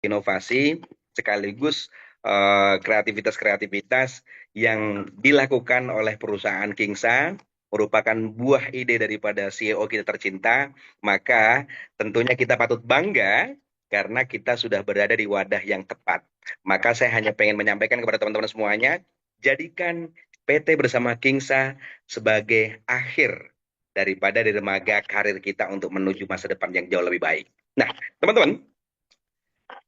inovasi sekaligus kreativitas-kreativitas yang dilakukan oleh perusahaan Kingsa merupakan buah ide daripada CEO kita tercinta, maka tentunya kita patut bangga karena kita sudah berada di wadah yang tepat. Maka saya hanya pengen menyampaikan kepada teman-teman semuanya, jadikan PT bersama Kingsa sebagai akhir daripada dermaga karir kita untuk menuju masa depan yang jauh lebih baik. Nah, teman-teman,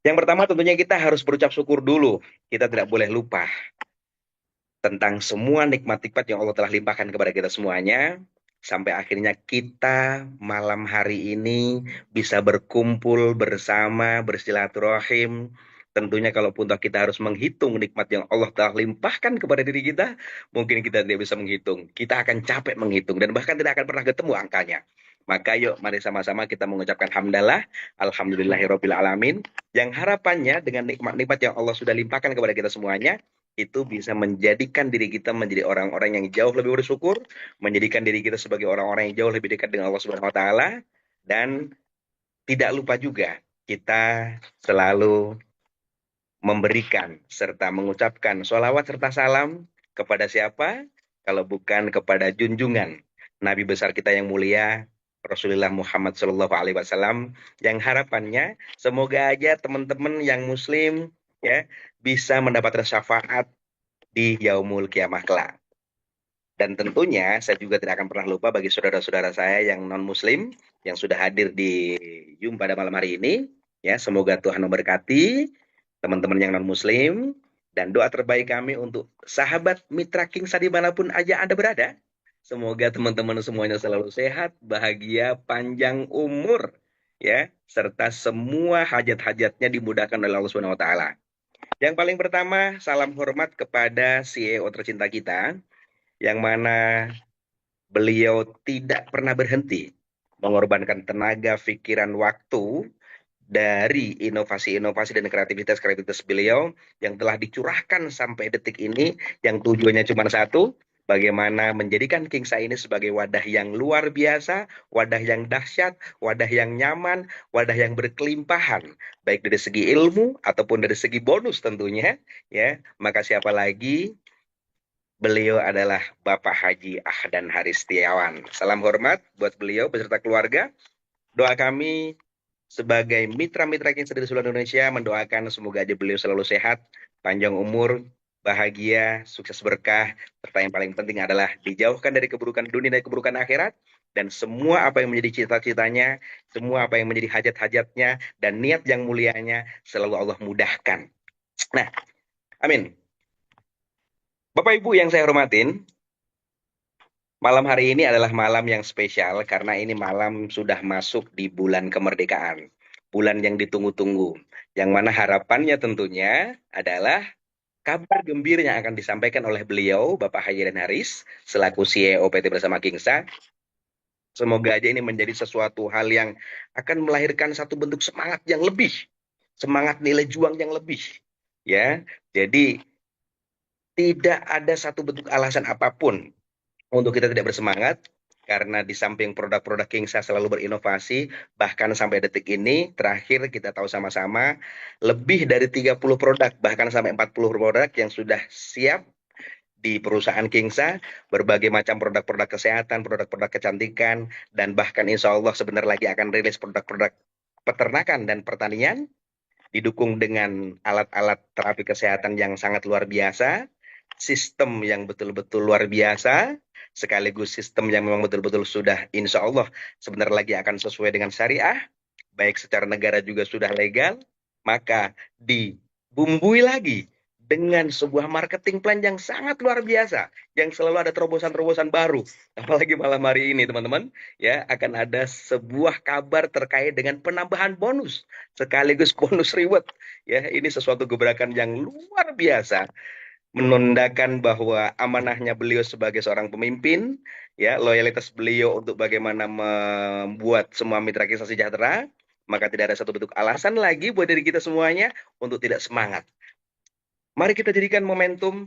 yang pertama tentunya kita harus berucap syukur dulu. Kita tidak boleh lupa tentang semua nikmat-nikmat yang Allah telah limpahkan kepada kita semuanya. Sampai akhirnya kita malam hari ini bisa berkumpul bersama, bersilaturahim. Tentunya kalaupun kita harus menghitung nikmat yang Allah telah limpahkan kepada diri kita, mungkin kita tidak bisa menghitung. Kita akan capek menghitung dan bahkan tidak akan pernah ketemu angkanya. Maka yuk mari sama-sama kita mengucapkan hamdalah, alhamdulillahirabbil alamin, yang harapannya dengan nikmat-nikmat yang Allah sudah limpahkan kepada kita semuanya, itu bisa menjadikan diri kita menjadi orang-orang yang jauh lebih bersyukur, menjadikan diri kita sebagai orang-orang yang jauh lebih dekat dengan Allah Subhanahu wa taala, dan tidak lupa juga kita selalu memberikan serta mengucapkan sholawat serta salam kepada siapa? Kalau bukan kepada junjungan Nabi besar kita yang mulia Rasulullah Muhammad Shallallahu Alaihi Wasallam, yang harapannya semoga aja teman-teman yang Muslim ya bisa mendapatkan syafaat di yaumul kiamah kelak. Dan tentunya saya juga tidak akan pernah lupa bagi saudara-saudara saya yang non-muslim yang sudah hadir di Zoom pada malam hari ini. Ya, semoga Tuhan memberkati teman-teman yang non-muslim, dan doa terbaik kami untuk sahabat mitra Kingsa dimanapun aja Anda berada. Semoga teman-teman semuanya selalu sehat, bahagia, panjang umur, ya, serta semua hajat-hajatnya dimudahkan oleh Allah Subhanahu wa taala. Yang paling pertama, salam hormat kepada CEO tercinta kita, yang mana beliau tidak pernah berhenti mengorbankan tenaga, pikiran, waktu dari inovasi-inovasi dan kreativitas-kreativitas beliau yang telah dicurahkan sampai detik ini, yang tujuannya cuma satu, bagaimana menjadikan Kingsa ini sebagai wadah yang luar biasa, wadah yang dahsyat, wadah yang nyaman, wadah yang berkelimpahan, baik dari segi ilmu ataupun dari segi bonus tentunya, ya. Maka siapa lagi? Beliau adalah Bapak Haji Ahdan Haris Setiawan. Salam hormat buat beliau beserta keluarga. Doa kami sebagai mitra-mitra King di seluruh Indonesia mendoakan semoga aja beliau selalu sehat, panjang umur, bahagia, sukses berkah, serta yang paling penting adalah dijauhkan dari keburukan dunia dan keburukan akhirat, dan semua apa yang menjadi cita-citanya, semua apa yang menjadi hajat-hajatnya, dan niat yang mulianya selalu Allah mudahkan. Nah, amin. Bapak Ibu yang saya hormatin, malam hari ini adalah malam yang spesial karena ini malam sudah masuk di bulan kemerdekaan. Bulan yang ditunggu-tunggu. Yang mana harapannya tentunya adalah kabar gembira yang akan disampaikan oleh beliau, Bapak Haji dan Haris, selaku CEO PT Bersama Kingsa. Semoga aja ini menjadi sesuatu hal yang akan melahirkan satu bentuk semangat yang lebih. Semangat nilai juang yang lebih. Ya, jadi tidak ada satu bentuk alasan apapun untuk kita tidak bersemangat, karena di samping produk-produk Kingsa selalu berinovasi, bahkan sampai detik ini terakhir kita tahu sama-sama lebih dari 30 produk, bahkan sampai 40 produk yang sudah siap di perusahaan Kingsa, berbagai macam produk-produk kesehatan, produk-produk kecantikan, dan bahkan insya Allah sebentar lagi akan rilis produk-produk peternakan dan pertanian, didukung dengan alat-alat terapi kesehatan yang sangat luar biasa, sistem yang betul-betul luar biasa, sekaligus sistem yang memang betul-betul sudah insya Allah sebentar lagi akan sesuai dengan syariah, baik secara negara juga sudah legal, maka dibumbui lagi dengan sebuah marketing plan yang sangat luar biasa, yang selalu ada terobosan-terobosan baru. Apalagi malam hari ini, teman-teman, ya akan ada sebuah kabar terkait dengan penambahan bonus, sekaligus bonus reward. Ya, ini sesuatu gebrakan yang luar biasa, menandakan bahwa amanahnya beliau sebagai seorang pemimpin, ya, loyalitas beliau untuk bagaimana membuat semua mitra kisah sejahtera, maka tidak ada satu bentuk alasan lagi buat diri kita semuanya untuk tidak semangat. Mari kita jadikan momentum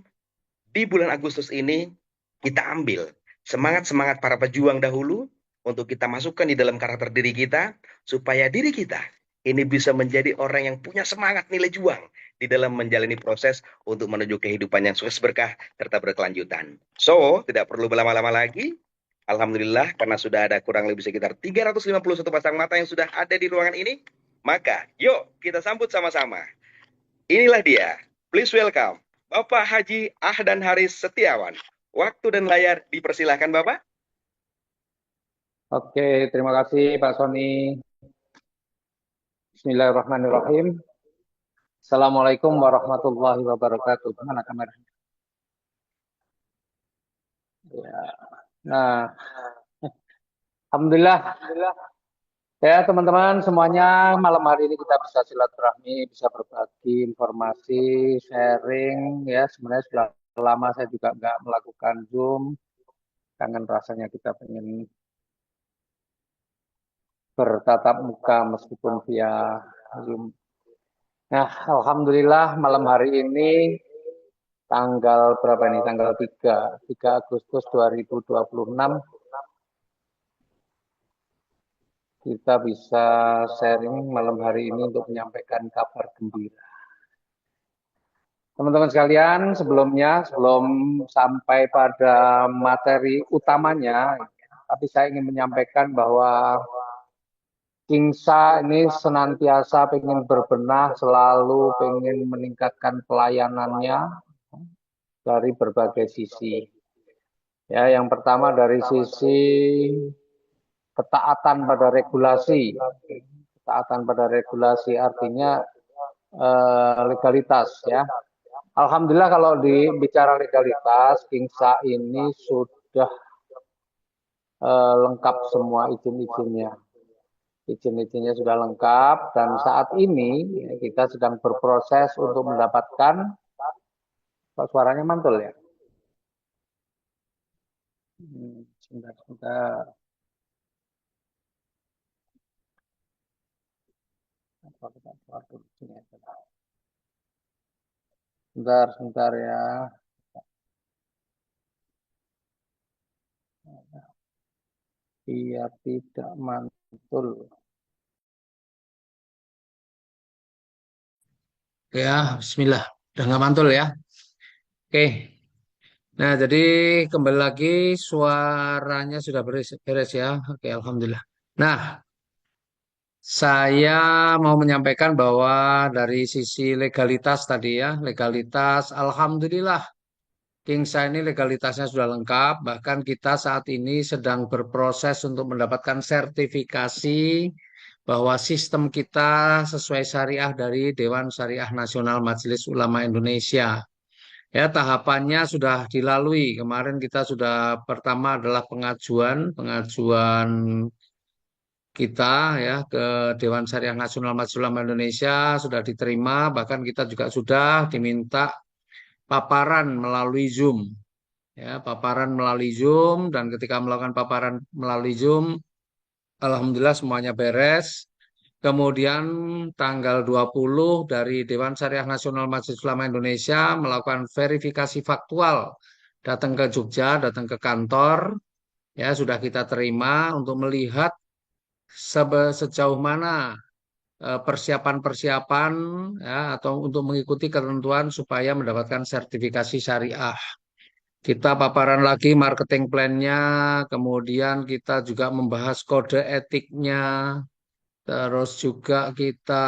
di bulan Agustus ini, kita ambil semangat-semangat para pejuang dahulu untuk kita masukkan di dalam karakter diri kita, supaya diri kita ini bisa menjadi orang yang punya semangat nilai juang di dalam menjalani proses untuk menuju kehidupan yang sukses berkah serta berkelanjutan. So, tidak perlu berlama-lama lagi. Alhamdulillah, karena sudah ada kurang lebih sekitar 351 pasang mata yang sudah ada di ruangan ini, maka yuk kita sambut sama-sama. Inilah dia. Please welcome Bapak Haji Ahdan Haris Setiawan. Waktu dan layar dipersilahkan Bapak. Oke, terima kasih Pak Sony. Bismillahirrahmanirrahim. Assalamualaikum warahmatullahi wabarakatuh. Mana kameranya? Ya. Nah, Alhamdulillah. Ya, teman-teman semuanya, malam hari ini kita bisa silaturahmi, bisa berbagi informasi, sharing. Ya, sebenarnya sudah lama saya juga nggak melakukan Zoom. Kangen rasanya kita pengen bertatap muka meskipun via Zoom. Nah, Alhamdulillah malam hari ini tanggal berapa ini? Tanggal 3 Agustus 2026 kita bisa sharing malam hari ini untuk menyampaikan kabar gembira. Teman-teman sekalian, sebelum sampai pada materi utamanya, tapi saya ingin menyampaikan bahwa Kingsa ini senantiasa pengen berbenah, selalu pengen meningkatkan pelayanannya dari berbagai sisi. Ya, yang pertama dari sisi ketaatan pada regulasi. Ketaatan pada regulasi artinya legalitas ya. Alhamdulillah kalau bicara legalitas, Kingsa ini sudah lengkap semua izin-izinnya. Izin-izinnya sudah lengkap dan saat ini ya, kita sedang berproses untuk mendapatkan, suaranya mantul ya. Sebentar. Sebentar ya. Biar tidak mantul. Ya, bismillah. Udah nggak mantul ya. Oke. Nah, jadi kembali lagi suaranya sudah beres ya. Oke, alhamdulillah. Nah, saya mau menyampaikan bahwa dari sisi legalitas tadi ya, legalitas alhamdulillah Kingsa ini legalitasnya sudah lengkap, bahkan kita saat ini sedang berproses untuk mendapatkan sertifikasi bahwa sistem kita sesuai syariah dari Dewan Syariah Nasional Majelis Ulama Indonesia. Ya, tahapannya sudah dilalui. Kemarin kita sudah pertama adalah pengajuan kita ya ke Dewan Syariah Nasional Majelis Ulama Indonesia sudah diterima, bahkan kita juga sudah diminta paparan melalui Zoom. Ya, paparan melalui Zoom dan ketika melakukan paparan melalui Zoom, alhamdulillah semuanya beres. Kemudian tanggal 20 dari Dewan Syariah Nasional Majelis Ulama Indonesia melakukan verifikasi faktual datang ke Jogja, datang ke kantor, ya sudah kita terima untuk melihat sejauh mana persiapan-persiapan ya atau untuk mengikuti ketentuan supaya mendapatkan sertifikasi syariah. Kita paparan lagi marketing plan-nya, kemudian kita juga membahas kode etiknya, terus juga kita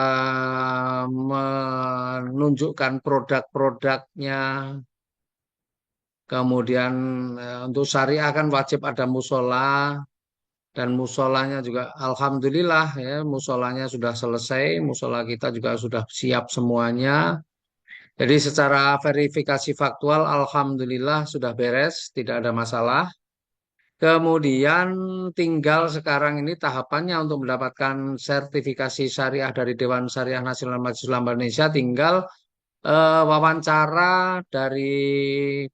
menunjukkan produk-produknya. Kemudian untuk syariah kan wajib ada musola dan musolanya juga alhamdulillah ya musolanya sudah selesai, musola kita juga sudah siap semuanya. Jadi secara verifikasi faktual alhamdulillah sudah beres, tidak ada masalah. Kemudian tinggal sekarang ini tahapannya untuk mendapatkan sertifikasi syariah dari Dewan Syariah Nasional Majelis Ulama Indonesia tinggal wawancara dari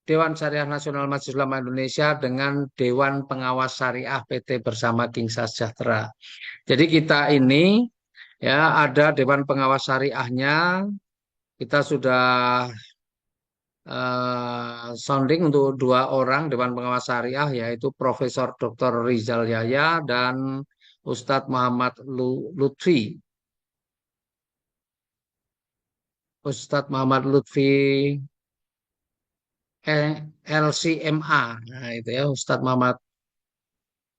Dewan Syariah Nasional Majelis Ulama Indonesia dengan Dewan Pengawas Syariah PT Bersama Kingsa Sejahtera. Jadi kita ini ya ada Dewan Pengawas Syariahnya, kita sudah sounding untuk dua orang Dewan Pengawas Syariah yaitu Profesor Dr. Rizal Yahya dan Ustadz Muhammad Lutfi. Ustadz Muhammad Lutfi LCMA. Nah, itu ya Ustadz Muhammad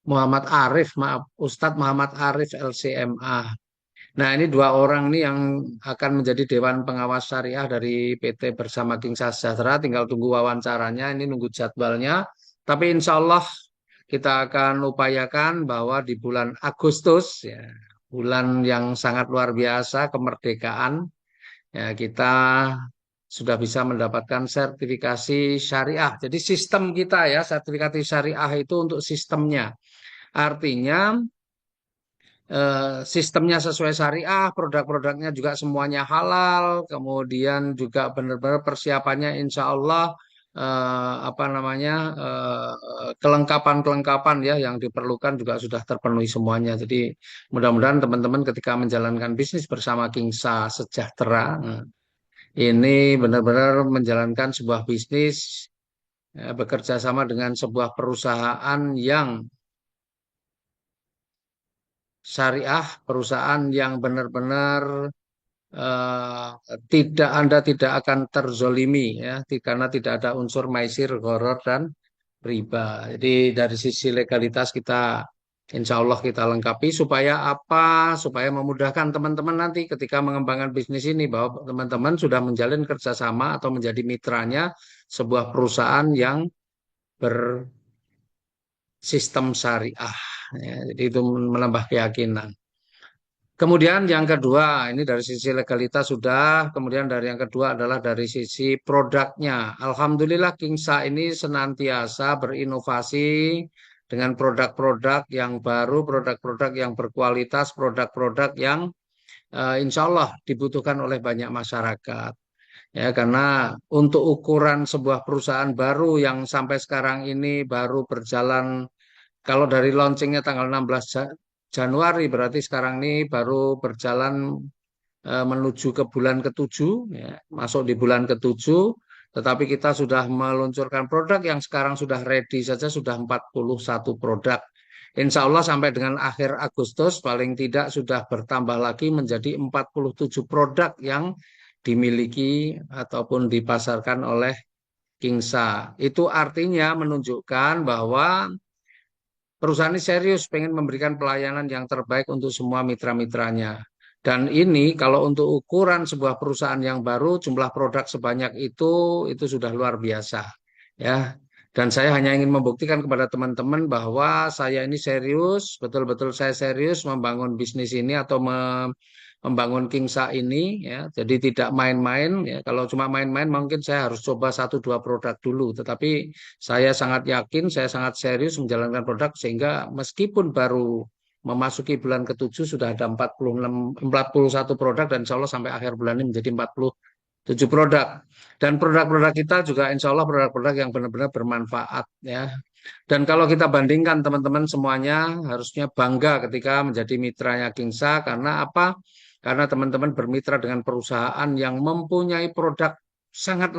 Muhammad Arif, maaf, Ustadz Muhammad Arif LCMA. Nah, ini dua orang nih yang akan menjadi Dewan Pengawas Syariah dari PT Bersama Kingsa Sejahtera. Tinggal tunggu wawancaranya, ini nunggu jadwalnya. Tapi insya Allah kita akan upayakan bahwa di bulan Agustus, ya, bulan yang sangat luar biasa, kemerdekaan, ya, kita sudah bisa mendapatkan sertifikasi syariah. Jadi sistem kita ya, sertifikasi syariah itu untuk sistemnya. Artinya sistemnya sesuai syariah, produk-produknya juga semuanya halal, kemudian juga benar-benar persiapannya insya Allah apa namanya kelengkapan-kelengkapan ya yang diperlukan juga sudah terpenuhi semuanya. Jadi mudah-mudahan teman-teman ketika menjalankan bisnis bersama Kingsa Sejahtera ini benar-benar menjalankan sebuah bisnis bekerja sama dengan sebuah perusahaan yang syariah, perusahaan yang benar-benar eh, tidak Anda tidak akan terzolimi ya, karena tidak ada unsur maisir, gharar dan riba. Jadi dari sisi legalitas kita insya Allah kita lengkapi supaya apa? Supaya memudahkan teman-teman nanti ketika mengembangkan bisnis ini bahwa teman-teman sudah menjalin kerjasama atau menjadi mitranya sebuah perusahaan yang bersistem syariah. Ya, jadi itu menambah keyakinan. Kemudian yang kedua, ini dari sisi legalitas sudah, kemudian dari yang kedua adalah dari sisi produknya. Alhamdulillah Kingsa ini senantiasa berinovasi dengan produk-produk yang baru, produk-produk yang berkualitas, produk-produk yang insya Allah dibutuhkan oleh banyak masyarakat. Ya, karena untuk ukuran sebuah perusahaan baru yang sampai sekarang ini baru berjalan kalau dari launchingnya tanggal 16 Januari, berarti sekarang ini baru berjalan menuju ke bulan ketujuh, ya, masuk di bulan ketujuh, tetapi kita sudah meluncurkan produk yang sekarang sudah ready saja sudah 41 produk. Insya Allah sampai dengan akhir Agustus paling tidak sudah bertambah lagi menjadi 47 produk yang dimiliki ataupun dipasarkan oleh Kingsa. Itu artinya menunjukkan bahwa perusahaan ini serius pengen memberikan pelayanan yang terbaik untuk semua mitra-mitranya. Dan ini kalau untuk ukuran sebuah perusahaan yang baru, jumlah produk sebanyak itu sudah luar biasa. Ya. Dan saya hanya ingin membuktikan kepada teman-teman bahwa saya ini serius, betul-betul saya serius membangun bisnis ini atau membangun Kingsa ini ya. Jadi tidak main-main ya. Kalau cuma main-main mungkin saya harus coba satu dua produk dulu, tetapi saya sangat yakin, saya sangat serius menjalankan produk sehingga meskipun baru memasuki bulan ketujuh sudah ada 41 produk dan insya Allah sampai akhir bulan ini menjadi 47 produk. Dan produk-produk kita juga insya Allah produk-produk yang benar-benar bermanfaat ya. Dan kalau kita bandingkan teman-teman semuanya harusnya bangga ketika menjadi mitranya Kingsa karena apa? Karena teman-teman bermitra dengan perusahaan yang mempunyai produk sangat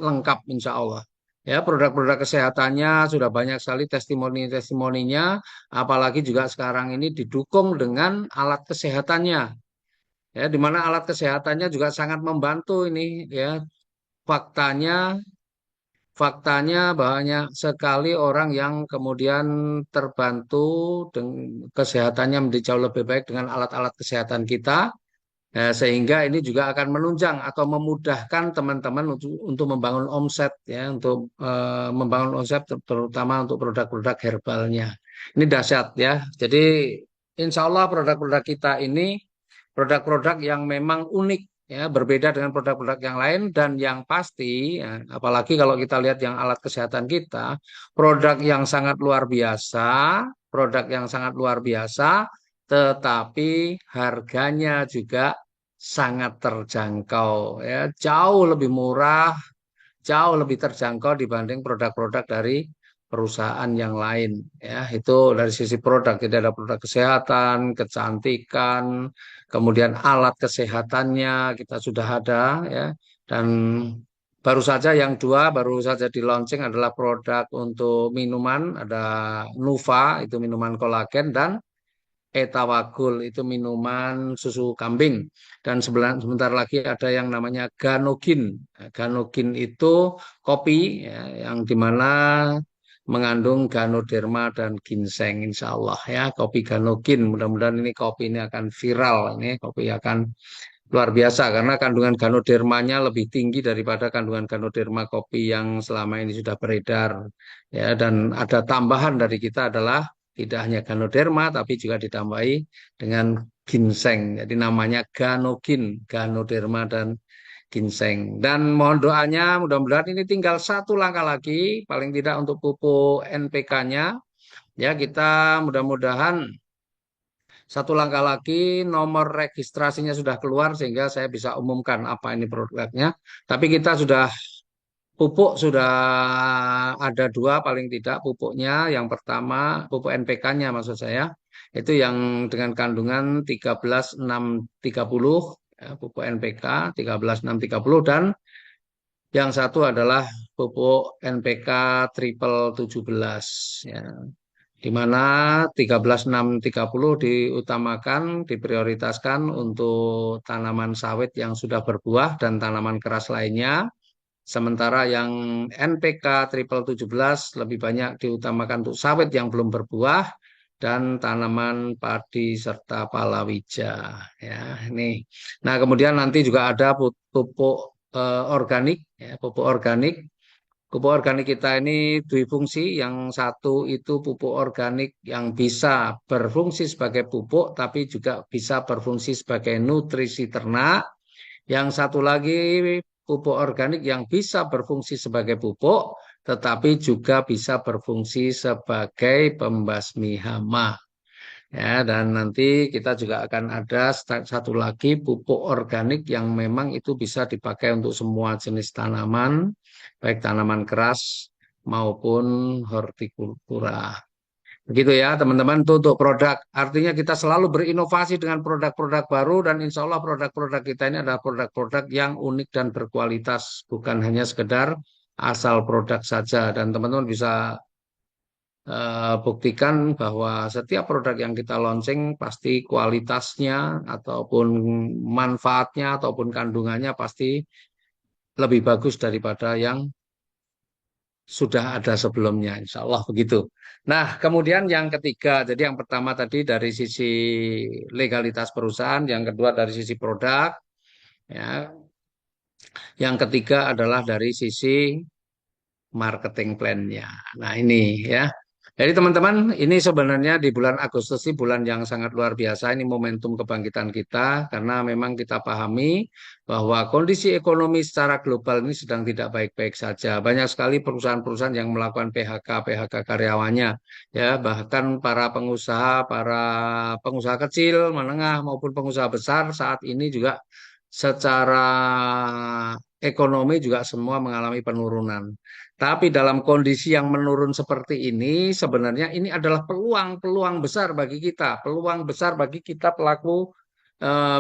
lengkap insya Allah. Ya, produk-produk kesehatannya sudah banyak sekali testimoni-testimoninya, apalagi juga sekarang ini didukung dengan alat kesehatannya. Ya, di mana alat kesehatannya juga sangat membantu ini ya. Faktanya Faktanya banyak sekali orang yang kemudian terbantu dengan kesehatannya menjadi jauh lebih baik dengan alat-alat kesehatan kita. Nah, sehingga ini juga akan menunjang atau memudahkan teman-teman untuk membangun omset ya, untuk membangun omset terutama untuk produk-produk herbalnya. Ini dahsyat ya. Jadi insya Allah produk-produk kita ini produk-produk yang memang unik ya, berbeda dengan produk-produk yang lain dan yang pasti ya, apalagi kalau kita lihat yang alat kesehatan kita, produk yang sangat luar biasa, produk yang sangat luar biasa, tetapi harganya juga sangat terjangkau ya, jauh lebih murah, jauh lebih terjangkau dibanding produk-produk dari perusahaan yang lain ya. Itu dari sisi produk, jadi ada produk kesehatan, kecantikan, kemudian alat kesehatannya kita sudah ada ya, dan Baru saja yang dua baru saja di launching adalah produk untuk minuman, ada Nuva itu minuman kolagen dan Etawagul itu minuman susu kambing. Dan sebentar lagi ada yang namanya Ganogin. Nah, Ganogin itu kopi ya, yang dimana mengandung Ganoderma dan ginseng insya Allah ya kopi Ganogin. Mudah-mudahan ini kopi ini akan viral, ini kopi akan luar biasa karena kandungan ganodermanya lebih tinggi daripada kandungan ganoderma kopi yang selama ini sudah beredar. Ya, dan ada tambahan dari kita adalah tidak hanya ganoderma tapi juga ditambahi dengan ginseng. Jadi namanya ganogin, ganoderma dan ginseng. Dan mohon doanya mudah-mudahan ini tinggal satu langkah lagi paling tidak untuk pupuk NPK-nya. Ya, kita mudah-mudahan satu langkah lagi, nomor registrasinya sudah keluar sehingga saya bisa umumkan apa ini produknya. Tapi kita sudah pupuk sudah ada dua paling tidak pupuknya. Yang pertama pupuk NPK-nya maksud saya itu yang dengan kandungan 13,630 ya, pupuk NPK 13,630 dan yang satu adalah pupuk NPK triple 17 ya di mana 13,630 diutamakan, diprioritaskan untuk tanaman sawit yang sudah berbuah dan tanaman keras lainnya. Sementara yang NPK triple 17 lebih banyak diutamakan untuk sawit yang belum berbuah dan tanaman padi serta palawija. Ya, ini. Nah, kemudian nanti juga ada pupuk organik, ya, pupuk organik. Pupuk organik kita ini dui yang satu itu pupuk organik yang bisa berfungsi sebagai pupuk, tapi juga bisa berfungsi sebagai nutrisi ternak. Yang satu lagi pupuk organik yang bisa berfungsi sebagai pupuk, tetapi juga bisa berfungsi sebagai pembasmi hama. Ya, dan nanti kita juga akan ada satu lagi pupuk organik yang memang itu bisa dipakai untuk semua jenis tanaman, baik tanaman keras maupun hortikultura. Begitu ya teman-teman, itu untuk produk. Artinya kita selalu berinovasi dengan produk-produk baru dan insya Allah produk-produk kita ini adalah produk-produk yang unik dan berkualitas. Bukan hanya sekedar asal produk saja. Dan teman-teman bisa buktikan bahwa setiap produk yang kita launching pasti kualitasnya ataupun manfaatnya ataupun kandungannya pasti lebih bagus daripada yang sudah ada sebelumnya, insya Allah begitu. Nah, kemudian yang ketiga, jadi yang pertama tadi dari sisi legalitas perusahaan, yang kedua dari sisi produk, ya, yang ketiga adalah dari sisi marketing plan-nya. Nah, ini ya. Jadi teman-teman, ini sebenarnya di bulan Agustus ini bulan yang sangat luar biasa. Ini momentum kebangkitan kita karena memang kita pahami bahwa kondisi ekonomi secara global ini sedang tidak baik-baik saja. Banyak sekali perusahaan-perusahaan yang melakukan PHK karyawannya. Ya, bahkan para pengusaha kecil, menengah maupun pengusaha besar saat ini juga secara ekonomi juga semua mengalami penurunan. Tapi dalam kondisi yang menurun seperti ini, sebenarnya ini adalah peluang-peluang besar bagi kita, peluang besar bagi kita pelaku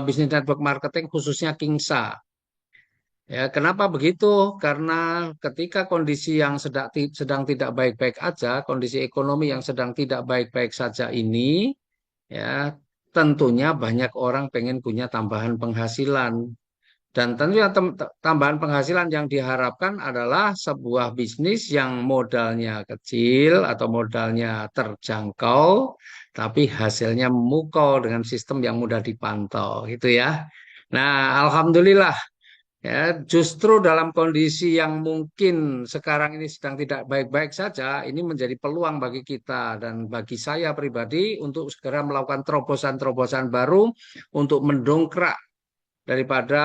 bisnis network marketing khususnya Kingsa. Ya, kenapa begitu? Karena ketika kondisi yang sedang tidak baik-baik aja, kondisi ekonomi yang sedang tidak baik-baik saja ini, ya tentunya banyak orang pengen punya tambahan penghasilan. Dan tentunya tambahan penghasilan yang diharapkan adalah sebuah bisnis yang modalnya kecil atau modalnya terjangkau, tapi hasilnya memukau dengan sistem yang mudah dipantau, gitu ya. Nah, alhamdulillah ya, justru dalam kondisi yang mungkin sekarang ini sedang tidak baik-baik saja, ini menjadi peluang bagi kita dan bagi saya pribadi untuk segera melakukan terobosan-terobosan baru untuk mendongkrak daripada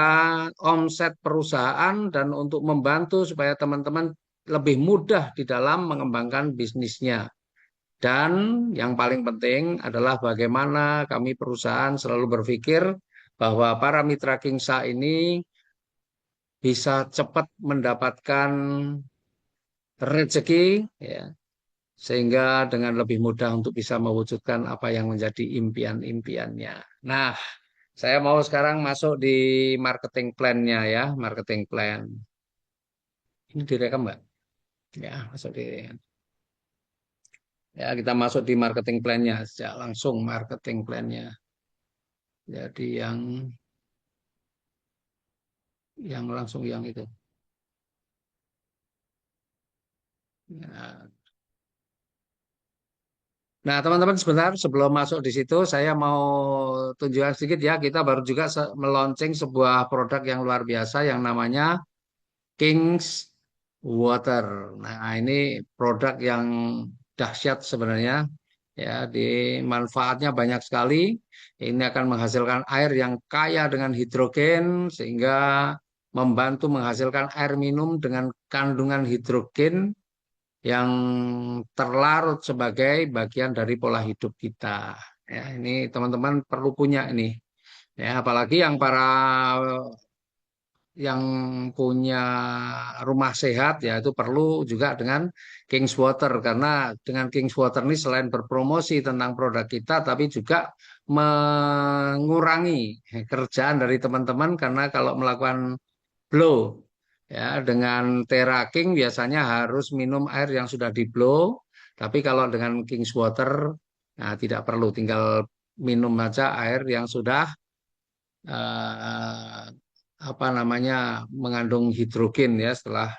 omset perusahaan dan untuk membantu supaya teman-teman lebih mudah di dalam mengembangkan bisnisnya. Dan yang paling penting adalah bagaimana kami perusahaan selalu berpikir bahwa para mitra Kingsa ini bisa cepat mendapatkan rezeki ya sehingga dengan lebih mudah untuk bisa mewujudkan apa yang menjadi impian-impiannya. Nah, saya mau sekarang masuk di marketing plan-nya ya, marketing plan. Ini direkam nggak? Ya, masuk di ya kita masuk di marketing plan-nya sejak langsung marketing plan-nya. Jadi yang langsung yang itu. Nah, nah, teman-teman sebentar sebelum masuk di situ saya mau tunjukkan sedikit ya, kita baru juga meluncing sebuah produk yang luar biasa yang namanya King's Water. Nah, ini produk yang dahsyat sebenarnya. Ya, di manfaatnya banyak sekali. Ini akan menghasilkan air yang kaya dengan hidrogen sehingga membantu menghasilkan air minum dengan kandungan hidrogen yang terlarut sebagai bagian dari pola hidup kita. Ya, ini teman-teman perlu punya ini. Ya, apalagi yang punya rumah sehat ya itu perlu juga dengan King's Water karena dengan King's Water ini selain berpromosi tentang produk kita tapi juga mengurangi kerjaan dari teman-teman karena kalau melakukan blow ya dengan Tera King biasanya harus minum air yang sudah di blow tapi kalau dengan King's Water nah, tidak perlu tinggal minum saja air yang sudah eh, apa namanya mengandung hidrogen ya setelah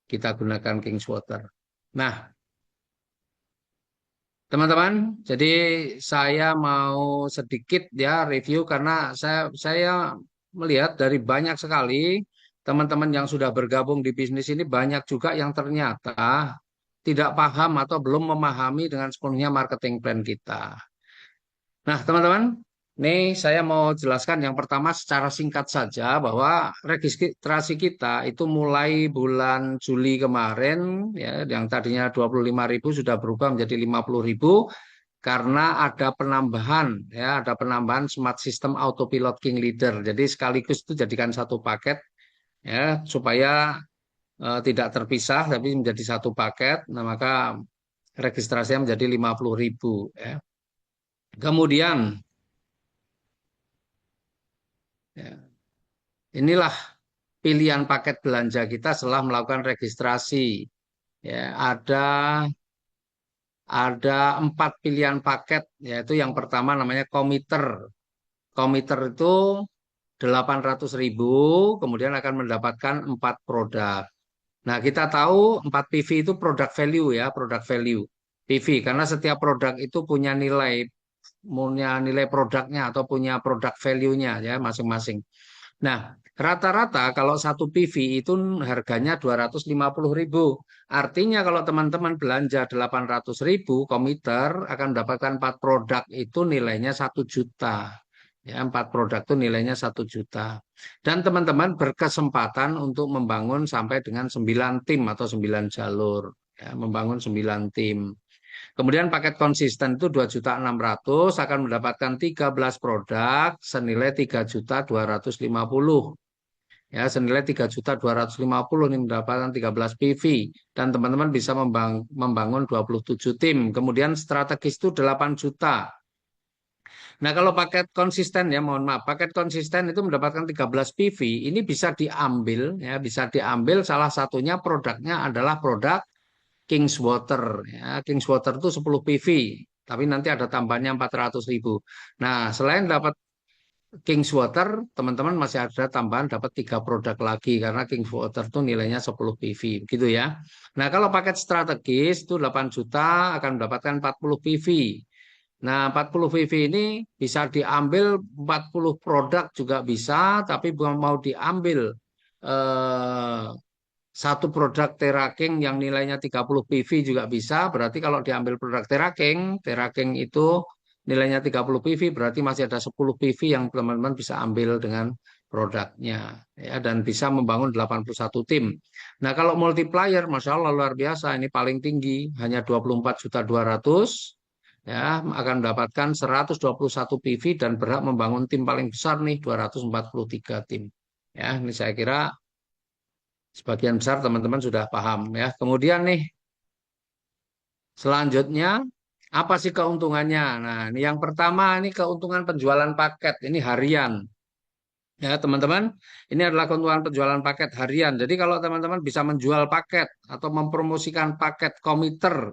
kita gunakan King's Water. Nah, teman-teman, jadi saya mau sedikit ya review karena saya melihat dari banyak sekali teman-teman yang sudah bergabung di bisnis ini banyak juga yang ternyata tidak paham atau belum memahami dengan sepenuhnya marketing plan kita. Nah, teman-teman, ini saya mau jelaskan yang pertama secara singkat saja bahwa registrasi kita itu mulai bulan Juli kemarin ya yang tadinya 25.000 sudah berubah menjadi 50.000 karena ada penambahan Smart System Autopilot King Leader. Jadi sekaligus itu jadikan satu paket ya supaya tidak terpisah tapi menjadi satu paket. Nah, maka registrasinya menjadi 50.000 ya. Kemudian ya, inilah pilihan paket belanja kita setelah melakukan registrasi. Ya, ada 4 pilihan paket, yaitu yang pertama namanya komiter. Komiter itu 800.000, kemudian akan mendapatkan 4 produk. Nah, kita tahu 4 PV itu produk value ya, produk value. PV, karena setiap produk itu punya nilai produknya atau punya produk value-nya ya masing-masing. Nah, rata-rata kalau satu PV itu harganya 250.000. Artinya kalau teman-teman belanja 800.000 komiter akan mendapatkan 4 produk itu nilainya 1 juta. Ya, 4 produk itu nilainya 1 juta. Dan teman-teman berkesempatan untuk membangun sampai dengan 9 tim atau 9 jalur. Ya, membangun 9 tim. Kemudian paket konsisten itu 2.600.000 akan mendapatkan 13 produk senilai 3.250.000. Ya, senilai 3.250.000 ini mendapatkan 13 PV dan teman-teman bisa membangun 27 tim. Kemudian strategis itu 8 juta. Nah, kalau paket konsisten ya, mohon maaf, paket konsisten itu mendapatkan 13 PV, ini bisa diambil ya, bisa diambil salah satunya produknya adalah produk King's Water ya. King's Water itu 10 PV, tapi nanti ada tambahnya 400.000. Nah, selain dapat King's Water, teman-teman masih ada tambahan dapat 3 produk lagi karena King's Water itu nilainya 10 PV, gitu ya. Nah, kalau paket strategis itu 8 juta akan mendapatkan 40 PV. Nah, 40 PV ini bisa diambil 40 produk juga bisa, tapi bukan mau diambil eh, satu produk Teraking yang nilainya 30 PV juga bisa. Berarti kalau diambil produk Teraking itu nilainya 30 PV, berarti masih ada 10 PV yang teman-teman bisa ambil dengan produknya. Ya, dan bisa membangun 81 tim. Nah, kalau multiplier, Masya Allah luar biasa. Ini paling tinggi, hanya 24.200.000 ya akan mendapatkan 121 PV dan berhak membangun tim paling besar nih 243 tim. Ya, ini saya kira sebagian besar teman-teman sudah paham ya. Kemudian nih selanjutnya apa sih keuntungannya? Nah, ini yang pertama ini keuntungan penjualan paket ini harian. Ya, teman-teman, ini adalah keuntungan penjualan paket harian. Jadi kalau teman-teman bisa menjual paket atau mempromosikan paket komiter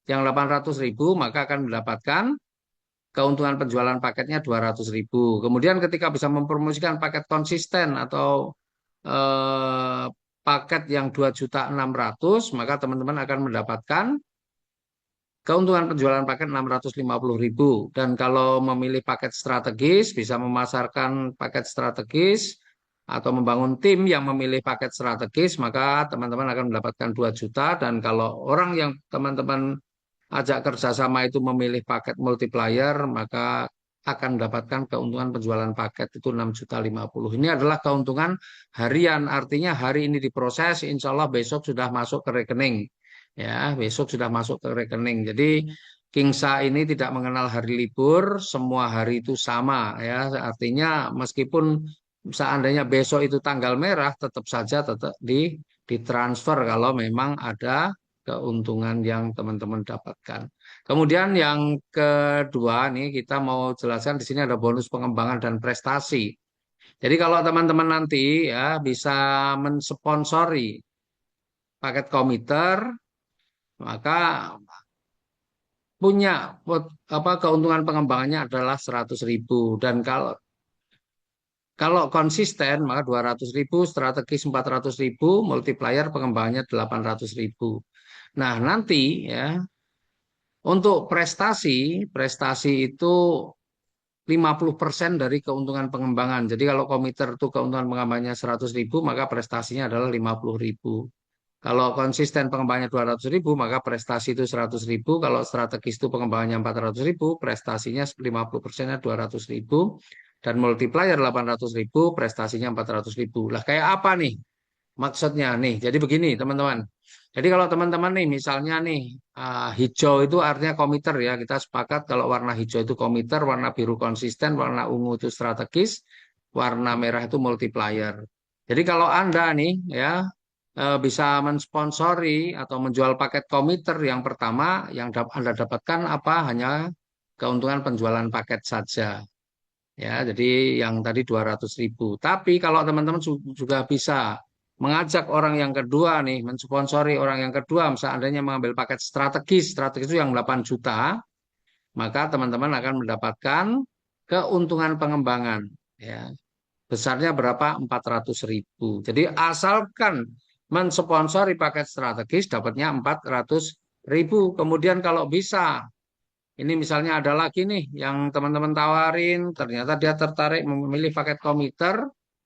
yang 800.000, maka akan mendapatkan keuntungan penjualan paketnya 200.000. Kemudian ketika bisa mempromosikan paket konsisten atau eh, paket yang 2.600.000, maka teman-teman akan mendapatkan keuntungan penjualan paket 650.000. Dan kalau memilih paket strategis, bisa memasarkan paket strategis atau membangun tim yang memilih paket strategis, maka teman-teman akan mendapatkan 2 juta. Dan kalau orang yang teman-teman ajak kerjasama itu memilih paket multiplier, maka akan mendapatkan keuntungan penjualan paket itu 6.050. Ini adalah keuntungan harian, artinya hari ini diproses, insya Allah besok sudah masuk ke rekening. Ya, besok sudah masuk ke rekening. Jadi Kingsa ini tidak mengenal hari libur, semua hari itu sama ya. Artinya meskipun seandainya besok itu tanggal merah, tetap saja tetap ditransfer kalau memang ada keuntungan yang teman-teman dapatkan. Kemudian yang kedua nih kita mau jelaskan di sini ada bonus pengembangan dan prestasi. Jadi kalau teman-teman nanti ya bisa mensponsori paket komiter, maka punya keuntungan pengembangannya adalah 100.000. Dan kalau konsisten maka 200.000, strategis 400.000, multiplier pengembangannya 800.000. Nah, nanti ya untuk prestasi, prestasi itu 50% dari keuntungan pengembangan. Jadi kalau komiter itu keuntungan pengembangannya 100.000, maka prestasinya adalah 50.000. Kalau konsisten pengembangannya 200.000, maka prestasi itu 100.000. Kalau strategis itu pengembangannya 400.000, prestasinya 50%-nya 200.000. Dan multiplier 800.000, prestasinya 400.000. Lah kayak apa nih maksudnya nih? Jadi begini teman-teman. Jadi kalau teman-teman nih misalnya nih hijau itu artinya komiter ya. Kita sepakat kalau warna hijau itu komiter, warna biru konsisten, warna ungu itu strategis, warna merah itu multiplier. Jadi kalau Anda nih ya bisa mensponsori atau menjual paket komiter yang pertama yang Anda dapatkan apa hanya keuntungan penjualan paket saja. Ya, jadi yang tadi 200.000. Tapi kalau teman-teman juga bisa mengajak orang yang kedua nih, mensponsori orang yang kedua, seandainya mengambil paket strategis, strategis itu yang 8 juta, maka teman-teman akan mendapatkan keuntungan pengembangan. Ya, besarnya berapa? 400.000. Jadi asalkan mensponsori paket strategis dapatnya 400.000. Kemudian kalau bisa ini misalnya ada lagi nih yang teman-teman tawarin, ternyata dia tertarik memilih paket komiter,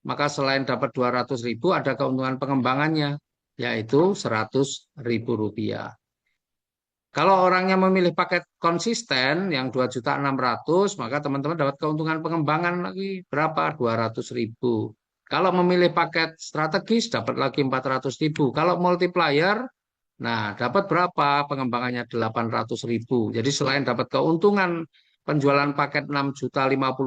maka selain dapat 200.000 ada keuntungan pengembangannya, yaitu 100.000 rupiah. Kalau orangnya memilih paket konsisten yang 2.600.000, maka teman-teman dapat keuntungan pengembangan lagi berapa? 200.000. Kalau memilih paket strategis dapat lagi 400.000. Kalau multiplier, nah dapat berapa? Pengembangannya 800.000. Jadi selain dapat keuntungan penjualan paket 6.050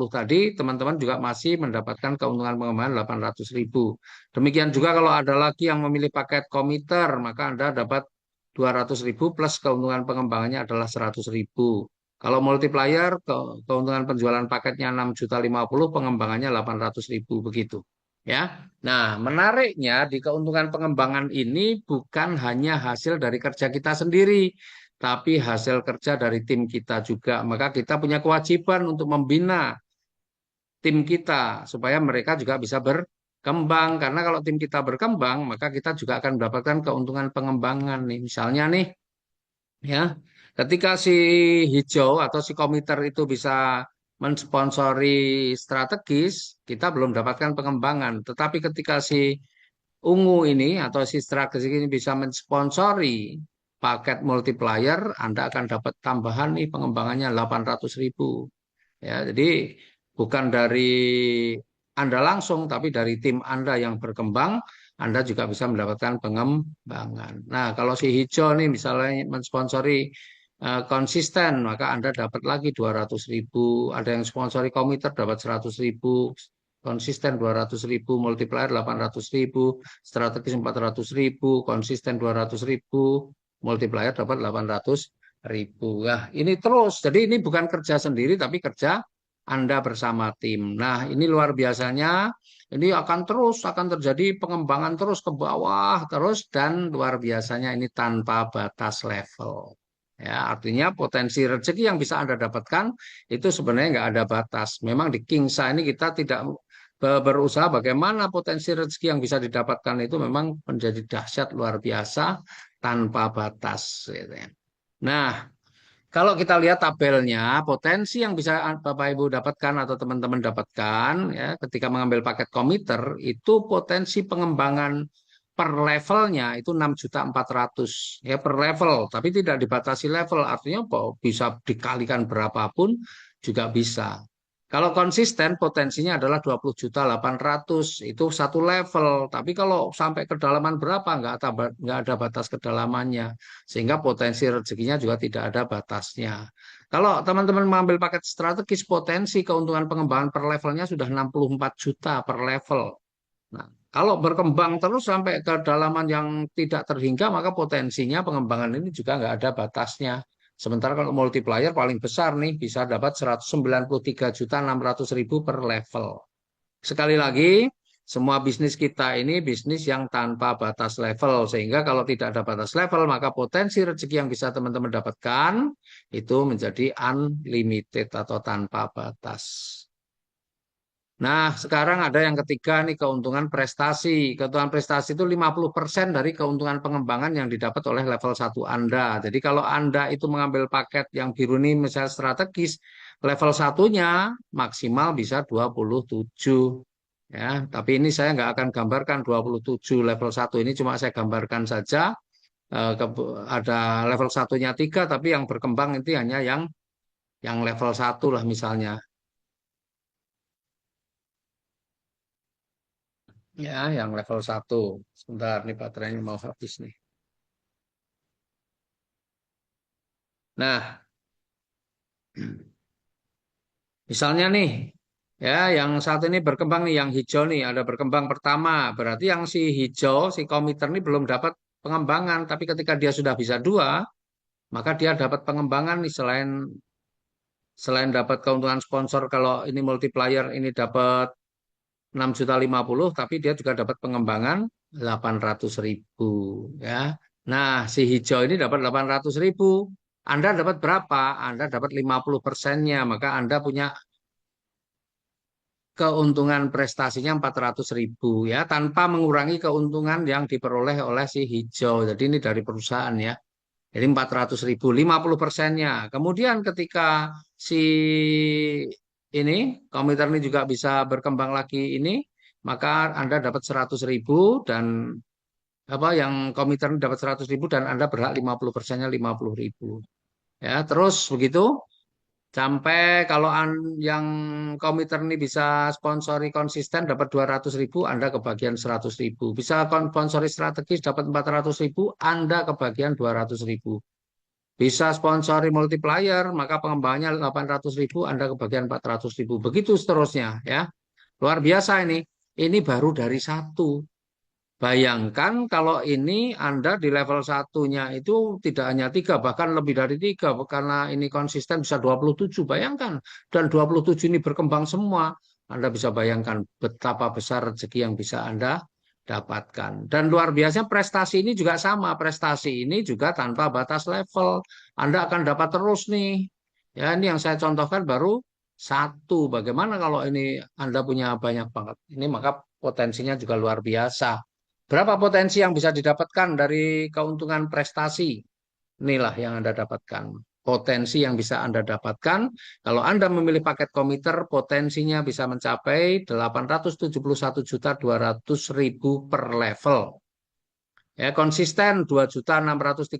tadi, teman-teman juga masih mendapatkan keuntungan pengembangan 800.000. Demikian juga kalau ada lagi yang memilih paket komiter, maka Anda dapat 200.000 plus keuntungan pengembangannya adalah 100.000. Kalau multiplier, keuntungan penjualan paketnya 6.050, pengembangannya 800.000 begitu. Ya. Nah, menariknya di keuntungan pengembangan ini bukan hanya hasil dari kerja kita sendiri, tapi hasil kerja dari tim kita juga. Maka kita punya kewajiban untuk membina tim kita supaya mereka juga bisa berkembang. Karena kalau tim kita berkembang, maka kita juga akan mendapatkan keuntungan pengembangan nih. Misalnya nih, ya, ketika si hijau atau si komiter itu bisa mensponsori strategis, kita belum dapatkan pengembangan. Tetapi ketika si ungu ini atau si strategis ini bisa mensponsori paket multiplier, Anda akan dapat tambahan nih pengembangannya 800.000. Ya, jadi bukan dari Anda langsung, tapi dari tim Anda yang berkembang, Anda juga bisa mendapatkan pengembangan. Nah, kalau si hijau nih misalnya mensponsori konsisten, maka Anda dapat lagi 200.000. Ada yang sponsori komiter dapat 100.000, konsisten 200.000, multiplier 800.000, strategis 400.000, konsisten 200.000, multiplier dapat 800.000. Nah, ini terus. Jadi ini bukan kerja sendiri, tapi kerja Anda bersama tim. Nah, ini luar biasanya. Ini akan terjadi pengembangan terus ke bawah terus dan luar biasanya ini tanpa batas level. Ya, artinya potensi rezeki yang bisa Anda dapatkan itu sebenarnya nggak ada batas. Memang di Kingsa ini kita tidak berusaha bagaimana potensi rezeki yang bisa didapatkan itu memang menjadi dahsyat luar biasa tanpa batas. Gitu ya. Nah, kalau kita lihat tabelnya, potensi yang bisa Bapak Ibu dapatkan atau teman-teman dapatkan ya ketika mengambil paket komiter itu potensi pengembangan per levelnya itu 6.400.000 ya per level, tapi tidak dibatasi level, artinya bisa dikalikan berapapun juga bisa. Kalau konsisten potensinya adalah 20.800.000 itu satu level, tapi kalau sampai kedalaman berapa nggak ada batas kedalamannya sehingga potensi rezekinya juga tidak ada batasnya. Kalau teman-teman mengambil paket strategis, potensi keuntungan pengembangan per levelnya sudah 64 juta per level. Nah, kalau berkembang terus sampai ke kedalaman yang tidak terhingga, maka potensinya pengembangan ini juga nggak ada batasnya. Sementara kalau multiplier paling besar nih bisa dapat 193.600.000 per level. Sekali lagi, semua bisnis kita ini bisnis yang tanpa batas level. Sehingga kalau tidak ada batas level, maka potensi rezeki yang bisa teman-teman dapatkan itu menjadi unlimited atau tanpa batas. Nah, sekarang ada yang ketiga nih keuntungan prestasi. Keuntungan prestasi itu 50% dari keuntungan pengembangan yang didapat oleh level 1 Anda. Jadi kalau Anda itu mengambil paket yang biru ini misalnya strategis, level satunya maksimal bisa 27. Ya, tapi ini saya nggak akan gambarkan 27 level 1 ini, cuma saya gambarkan saja ada level satunya 3, tapi yang berkembang itu hanya yang level 1 lah misalnya. Ya, yang level 1. Sebentar, nih baterainya mau habis nih. Nah, misalnya nih, ya yang saat ini berkembang nih, yang hijau nih, ada berkembang pertama. Berarti yang si hijau, si komiter ini belum dapat pengembangan. Tapi ketika dia sudah bisa 2, maka dia dapat pengembangan nih selain dapat keuntungan sponsor kalau ini multiplier ini dapat 6.050.000, tapi dia juga dapat pengembangan 800.000 ya. Nah, si hijau ini dapat 800.000. Anda dapat berapa? Anda dapat 50%-nya, maka Anda punya keuntungan prestasinya 400.000 ya, tanpa mengurangi keuntungan yang diperoleh oleh si hijau. Jadi ini dari perusahaan ya. Jadi 400.000, 50%-nya. Kemudian ketika si ini komputer ini juga bisa berkembang lagi ini, maka Anda dapat 100.000 dan apa yang komputer ini dapat 100.000 dan Anda berhak 50%-nya 50.000. Ya, terus begitu sampai kalau yang komputer ini bisa sponsori konsisten dapat 200.000, Anda kebagian 100.000. Bisa sponsori strategis dapat 400.000, Anda kebagian 200.000. Bisa sponsori multiplier, maka pengembangannya 800.000, Anda kebagian 400.000. Begitu seterusnya ya. Luar biasa ini. Ini baru dari satu. Bayangkan kalau ini Anda di level satunya itu tidak hanya 3, bahkan lebih dari 3. Karena ini konsisten bisa 27. Bayangkan. Dan 27 ini berkembang semua. Anda bisa bayangkan betapa besar rezeki yang bisa Anda dapatkan. Dan luar biasa prestasi ini juga sama. Prestasi ini juga tanpa batas level. Anda akan dapat terus nih. Ya, ini yang saya contohkan baru satu. Bagaimana kalau ini Anda punya banyak banget? Ini maka potensinya juga luar biasa. Berapa potensi yang bisa didapatkan dari keuntungan prestasi? Inilah yang Anda dapatkan. Potensi yang bisa Anda dapatkan kalau Anda memilih paket komiter, potensinya bisa mencapai 871.200.000 per level. Ya, konsisten 2.613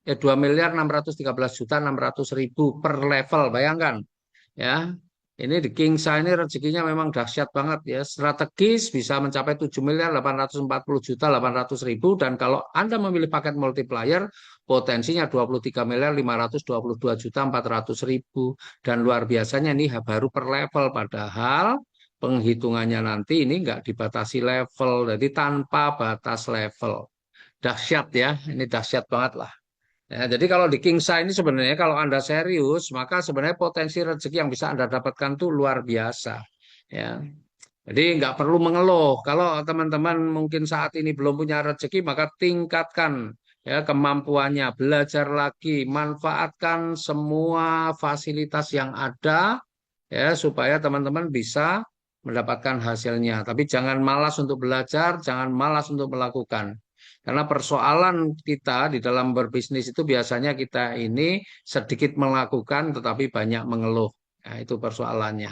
2.613.600.000 per level. Bayangkan ya. Ini di Kingsa ini rezekinya memang dahsyat banget ya. Strategis bisa mencapai 7.840.800.000 dan kalau Anda memilih paket multiplier potensinya 23.522.400.000 dan luar biasanya ini baru per level padahal penghitungannya nanti ini nggak dibatasi level, jadi tanpa batas level. Dahsyat ya, ini dahsyat banget lah. Ya, jadi kalau di Kingsa ini sebenarnya kalau Anda serius, maka sebenarnya potensi rezeki yang bisa Anda dapatkan tuh luar biasa. Ya, jadi nggak perlu mengeluh. Kalau teman-teman mungkin saat ini belum punya rezeki, maka tingkatkan ya kemampuannya, belajar lagi, manfaatkan semua fasilitas yang ada ya supaya teman-teman bisa mendapatkan hasilnya. Tapi jangan malas untuk belajar, jangan malas untuk melakukan. Karena persoalan kita di dalam berbisnis itu biasanya kita ini sedikit melakukan tetapi banyak mengeluh. Nah, itu persoalannya.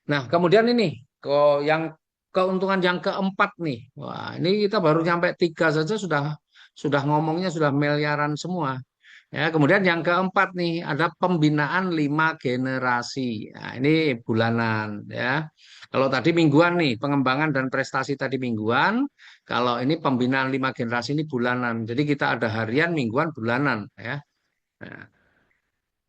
Nah, kemudian ini kok yang keuntungan yang keempat nih. Wah, ini kita baru sampai tiga saja sudah ngomongnya sudah miliaran semua. Ya, kemudian yang keempat nih ada pembinaan 5 generasi. Nah, ini bulanan ya. Kalau tadi mingguan nih, pengembangan dan prestasi tadi mingguan. Kalau ini pembinaan 5 generasi ini bulanan. Jadi kita ada harian, mingguan, bulanan ya. Nah,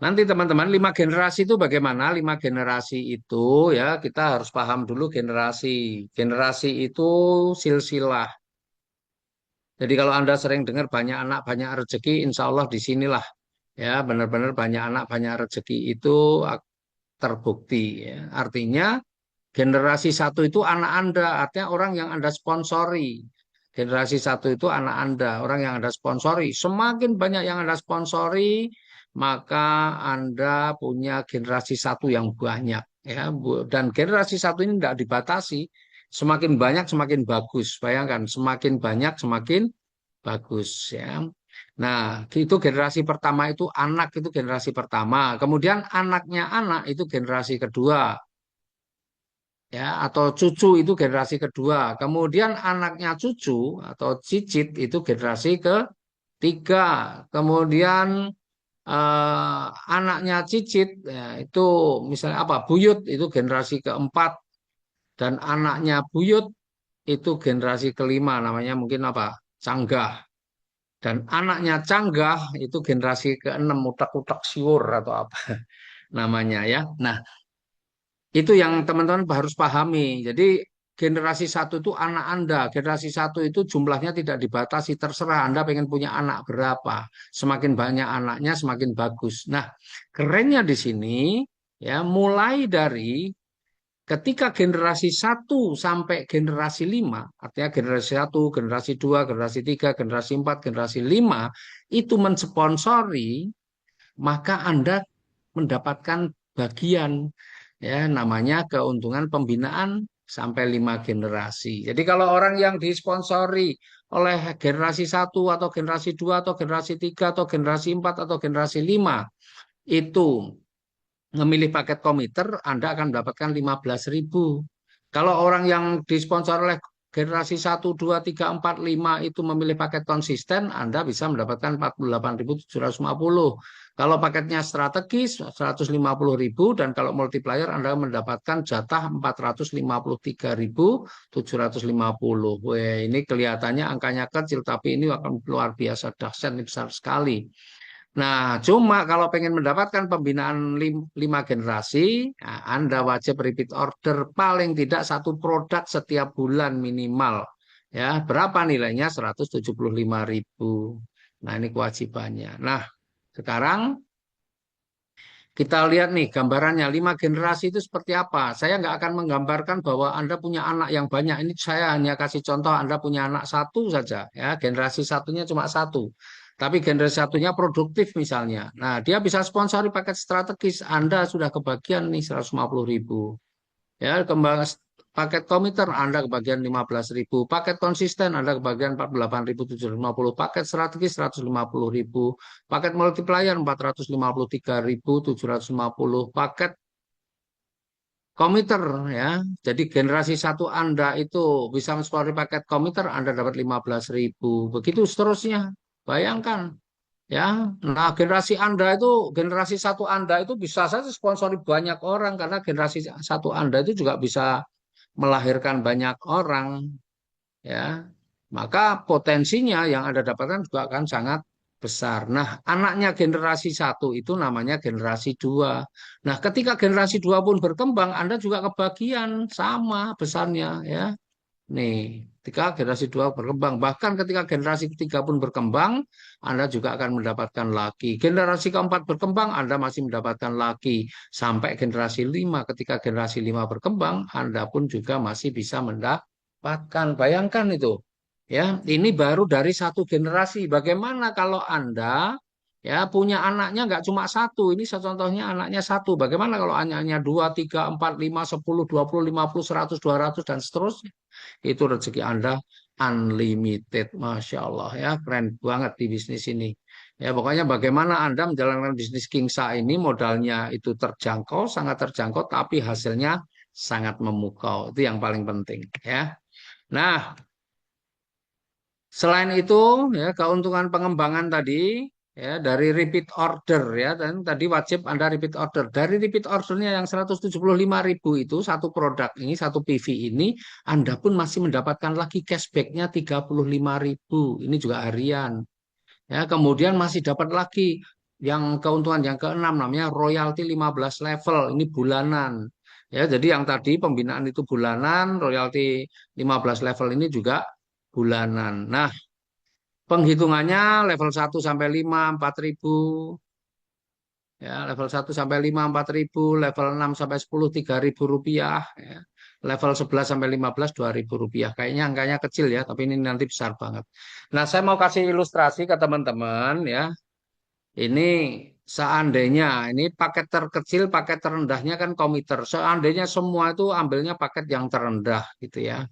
nanti teman-teman 5 generasi itu bagaimana? 5 generasi itu ya kita harus paham dulu generasi. Generasi itu silsilah. Jadi kalau Anda sering dengar banyak anak banyak rezeki, insya Allah di sinilah ya benar-benar banyak anak banyak rezeki itu terbukti. Ya. Artinya generasi satu itu anak Anda, artinya orang yang Anda sponsori. Generasi satu itu anak Anda, orang yang Anda sponsori. Semakin banyak yang Anda sponsori, maka Anda punya generasi satu yang banyak. Ya, dan generasi satu ini tidak dibatasi. Semakin banyak, semakin bagus. Bayangkan, semakin banyak, semakin bagus. Ya. Nah, itu generasi pertama itu anak itu generasi pertama. Kemudian anaknya anak itu generasi kedua ya atau cucu itu generasi kedua. Kemudian anaknya cucu atau cicit itu generasi ketiga. Kemudian eh, anaknya cicit ya, itu misalnya apa? Buyut itu generasi keempat dan anaknya buyut itu generasi kelima namanya mungkin apa? Canggah. Dan anaknya canggah itu generasi keenam utak-utak siur atau apa namanya ya. Nah, itu yang teman-teman harus pahami. Jadi generasi satu itu anak Anda. Generasi satu itu jumlahnya tidak dibatasi. Terserah Anda pengen punya anak berapa. Semakin banyak anaknya semakin bagus. Nah, kerennya di sini ya mulai dari ketika generasi satu sampai generasi 5, artinya generasi satu, generasi 2, generasi 3, generasi 4, generasi 5 itu mensponsori, maka Anda mendapatkan bagian ya namanya keuntungan pembinaan sampai 5 generasi. Jadi kalau orang yang disponsori oleh generasi satu atau generasi 2 atau generasi 3 atau generasi 4 atau generasi 5 itu memilih paket komiter, Anda akan mendapatkan 15.000. Kalau orang yang disponsor oleh generasi satu 2 3 4 5 itu memilih paket konsisten, Anda bisa mendapatkan 48.750. Kalau paketnya strategis, 150.000. Dan kalau multiplier, Anda mendapatkan jatah 453.750. Wah, ini kelihatannya angkanya kecil, tapi ini akan luar biasa dahsyat, ini besar sekali. Nah, cuma kalau pengen mendapatkan pembinaan 5 generasi, nah, Anda wajib repeat order paling tidak satu produk setiap bulan minimal. Ya, berapa nilainya? 175.000. Nah, ini kewajibannya. Nah, sekarang kita lihat nih gambarannya 5 generasi itu seperti apa. Saya nggak akan menggambarkan bahwa Anda punya anak yang banyak. Ini saya hanya kasih contoh Anda punya anak satu saja. Ya, generasi satunya cuma satu. Tapi generasi satunya produktif misalnya. Nah, dia bisa sponsori paket strategis. Anda sudah kebagian nih 150.000. Ya, kembang paket komiter Anda kebagian 15.000, paket konsisten Anda kebagian 48.750, paket strategis 150.000, paket multiplier 453.750, paket komiter ya. Jadi generasi satu Anda itu bisa mensponsori paket komiter Anda dapat 15.000. Begitu seterusnya. Bayangkan ya. Nah, generasi Anda itu generasi satu Anda itu bisa saja sponsori banyak orang karena generasi satu Anda itu juga bisa melahirkan banyak orang ya, maka potensinya yang Anda dapatkan juga akan sangat besar. Nah, anaknya generasi satu itu namanya generasi dua. Nah, ketika generasi dua pun berkembang, Anda juga kebagian sama besarnya ya. Nih, ketika generasi 2 berkembang, bahkan ketika generasi ketiga pun berkembang, Anda juga akan mendapatkan laki. Generasi keempat berkembang, Anda masih mendapatkan laki. Sampai generasi 5, ketika generasi 5 berkembang, Anda pun juga masih bisa mendapatkan. Bayangkan itu. Ya, ini baru dari satu generasi. Bagaimana kalau Anda ya punya anaknya nggak cuma satu, ini contohnya anaknya satu. Bagaimana kalau anaknya dua, tiga, empat, lima, 10, 20, 50, 100, 200 dan seterusnya? Itu rezeki Anda unlimited, Masya Allah ya, keren banget di bisnis ini. Ya pokoknya bagaimana Anda menjalankan bisnis Kingsa ini modalnya itu terjangkau, sangat terjangkau, tapi hasilnya sangat memukau. Itu yang paling penting ya. Nah, selain itu, ya keuntungan pengembangan tadi ya dari repeat order ya dan tadi wajib Anda repeat order. Dari repeat ordernya yang 175.000 itu satu produk ini satu PV ini Anda pun masih mendapatkan lagi cashbacknya 35.000. Ini juga harian. Ya, kemudian masih dapat lagi yang keuntungan yang keenam namanya royalti 15 level. Ini bulanan. Ya, jadi yang tadi pembinaan itu bulanan, royalti 15 level ini juga bulanan. Nah, penghitungannya level 1 sampai 5 4.000, ya, level 1 sampai 5 4.000, level 6 sampai 10 3.000 rupiah, ya. Level 11 sampai 15 2.000 rupiah. Kayaknya angkanya kecil ya, tapi ini nanti besar banget. Nah, saya mau kasih ilustrasi ke teman-teman ya. Ini seandainya ini paket terkecil, paket terendahnya kan komiter. Seandainya semua itu ambilnya paket yang terendah gitu ya.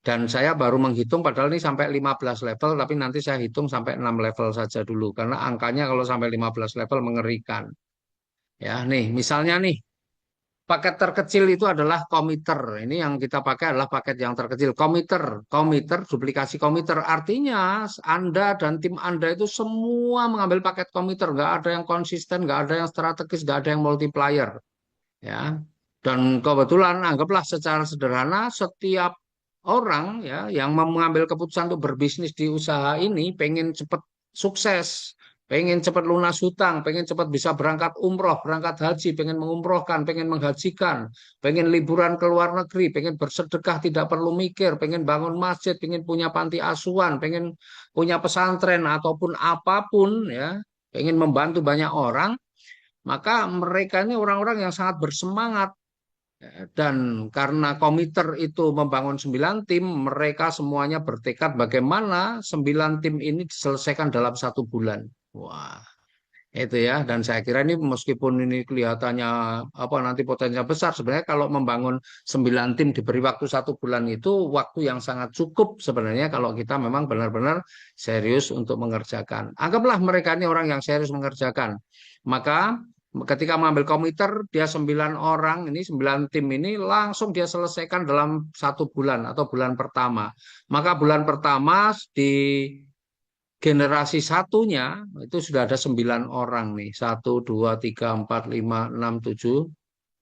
Dan saya baru menghitung padahal ini sampai 15 level, tapi nanti saya hitung sampai 6 level saja dulu. Karena angkanya kalau sampai 15 level mengerikan. Ya, nih misalnya nih, paket terkecil itu adalah komiter. Ini yang kita pakai adalah paket yang terkecil. Komiter, komiter, duplikasi komiter. Artinya Anda dan tim Anda itu semua mengambil paket komiter. Nggak ada yang konsisten, nggak ada yang strategis, nggak ada yang multiplier. Ya, dan kebetulan anggaplah secara sederhana setiap orang ya yang mengambil keputusan untuk berbisnis di usaha ini pengen cepat sukses, pengen cepat lunas hutang, pengen cepat bisa berangkat umroh, berangkat haji, pengen mengumrohkan, pengen menghajikan, pengen liburan ke luar negeri, pengen bersedekah tidak perlu mikir, pengen bangun masjid, pengen punya panti asuhan, pengen punya pesantren ataupun apapun ya, pengen membantu banyak orang, maka mereka ini orang-orang yang sangat bersemangat. Dan karena komiter itu membangun 9 tim, mereka semuanya bertekad bagaimana 9 tim ini diselesaikan dalam 1 bulan. Wah, itu ya. Dan saya kira ini meskipun ini kelihatannya apa nanti potensinya besar, sebenarnya kalau membangun 9 tim diberi waktu 1 bulan itu waktu yang sangat cukup sebenarnya kalau kita memang benar-benar serius untuk mengerjakan. Anggaplah mereka ini orang yang serius mengerjakan. Maka ketika mengambil komiter, dia 9 orang, ini 9 tim ini langsung dia selesaikan dalam 1 bulan atau bulan pertama. Maka bulan pertama di generasi satunya itu sudah ada 9 orang nih. 1, 2, 3, 4, 5, 6, 7,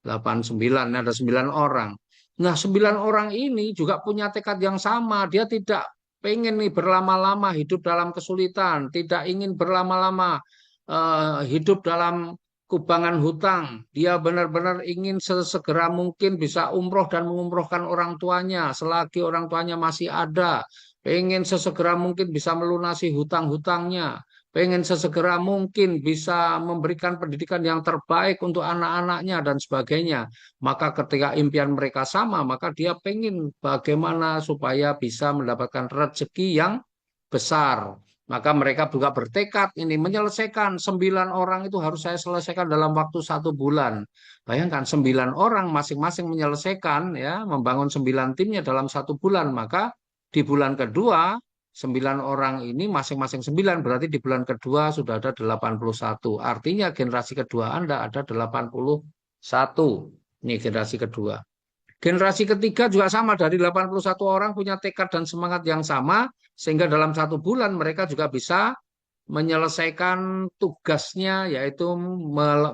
8, 9. Ini ada 9 orang. Nah, 9 orang ini juga punya tekad yang sama. Dia tidak pengen nih berlama-lama hidup dalam kesulitan, tidak ingin berlama-lama hidup dalam kubangan hutang. Dia benar-benar ingin sesegera mungkin bisa umroh dan mengumrohkan orang tuanya selagi orang tuanya masih ada. Pengen sesegera mungkin bisa melunasi hutang-hutangnya. Pengen sesegera mungkin bisa memberikan pendidikan yang terbaik untuk anak-anaknya dan sebagainya. Maka ketika impian mereka sama, maka dia pengen bagaimana supaya bisa mendapatkan rezeki yang besar. Maka mereka juga bertekad ini menyelesaikan 9 orang itu harus saya selesaikan dalam waktu 1 bulan. Bayangkan 9 orang masing-masing menyelesaikan ya membangun 9 timnya dalam 1 bulan. Maka di bulan kedua 9 orang ini masing-masing 9 berarti di bulan kedua sudah ada 81. Artinya generasi kedua Anda ada 81. Ini generasi kedua. Generasi ketiga juga sama dari 81 orang punya tekad dan semangat yang sama sehingga dalam 1 bulan mereka juga bisa menyelesaikan tugasnya yaitu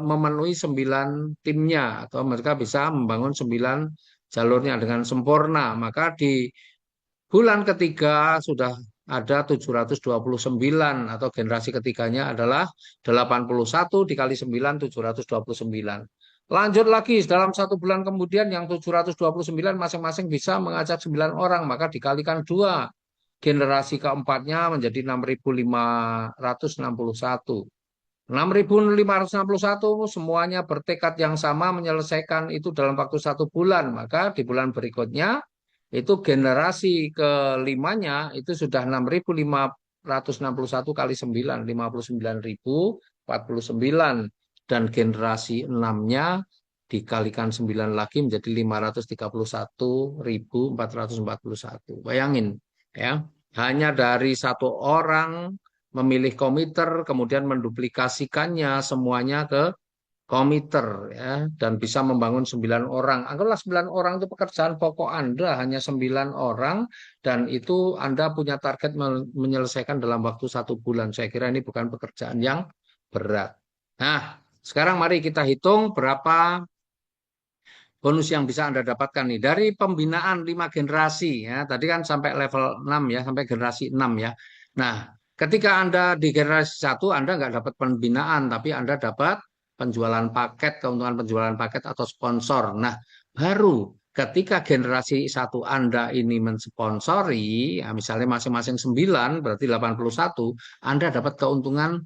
memenuhi 9 timnya atau mereka bisa membangun 9 jalurnya dengan sempurna. Maka di bulan ketiga sudah ada 729 atau generasi ketiganya adalah 81 dikali 9 729. Lanjut lagi dalam 1 bulan kemudian yang 729 masing-masing bisa mengajak 9 orang, maka dikalikan 2. Generasi keempatnya menjadi 6.561. 6.561 semuanya bertekad yang sama menyelesaikan itu dalam waktu 1 bulan. Maka di bulan berikutnya itu generasi kelimanya itu sudah 6.561 kali 9, 59.049. Dan generasi enamnya dikalikan 9 lagi menjadi 531.441. Bayangin ya, hanya dari satu orang memilih komiter, kemudian menduplikasikannya semuanya ke komiter ya, dan bisa membangun 9 orang. Anggaplah 9 orang itu pekerjaan pokok Anda hanya 9 orang, dan itu Anda punya target menyelesaikan dalam waktu 1 bulan. Saya kira ini bukan pekerjaan yang berat. Nah, sekarang mari kita hitung berapa bonus yang bisa Anda dapatkan nih dari pembinaan 5 generasi ya. Tadi kan sampai level 6 ya, sampai generasi 6 ya. Nah, ketika Anda di generasi 1 Anda nggak dapat pembinaan, tapi Anda dapat penjualan paket, keuntungan penjualan paket atau sponsor. Nah, baru ketika generasi 1 Anda ini mensponsori, ya misalnya masing-masing 9, berarti 81, Anda dapat keuntungan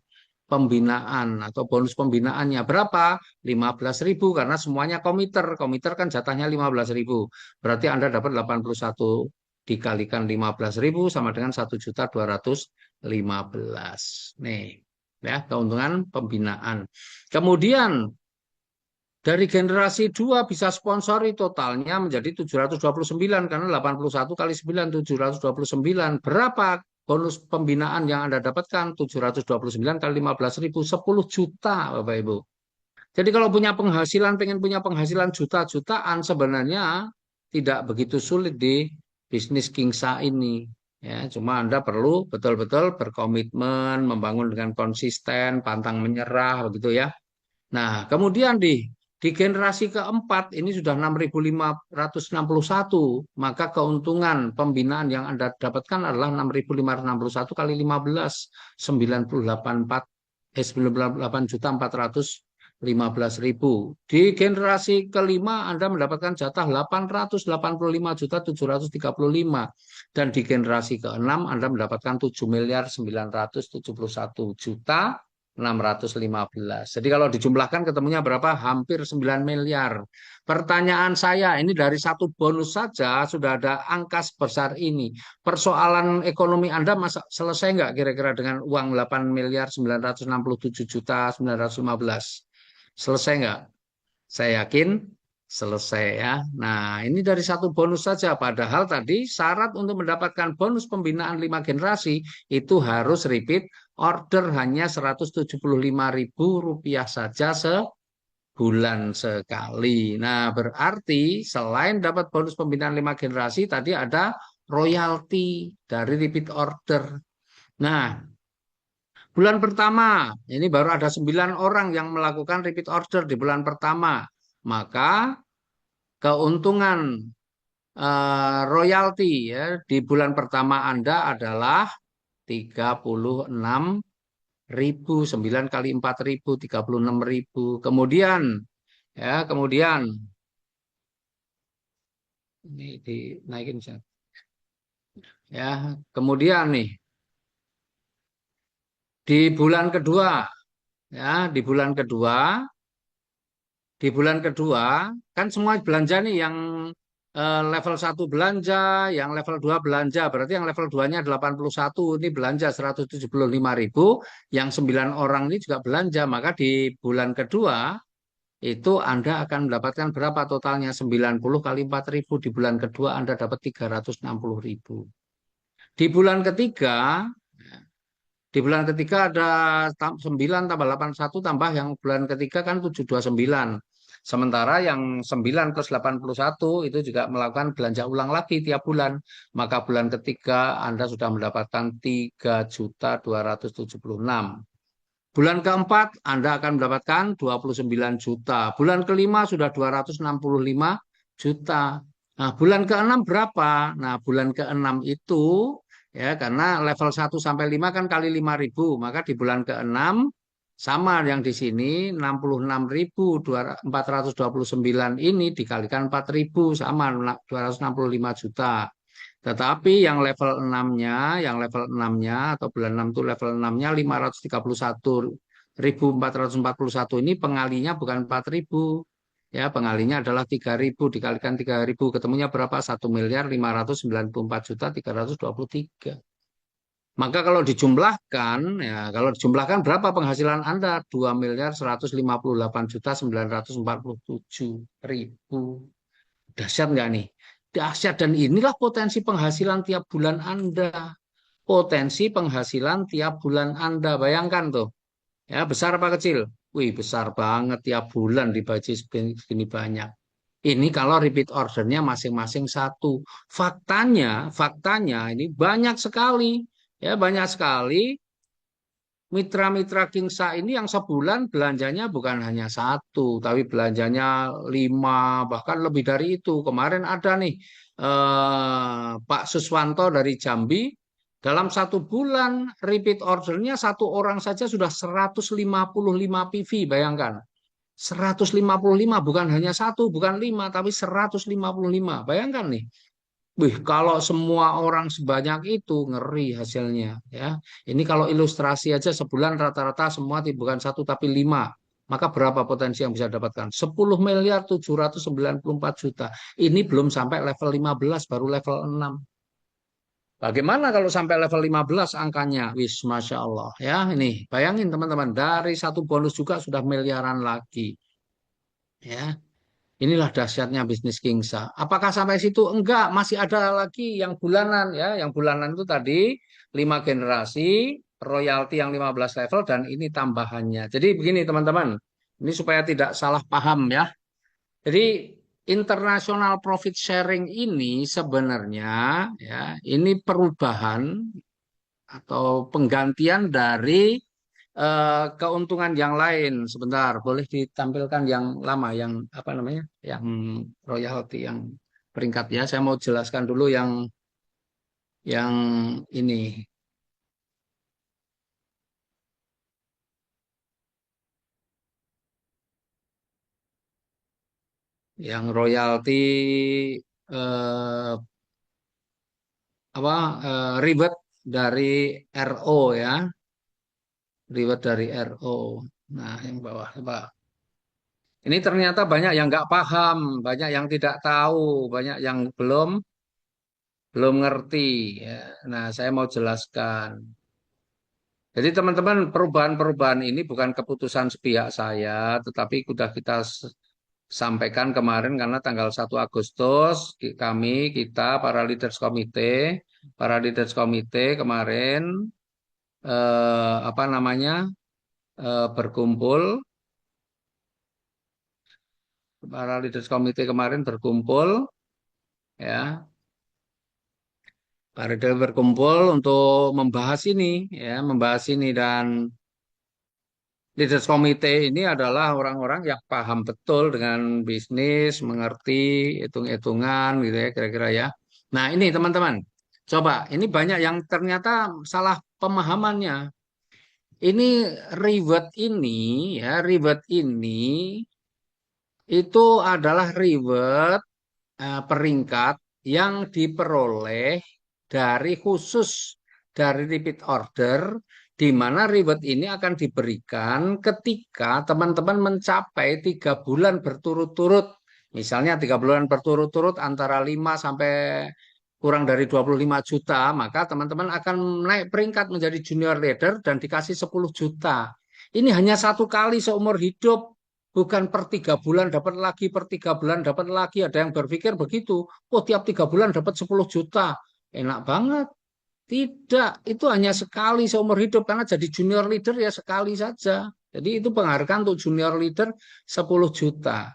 pembinaan atau bonus pembinaannya berapa? 15.000 karena semuanya komiter. Komiter kan jatahnya 15.000. Berarti Anda dapat 81 dikalikan 15.000 sama dengan 1.215. Nih, ya, keuntungan pembinaan. Kemudian dari generasi 2 bisa sponsori totalnya menjadi 729 karena 81 kali 9 729. Berapa bonus pembinaan yang Anda dapatkan? 729 kali 15.000 10 juta Bapak Ibu. Jadi kalau punya penghasilan, pengen punya penghasilan juta-jutaan sebenarnya tidak begitu sulit di bisnis Kingsa ini. Ya, cuma Anda perlu betul-betul berkomitmen, membangun dengan konsisten, pantang menyerah begitu ya. Nah, kemudian di generasi keempat ini sudah 6.561, maka keuntungan pembinaan yang Anda dapatkan adalah 6.561 kali 15, 98.415.000. Di generasi kelima Anda mendapatkan jatah 885.735.000 dan di generasi keenam Anda mendapatkan 7.971.615. Jadi kalau dijumlahkan ketemunya berapa? Hampir 9 miliar. Pertanyaan saya, ini dari satu bonus saja sudah ada angka sebesar ini. Persoalan ekonomi Anda masa selesai nggak kira-kira dengan uang 8.967.915? Selesai nggak? Saya yakin selesai ya. Nah, ini dari satu bonus saja. Padahal tadi syarat untuk mendapatkan bonus pembinaan 5 generasi itu harus repeat order hanya Rp175.000 saja sebulan sekali. Nah, berarti selain dapat bonus pembinaan 5 generasi, tadi ada royalti dari repeat order. Nah, bulan pertama, ini baru ada 9 orang yang melakukan repeat order di bulan pertama. Maka keuntungan royalti ya di bulan pertama Anda adalah 36.000, 9 kali 4.000, 36.000. Kemudian ya, kemudian ini dinaikin ya. Kemudian nih di bulan kedua ya, di bulan kedua kan semua belanja nih yang level 1 belanja, yang level 2 belanja. Berarti yang level 2-nya 81 ini belanja 175.000, yang 9 orang ini juga belanja. Maka di bulan kedua itu Anda akan mendapatkan berapa totalnya? 90 kali 4.000 di bulan kedua Anda dapat 360.000. Di bulan ketiga ada 9 tambah 81 tambah yang bulan ketiga kan 729. Sementara yang 9 plus 81 itu juga melakukan belanja ulang lagi tiap bulan. Maka bulan ketiga Anda sudah mendapatkan 3.276. Bulan keempat Anda akan mendapatkan 29 juta. Bulan kelima sudah 265 juta. Nah, bulan keenam berapa? Nah, bulan keenam itu ya karena level 1 sampai 5 kan kali 5.000, maka di bulan keenam Sama yang di sini 66.429 ini dikalikan 4.000 sama 265 juta. Tetapi yang level enamnya atau bulan 6 itu level enamnya 531.441 ini pengalinya bukan 4.000. Ya, pengalinya adalah 3.000 dikalikan 3.000 ketemunya berapa? 1.594.323. Maka kalau dijumlahkan berapa penghasilan Anda? 2.158.947.000. Dahsyat nggak nih? Dahsyat, dan inilah potensi penghasilan tiap bulan Anda. Potensi penghasilan tiap bulan Anda. Bayangkan tuh. Ya, besar apa kecil? Wih, besar banget tiap bulan dibaca segini banyak. Ini kalau repeat ordernya masing-masing satu. Faktanya ini banyak sekali. Ya, banyak sekali mitra-mitra Kingsa ini yang sebulan belanjanya bukan hanya satu, tapi belanjanya 5, bahkan lebih dari itu. Kemarin ada nih Pak Suswanto dari Jambi, dalam satu bulan repeat ordernya satu orang saja sudah 155 PV, bayangkan. 155, bukan hanya satu, bukan 5, tapi 155. Bayangkan nih. Wih, kalau semua orang sebanyak itu ngeri hasilnya ya. Ini kalau ilustrasi aja sebulan rata-rata semua bukan satu tapi 5. Maka berapa potensi yang bisa dapatkan? 10.794 juta. Ini belum sampai level 15, baru level 6. Bagaimana kalau sampai level 15 angkanya? Wis, Masya Allah ya. Ini bayangin teman-teman, dari satu bonus juga sudah miliaran lagi ya. Inilah dahsyatnya bisnis Kingsa. Apakah sampai situ? Enggak, masih ada lagi yang bulanan ya. Yang bulanan itu tadi 5 generasi, royalti yang 15 level, dan ini tambahannya. Jadi begini teman-teman, ini supaya tidak salah paham ya. Jadi international profit sharing ini sebenarnya ya, ini perubahan atau penggantian dari keuntungan yang lain. Sebentar, boleh ditampilkan yang lama, yang apa namanya, yang royalti, yang peringkat ya. Saya mau jelaskan dulu yang ini, yang royalti eh, apa reward dari RO ya, reward dari RO. Nah, yang bawah, coba. Ini ternyata banyak yang nggak paham, banyak yang tidak tahu, banyak yang belum ngerti ya. Nah, saya mau jelaskan. Jadi teman-teman, perubahan-perubahan ini bukan keputusan sepihak saya, tetapi sudah kita sampaikan kemarin karena tanggal 1 Agustus kita para leaders komite kemarin apa namanya berkumpul, para leaders komite kemarin berkumpul ya. Para leader berkumpul untuk membahas ini, dan leaders komite ini adalah orang-orang yang paham betul dengan bisnis, mengerti hitung-hitungan gitu ya kira-kira ya. Nah, ini teman-teman, coba ini banyak yang ternyata salah pemahamannya. Ini reward ini itu adalah reward peringkat yang diperoleh dari khusus dari repeat order, di mana reward ini akan diberikan ketika teman-teman mencapai 3 bulan berturut-turut. Misalnya 3 bulan berturut-turut antara 5 sampai kurang dari 25 juta, maka teman-teman akan naik peringkat menjadi junior leader dan dikasih 10 juta. Ini hanya satu kali seumur hidup, bukan per 3 bulan dapat lagi, per 3 bulan dapat lagi. Ada yang berpikir begitu, oh tiap 3 bulan dapat 10 juta. Enak banget. Tidak, itu hanya sekali seumur hidup, karena jadi junior leader ya sekali saja. Jadi itu penghargaan untuk junior leader 10 juta.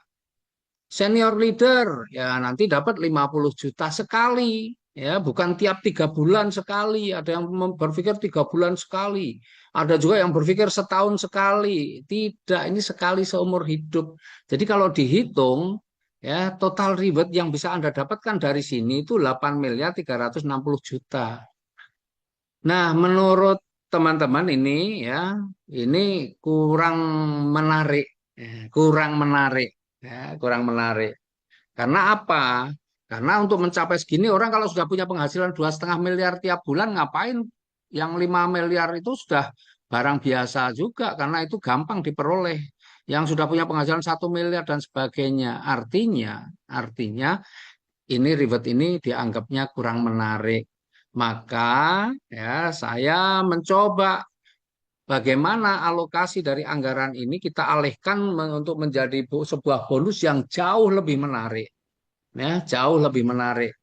Senior leader ya nanti dapat 50 juta sekali, ya bukan tiap 3 bulan sekali. Ada yang berpikir 3 bulan sekali, ada juga yang berpikir setahun sekali. Tidak, ini sekali seumur hidup. Jadi kalau dihitung ya, total reward yang bisa Anda dapatkan dari sini itu 8.360.000.000. Nah, menurut teman-teman ini ya, ini kurang menarik, kurang menarik, kurang menarik. Karena apa? Karena untuk mencapai segini orang kalau sudah punya penghasilan 2,5 miliar tiap bulan ngapain? Yang 5 miliar itu sudah barang biasa juga karena itu gampang diperoleh. Yang sudah punya penghasilan 1 miliar dan sebagainya. Artinya ini ribet ini dianggapnya kurang menarik. Maka ya saya mencoba bagaimana alokasi dari anggaran ini kita alihkan untuk menjadi sebuah bonus yang jauh lebih menarik, ya, jauh lebih menarik.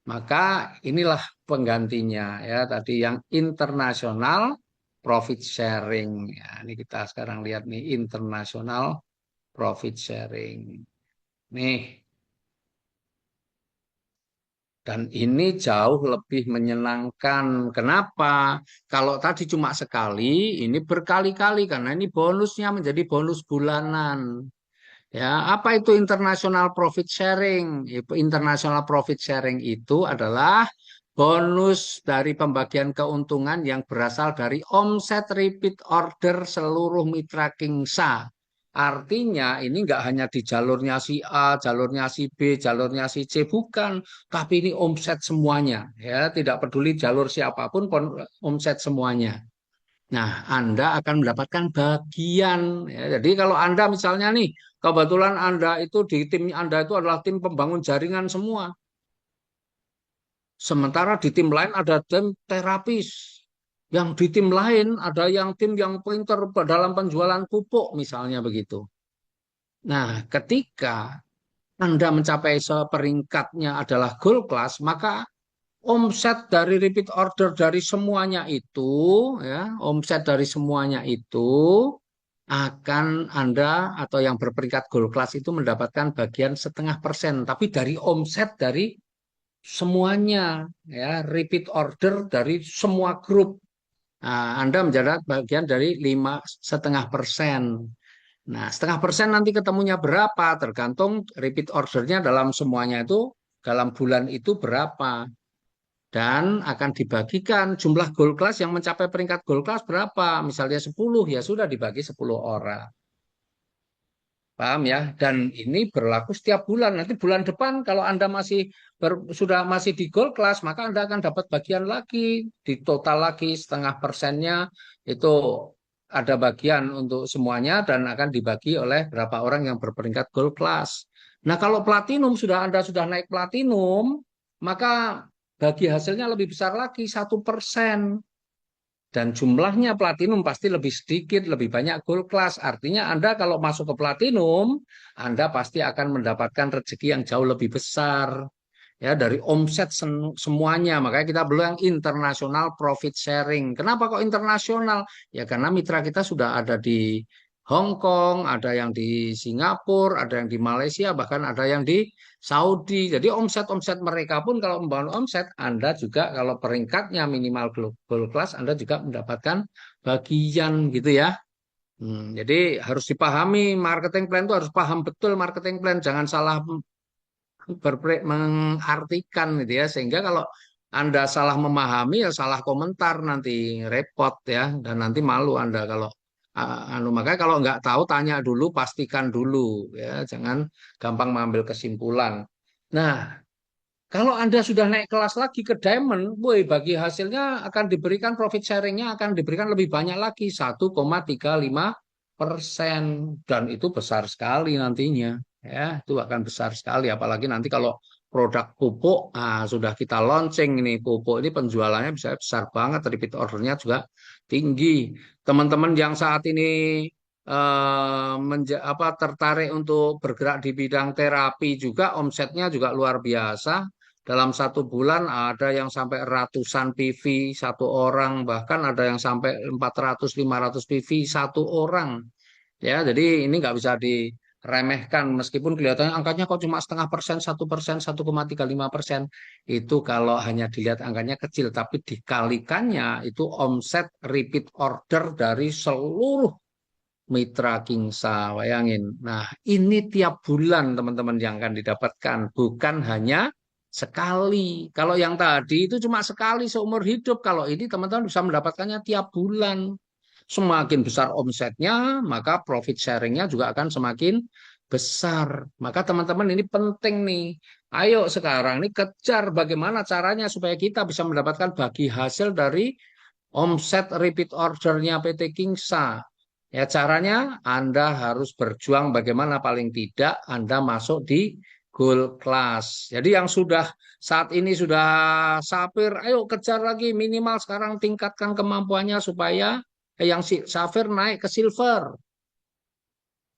Maka inilah penggantinya ya tadi yang internasional profit sharing. Ya, ini kita sekarang lihat nih internasional profit sharing. Nih, dan ini jauh lebih menyenangkan. Kenapa? Kalau tadi cuma sekali, ini berkali-kali karena ini bonusnya menjadi bonus bulanan. Ya, apa itu international profit sharing? International profit sharing itu adalah bonus dari pembagian keuntungan yang berasal dari omset repeat order seluruh mitra Kingsa. Artinya ini nggak hanya di jalurnya si A, jalurnya si B, jalurnya si C, bukan. Tapi ini omset semuanya. Ya, tidak peduli jalur siapapun, omset semuanya. Nah, Anda akan mendapatkan bagian. Ya, jadi kalau Anda misalnya nih, kebetulan Anda itu di tim Anda itu adalah tim pembangun jaringan semua. Sementara di tim lain ada tim terapis. Yang di tim lain ada yang tim yang pinter dalam penjualan pupuk misalnya begitu. Nah, ketika Anda mencapai seperingkatnya adalah gold class, maka omset dari repeat order dari semuanya itu, ya, omset dari semuanya itu akan Anda atau yang berperingkat gold class itu mendapatkan bagian 0,5%, tapi dari omset dari semuanya, ya, repeat order dari semua grup. Nah, Anda mendapat bagian dari 5,5%. Nah, 0,5% nanti ketemunya berapa? Tergantung repeat ordernya dalam semuanya itu dalam bulan itu berapa. Dan akan dibagikan jumlah gold class yang mencapai peringkat gold class berapa? Misalnya 10, ya sudah dibagi 10 orang. Paham ya? Dan ini berlaku setiap bulan. Nanti bulan depan kalau Anda masih sudah masih di gold class, maka Anda akan dapat bagian lagi, di total lagi 0,5%-nya itu ada bagian untuk semuanya dan akan dibagi oleh berapa orang yang berperingkat gold class. Nah, kalau platinum Anda sudah naik platinum, maka bagi hasilnya lebih besar lagi 1%. Dan jumlahnya platinum pasti lebih sedikit, lebih banyak gold class. Artinya Anda kalau masuk ke platinum, Anda pasti akan mendapatkan rezeki yang jauh lebih besar ya dari omset semuanya. Makanya kita bilang international profit sharing. Kenapa kok internasional? Ya karena mitra kita sudah ada di Hong Kong, ada yang di Singapura, ada yang di Malaysia, bahkan ada yang di Saudi. Jadi omset-omset mereka pun kalau membangun omset, Anda juga kalau peringkatnya minimal global class, Anda juga mendapatkan bagian gitu ya. Jadi harus dipahami marketing plan itu harus paham betul marketing plan, jangan salah mengartikan gitu ya sehingga kalau Anda salah memahami ya salah komentar nanti repot ya dan nanti malu Anda kalau makanya kalau nggak tahu tanya dulu pastikan dulu ya jangan gampang mengambil kesimpulan. Nah, kalau Anda sudah naik kelas lagi ke diamond, boy, bagi hasilnya akan diberikan profit sharingnya akan diberikan lebih banyak lagi 1,35% dan itu besar sekali nantinya ya itu akan besar sekali apalagi nanti kalau produk pupuk sudah kita launching ini pupuk ini penjualannya bisa besar banget repeat ordernya juga tinggi teman-teman yang saat ini tertarik untuk bergerak di bidang terapi juga omsetnya juga luar biasa dalam satu bulan ada yang sampai ratusan PV satu orang, bahkan ada yang sampai 400-500 PV satu orang. Ya, jadi ini nggak bisa diremehkan meskipun kelihatannya angkanya kok cuma 0,5%, 1%, 1,35%. Itu kalau hanya dilihat angkanya kecil, tapi dikalikannya itu omset repeat order dari seluruh mitra Kingsa, bayangin. Nah, ini tiap bulan teman-teman yang akan didapatkan, bukan hanya sekali. Kalau yang tadi itu cuma sekali seumur hidup. Kalau ini teman-teman bisa mendapatkannya tiap bulan. Semakin besar omsetnya, maka profit sharingnya juga akan semakin besar. Maka teman-teman ini penting nih. Ayo sekarang ini kejar bagaimana caranya supaya kita bisa mendapatkan bagi hasil dari omset repeat ordernya PT Kingsa. Ya caranya Anda harus berjuang bagaimana paling tidak Anda masuk di gold class. Jadi yang sudah saat ini sudah sapir, ayo kejar lagi minimal sekarang tingkatkan kemampuannya supaya yang sapir naik ke silver.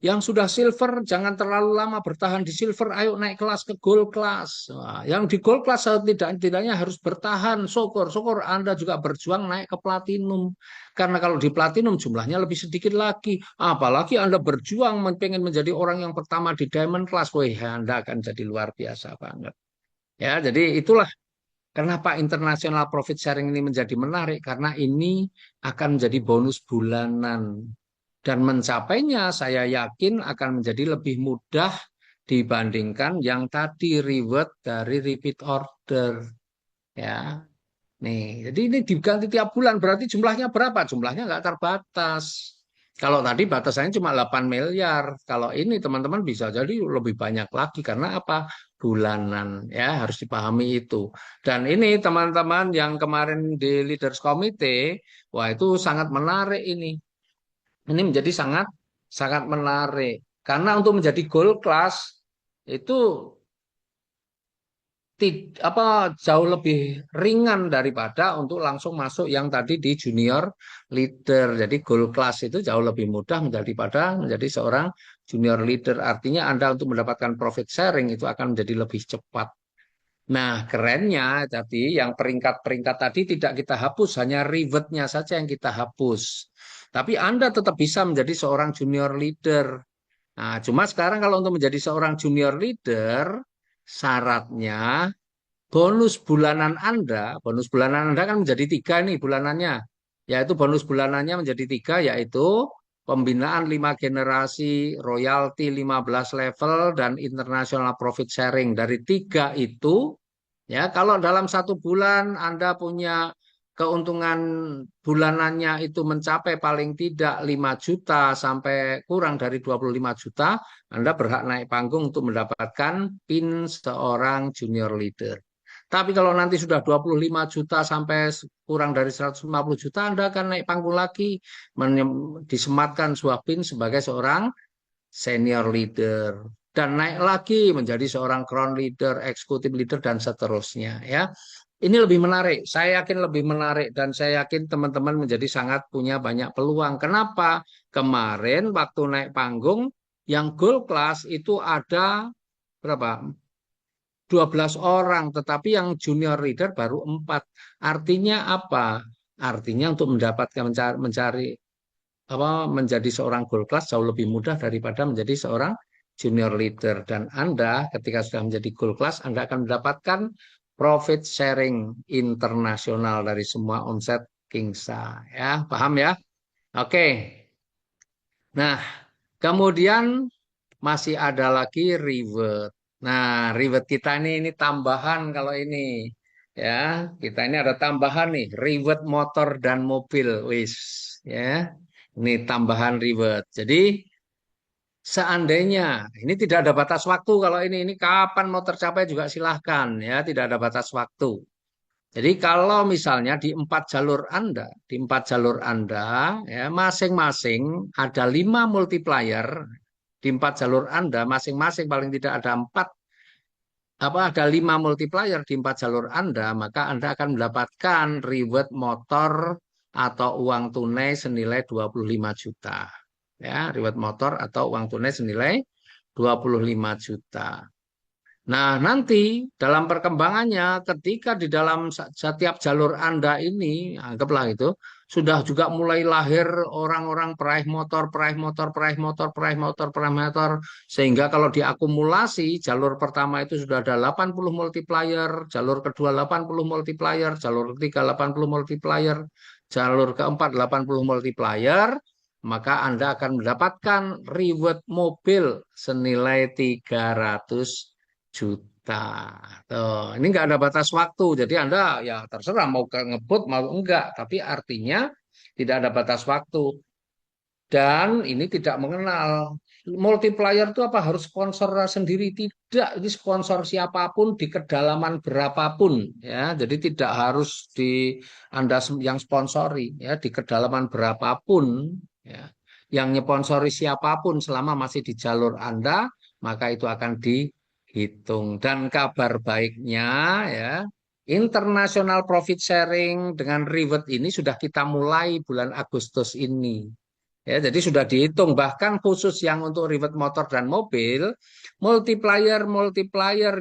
Yang sudah silver jangan terlalu lama bertahan di silver, ayo naik kelas ke gold class. Nah, yang di gold class tidaknya harus bertahan. Syukur Anda juga berjuang naik ke platinum. Karena kalau di platinum jumlahnya lebih sedikit lagi. Apalagi Anda berjuang pengen menjadi orang yang pertama di diamond class. Wih, Anda akan jadi luar biasa banget. Ya, jadi itulah kenapa international profit sharing ini menjadi menarik karena ini akan menjadi bonus bulanan dan mencapainya saya yakin akan menjadi lebih mudah dibandingkan yang tadi reward dari repeat order ya. Nih, jadi ini diganti tiap bulan berarti jumlahnya berapa? Jumlahnya nggak terbatas. Kalau tadi batasannya cuma 8 miliar. Kalau ini teman-teman bisa jadi lebih banyak lagi karena apa? Bulanan ya harus dipahami itu. Dan ini teman-teman yang kemarin di Leaders Committee, wah itu sangat menarik ini. Ini menjadi sangat sangat menarik karena untuk menjadi gold class itu jauh lebih ringan daripada untuk langsung masuk yang tadi di junior leader. Jadi gold class itu jauh lebih mudah daripada menjadi seorang junior leader. Artinya Anda untuk mendapatkan profit sharing itu akan menjadi lebih cepat. Nah, kerennya tadi yang peringkat-peringkat tadi tidak kita hapus, hanya rewardnya saja yang kita hapus. Tapi Anda tetap bisa menjadi seorang junior leader. Nah, cuma sekarang kalau untuk menjadi seorang junior leader, syaratnya bonus bulanan Anda kan menjadi tiga nih bulanannya. Yaitu bonus bulanannya menjadi tiga, yaitu pembinaan 5 generasi, royalti 15 level, dan international profit sharing. Dari tiga itu, ya kalau dalam satu bulan Anda punya keuntungan bulanannya itu mencapai paling tidak 5 juta sampai kurang dari 25 juta, Anda berhak naik panggung untuk mendapatkan PIN seorang junior leader. Tapi kalau nanti sudah 25 juta sampai kurang dari 150 juta, Anda akan naik panggung lagi, disematkan sebuah PIN sebagai seorang senior leader. Dan naik lagi menjadi seorang crown leader, executive leader, dan seterusnya. Ya, ini lebih menarik. Saya yakin lebih menarik dan saya yakin teman-teman menjadi sangat punya banyak peluang. Kenapa? Kemarin waktu naik panggung, yang gold class itu ada berapa? 12 orang, tetapi yang junior leader baru 4. Artinya apa? Artinya untuk mendapatkan mencari apa menjadi seorang gold class jauh lebih mudah daripada menjadi seorang junior leader. Dan Anda ketika sudah menjadi gold class, Anda akan mendapatkan profit sharing internasional dari semua omset Kingsa. Ya, paham ya? Oke. Nah, kemudian masih ada lagi reward. Nah, reward kita ini tambahan kalau ini ya. Kita ini ada tambahan nih, reward motor dan mobil. Wis, ya. Ini tambahan reward. Jadi seandainya ini tidak ada batas waktu kalau ini kapan mau tercapai juga silahkan ya, tidak ada batas waktu. Jadi kalau misalnya di empat jalur Anda ya masing-masing ada 5 multiplier di empat jalur Anda masing-masing paling tidak ada ada 5 multiplier di empat jalur Anda, maka Anda akan mendapatkan reward motor atau uang tunai senilai 25 juta. Ya, reward motor atau uang tunai senilai 25 juta. Nah, nanti dalam perkembangannya ketika di dalam setiap jalur Anda ini, anggaplah itu, sudah juga mulai lahir orang-orang peraih motor, peraih motor, peraih motor, peraih motor, peraih motor, sehingga kalau diakumulasi jalur pertama itu sudah ada 80 multiplier, jalur kedua 80 multiplier, jalur ketiga 80 multiplier, jalur keempat 80 multiplier, maka Anda akan mendapatkan reward mobil senilai 300 juta. juta. Tuh, ini nggak ada batas waktu. Jadi Anda ya terserah mau ngebut mau enggak. Tapi artinya tidak ada batas waktu. Dan ini tidak mengenal multiplier itu apa harus sponsor sendiri tidak ini sponsor siapapun di kedalaman berapapun ya jadi tidak harus di Anda yang sponsori ya di kedalaman berapapun ya yang nyponsori siapapun selama masih di jalur Anda maka itu akan dihitung dan kabar baiknya ya international profit sharing dengan reward ini sudah kita mulai bulan Agustus ini. Ya, jadi sudah dihitung bahkan khusus yang untuk reward motor dan mobil, multiplier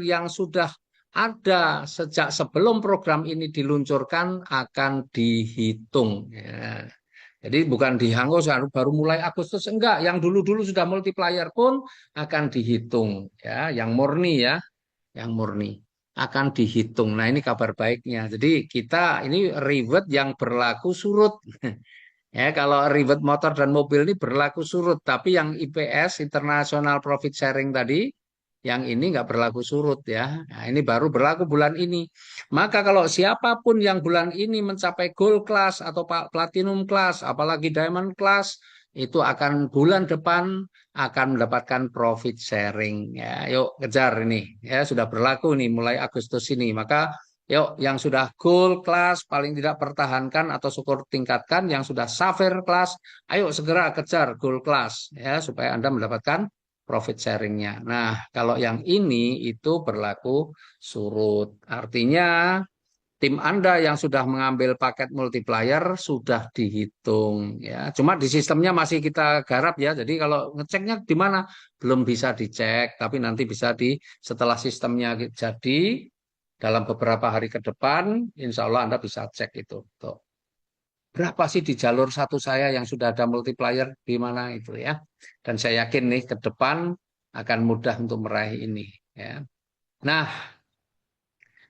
yang sudah ada sejak sebelum program ini diluncurkan akan dihitung. Ya. Jadi bukan dihangus baru mulai Agustus enggak, yang dulu-dulu sudah multiplier pun akan dihitung ya, yang murni ya, yang murni akan dihitung. Nah, ini kabar baiknya. Jadi kita ini reward yang berlaku surut. Ya, kalau reward motor dan mobil ini berlaku surut, tapi yang IPS International Profit Sharing tadi, yang ini nggak berlaku surut ya. Nah, ini baru berlaku bulan ini. Maka kalau siapapun yang bulan ini mencapai gold class atau platinum class, apalagi diamond class, itu akan bulan depan akan mendapatkan profit sharing. Ya, yuk kejar ini. Ya, sudah berlaku nih mulai Agustus ini. Maka yuk, yang sudah gold class paling tidak pertahankan atau syukur tingkatkan, yang sudah sapphire class, ayo segera kejar gold class ya supaya Anda mendapatkan profit sharingnya. Nah, kalau yang ini itu berlaku surut. Artinya tim Anda yang sudah mengambil paket multiplier sudah dihitung ya. Cuma di sistemnya masih kita garap ya. Jadi kalau ngeceknya di mana belum bisa dicek, tapi nanti bisa setelah sistemnya jadi dalam beberapa hari ke depan, insya Allah Anda bisa cek itu. Tuh. Berapa sih di jalur satu saya yang sudah ada multiplier di mana itu ya. Dan saya yakin nih ke depan akan mudah untuk meraih ini ya. Nah,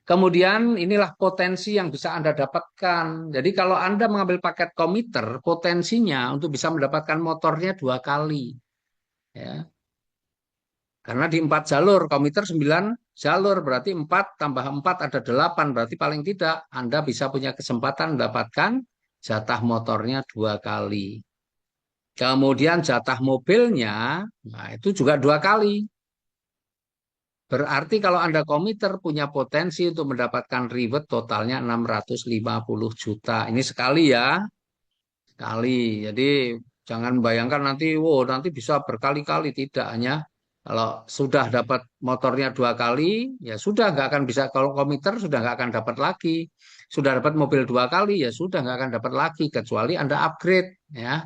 kemudian inilah potensi yang bisa Anda dapatkan. Jadi kalau Anda mengambil paket komiter, potensinya untuk bisa mendapatkan motornya 2 kali. Ya. Karena di 4 jalur, komiter 9 jalur, berarti 4 tambah 4 ada 8, berarti paling tidak Anda bisa punya kesempatan mendapatkan jatah motornya 2 kali. Kemudian jatah mobilnya, nah itu juga 2 kali. Berarti kalau Anda komiter punya potensi untuk mendapatkan reward totalnya 650 juta. Ini sekali ya, sekali. Jadi jangan bayangkan nanti, wow nanti bisa berkali-kali. Tidak, hanya kalau sudah dapat motornya 2 kali, ya sudah nggak akan bisa. Kalau komiter sudah nggak akan dapat lagi. Sudah dapat mobil 2 kali, ya sudah nggak akan dapat lagi. Kecuali Anda upgrade, ya.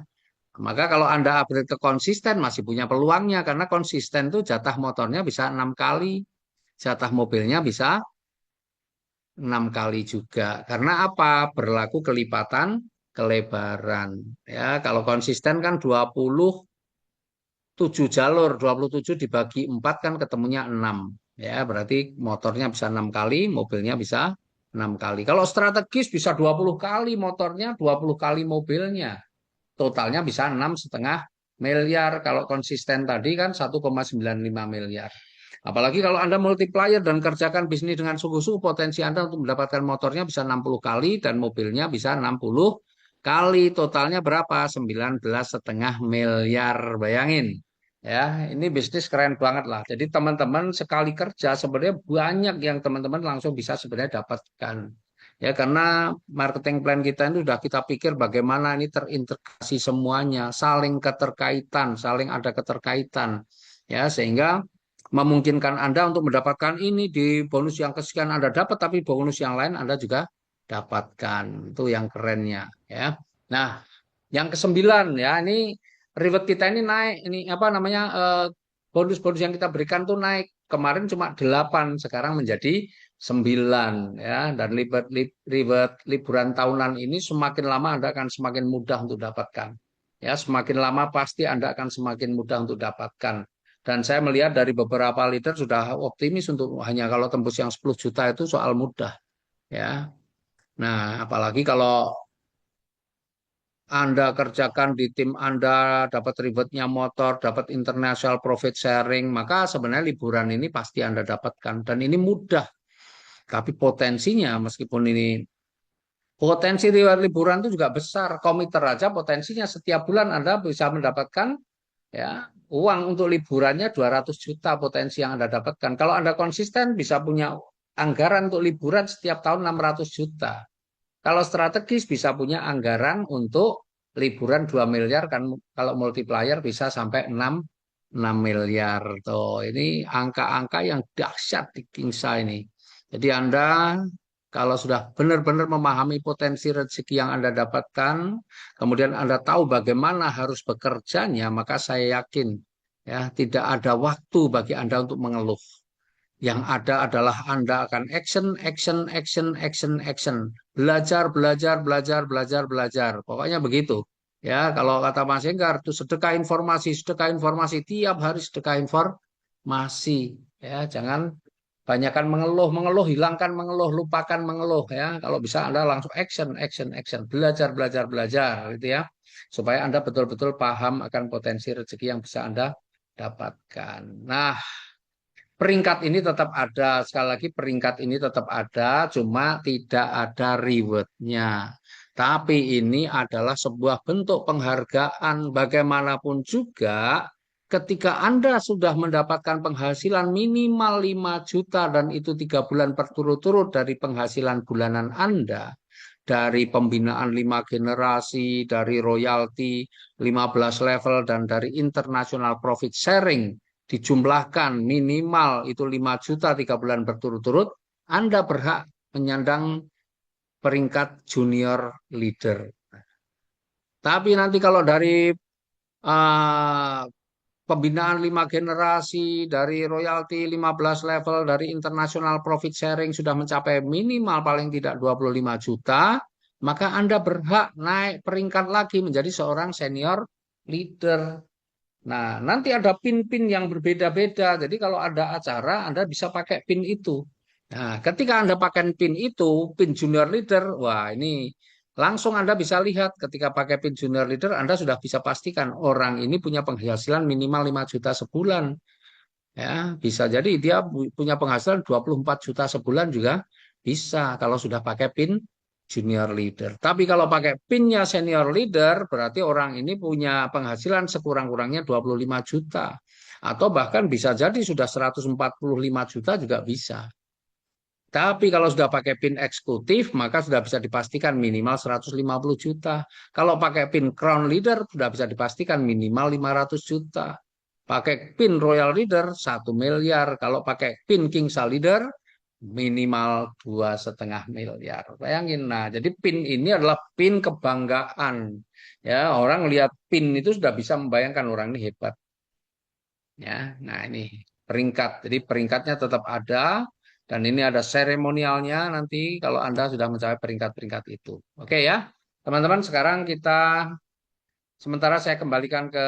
Maka kalau Anda upgrade ke konsisten masih punya peluangnya. Karena konsisten tuh jatah motornya bisa 6 kali. Jatah mobilnya bisa 6 kali juga. Karena apa? Berlaku kelipatan kelebaran. Ya, kalau konsisten kan 27 jalur, 27 dibagi 4 kan ketemunya 6. Ya, berarti motornya bisa 6 kali, mobilnya bisa 6 kali. Kalau strategis bisa 20 kali motornya, 20 kali mobilnya. Totalnya bisa 6,5 miliar. Kalau konsisten tadi kan 1,95 miliar. Apalagi kalau Anda multiplier dan kerjakan bisnis dengan sungguh-sungguh, potensi Anda untuk mendapatkan motornya bisa 60 kali dan mobilnya bisa 60 kali. Totalnya berapa? 19,5 miliar. Bayangin. Ya, ini bisnis keren banget lah. Jadi teman-teman sekali kerja sebenarnya banyak yang teman-teman langsung bisa sebenarnya dapatkan. Ya, karena marketing plan kita itu sudah kita pikir bagaimana ini terintegrasi semuanya, saling keterkaitan, saling ada keterkaitan. Ya, sehingga memungkinkan Anda untuk mendapatkan ini di bonus yang kesekian Anda dapat, tapi bonus yang lain Anda juga dapatkan. Itu yang kerennya, ya. Nah, yang kesembilan ya, ini reward kita ini naik, ini apa namanya bonus-bonus yang kita berikan tuh naik. Kemarin cuma 8, sekarang menjadi 9 ya. Dan reward liburan tahunan ini semakin lama Anda akan semakin mudah untuk dapatkan. Ya, semakin lama pasti Anda akan semakin mudah untuk dapatkan. Dan saya melihat dari beberapa leader sudah optimis untuk hanya kalau tembus yang 10 juta itu soal mudah ya. Nah, apalagi kalau Anda kerjakan di tim Anda, dapat rewardnya motor, dapat international profit sharing, maka sebenarnya liburan ini pasti Anda dapatkan. Dan ini mudah. Tapi potensinya, meskipun ini potensi reward liburan itu juga besar. Komiter aja potensinya setiap bulan Anda bisa mendapatkan ya uang untuk liburannya 200 juta potensi yang Anda dapatkan. Kalau Anda konsisten bisa punya anggaran untuk liburan setiap tahun 600 juta. Kalau strategis bisa punya anggaran untuk liburan 2 miliar kan, kalau multiplier bisa sampai 6 miliar. Tuh, ini angka-angka yang dahsyat di Kingsa ini. Jadi Anda kalau sudah benar-benar memahami potensi rezeki yang Anda dapatkan, kemudian Anda tahu bagaimana harus bekerjanya, maka saya yakin ya tidak ada waktu bagi Anda untuk mengeluh. Yang ada adalah Anda akan action, action, action, action, action. Belajar, belajar, belajar, belajar, belajar. Pokoknya begitu. Ya, kalau kata Mas Enggar itu sedekah informasi, tiap hari sedekah informasi. Ya, jangan banyakkan mengeluh, mengeluh, hilangkan mengeluh, lupakan mengeluh ya. Kalau bisa Anda langsung action, action, action. Belajar, belajar, belajar gitu ya. Supaya Anda betul-betul paham akan potensi rezeki yang bisa Anda dapatkan. Nah, peringkat ini tetap ada, sekali lagi peringkat ini tetap ada, cuma tidak ada rewardnya. Tapi ini adalah sebuah bentuk penghargaan bagaimanapun juga ketika Anda sudah mendapatkan penghasilan minimal 5 juta dan itu 3 bulan berturut-turut dari penghasilan bulanan Anda, dari pembinaan 5 generasi, dari royalti 15 level, dan dari international profit sharing dijumlahkan minimal itu 5 juta 3 bulan berturut-turut, Anda berhak menyandang peringkat junior leader. Tapi nanti kalau dari uh, pembinaan 5 generasi, dari royalti 15 level, dari international profit sharing sudah mencapai minimal paling tidak 25 juta, maka Anda berhak naik peringkat lagi menjadi seorang senior leader. Nah, nanti ada pin-pin yang berbeda-beda. Jadi kalau ada acara, Anda bisa pakai pin itu. Nah, ketika Anda pakai pin itu, pin junior leader, wah ini langsung Anda bisa lihat ketika pakai pin junior leader, Anda sudah bisa pastikan orang ini punya penghasilan minimal 5 juta sebulan. Ya, bisa jadi dia punya penghasilan 24 juta sebulan juga bisa kalau sudah pakai pin junior leader. Tapi kalau pakai pinnya senior leader, berarti orang ini punya penghasilan sekurang-kurangnya 25 juta. Atau bahkan bisa jadi sudah 145 juta juga bisa. Tapi kalau sudah pakai PIN eksekutif, maka sudah bisa dipastikan minimal 150 juta. Kalau pakai PIN Crown Leader, sudah bisa dipastikan minimal 500 juta. Pakai PIN Royal Leader, 1 miliar. Kalau pakai PIN Kingsa Leader, minimal 2,5 miliar. Bayangin, nah jadi PIN ini adalah PIN kebanggaan. Ya, orang lihat PIN itu sudah bisa membayangkan orang ini hebat. Ya, nah ini peringkat. Jadi peringkatnya tetap ada dan ini ada seremonialnya nanti kalau Anda sudah mencapai peringkat-peringkat itu. Oke ya, teman-teman. Sekarang kita sementara saya kembalikan ke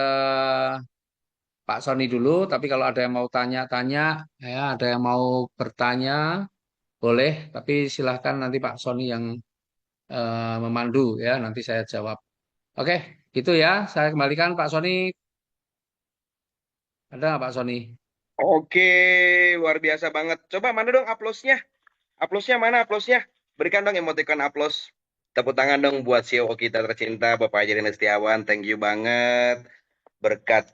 Pak Sony dulu. Tapi kalau ada yang mau tanya-tanya, ya ada yang mau bertanya, boleh. Tapi silahkan nanti Pak Sony yang memandu ya. Nanti saya jawab. Oke, gitu ya. Saya kembalikan Pak Sony. Ada nggak Pak Sony? Oke, luar biasa banget. Coba mana dong aplausnya? Aplausnya mana aplausnya? Berikan dong emoticon aplaus. Tepuk tangan dong buat CEO kita tercinta, Bapak Haji Setiawan. Thank you banget. Berkat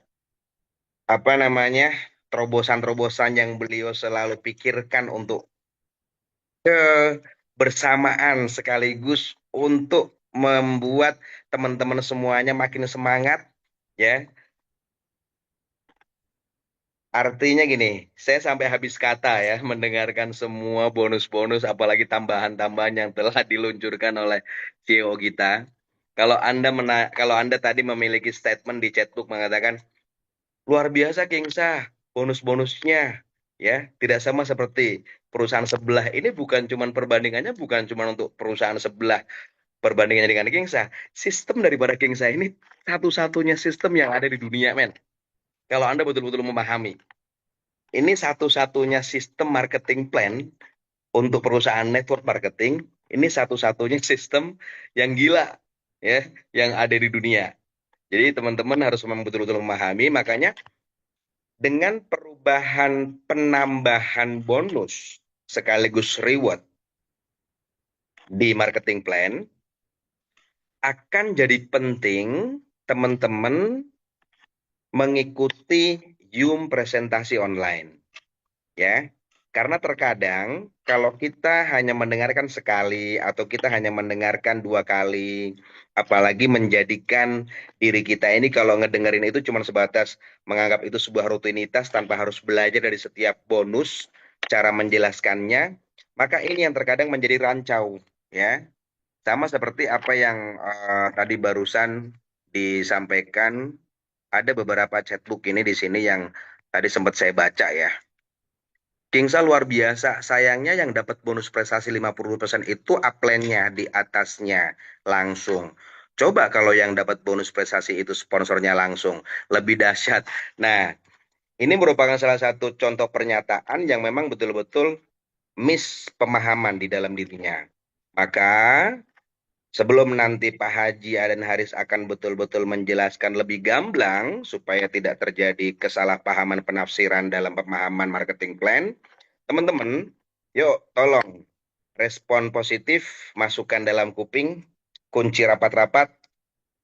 apa namanya terobosan-terobosan yang beliau selalu pikirkan untuk kebersamaan sekaligus untuk membuat teman-teman semuanya makin semangat ya. Artinya gini, saya sampai habis kata ya mendengarkan semua bonus-bonus apalagi tambahan-tambahan yang telah diluncurkan oleh CEO kita. Kalau Anda tadi memiliki statement di chatbook mengatakan luar biasa Kingsa, bonus-bonusnya ya tidak sama seperti perusahaan sebelah. Ini bukan cuman perbandingannya bukan cuman untuk perusahaan sebelah perbandingannya dengan Kingsa. Sistem daripada Kingsa ini satu-satunya sistem yang ada di dunia, men. Kalau Anda betul-betul memahami. Ini satu-satunya sistem marketing plan untuk perusahaan network marketing. Ini satu-satunya sistem yang gila. ya yang ada di dunia. Jadi teman-teman harus memang betul-betul memahami, makanya dengan perubahan penambahan bonus sekaligus reward di marketing plan akan jadi penting teman-teman mengikuti Zoom presentasi online, ya. Karena terkadang kalau kita hanya mendengarkan sekali atau kita hanya mendengarkan dua kali, apalagi menjadikan diri kita ini kalau ngedengerin itu cuma sebatas menganggap itu sebuah rutinitas tanpa harus belajar dari setiap bonus, cara menjelaskannya, maka ini yang terkadang menjadi rancau, ya. Sama seperti apa yang tadi barusan disampaikan, ada beberapa chatbook ini di sini yang tadi sempat saya baca ya. Kingsa luar biasa. Sayangnya yang dapat bonus prestasi 50% itu upline-nya di atasnya langsung. Coba kalau yang dapat bonus prestasi itu sponsornya langsung. Lebih dahsyat. Nah, ini merupakan salah satu contoh pernyataan yang memang betul-betul miss pemahaman di dalam dirinya. Maka sebelum nanti Pak Haji Aden Haris akan betul-betul menjelaskan lebih gamblang supaya tidak terjadi kesalahpahaman penafsiran dalam pemahaman marketing plan, teman-teman, yuk tolong respon positif, masukkan dalam kuping, kunci rapat-rapat,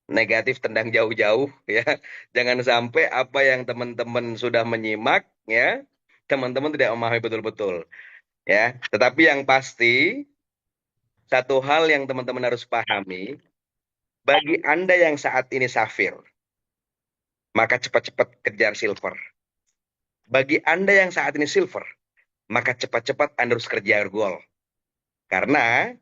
negatif tendang jauh-jauh ya. Jangan sampai apa yang teman-teman sudah menyimak ya, teman-teman tidak memahami betul-betul ya. Tetapi yang pasti satu hal yang teman-teman harus pahami, bagi Anda yang saat ini safir, maka cepat-cepat kejar silver. Bagi Anda yang saat ini silver, maka cepat-cepat Anda harus kejar gold. Karena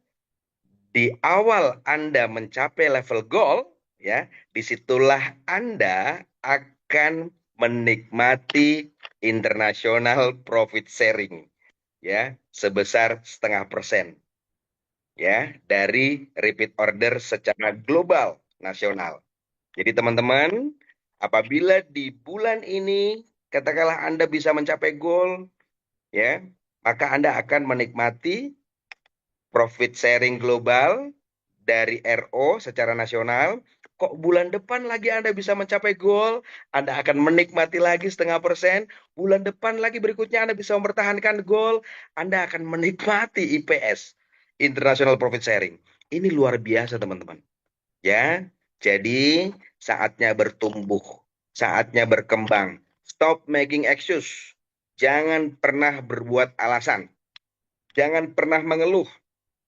di awal Anda mencapai level gold, ya, disitulah Anda akan menikmati international profit sharing, ya, sebesar 0,5%, ya, dari repeat order secara global nasional. Jadi teman-teman, apabila di bulan ini katakanlah Anda bisa mencapai goal, ya, maka Anda akan menikmati profit sharing global dari RO secara nasional. Kok bulan depan lagi Anda bisa mencapai goal, Anda akan menikmati lagi 0,5%. Bulan depan lagi berikutnya Anda bisa mempertahankan goal, Anda akan menikmati IPS, International Profit Sharing. Ini luar biasa teman-teman. Ya, jadi saatnya bertumbuh, saatnya berkembang. Stop making excuse. Jangan pernah berbuat alasan. Jangan pernah mengeluh.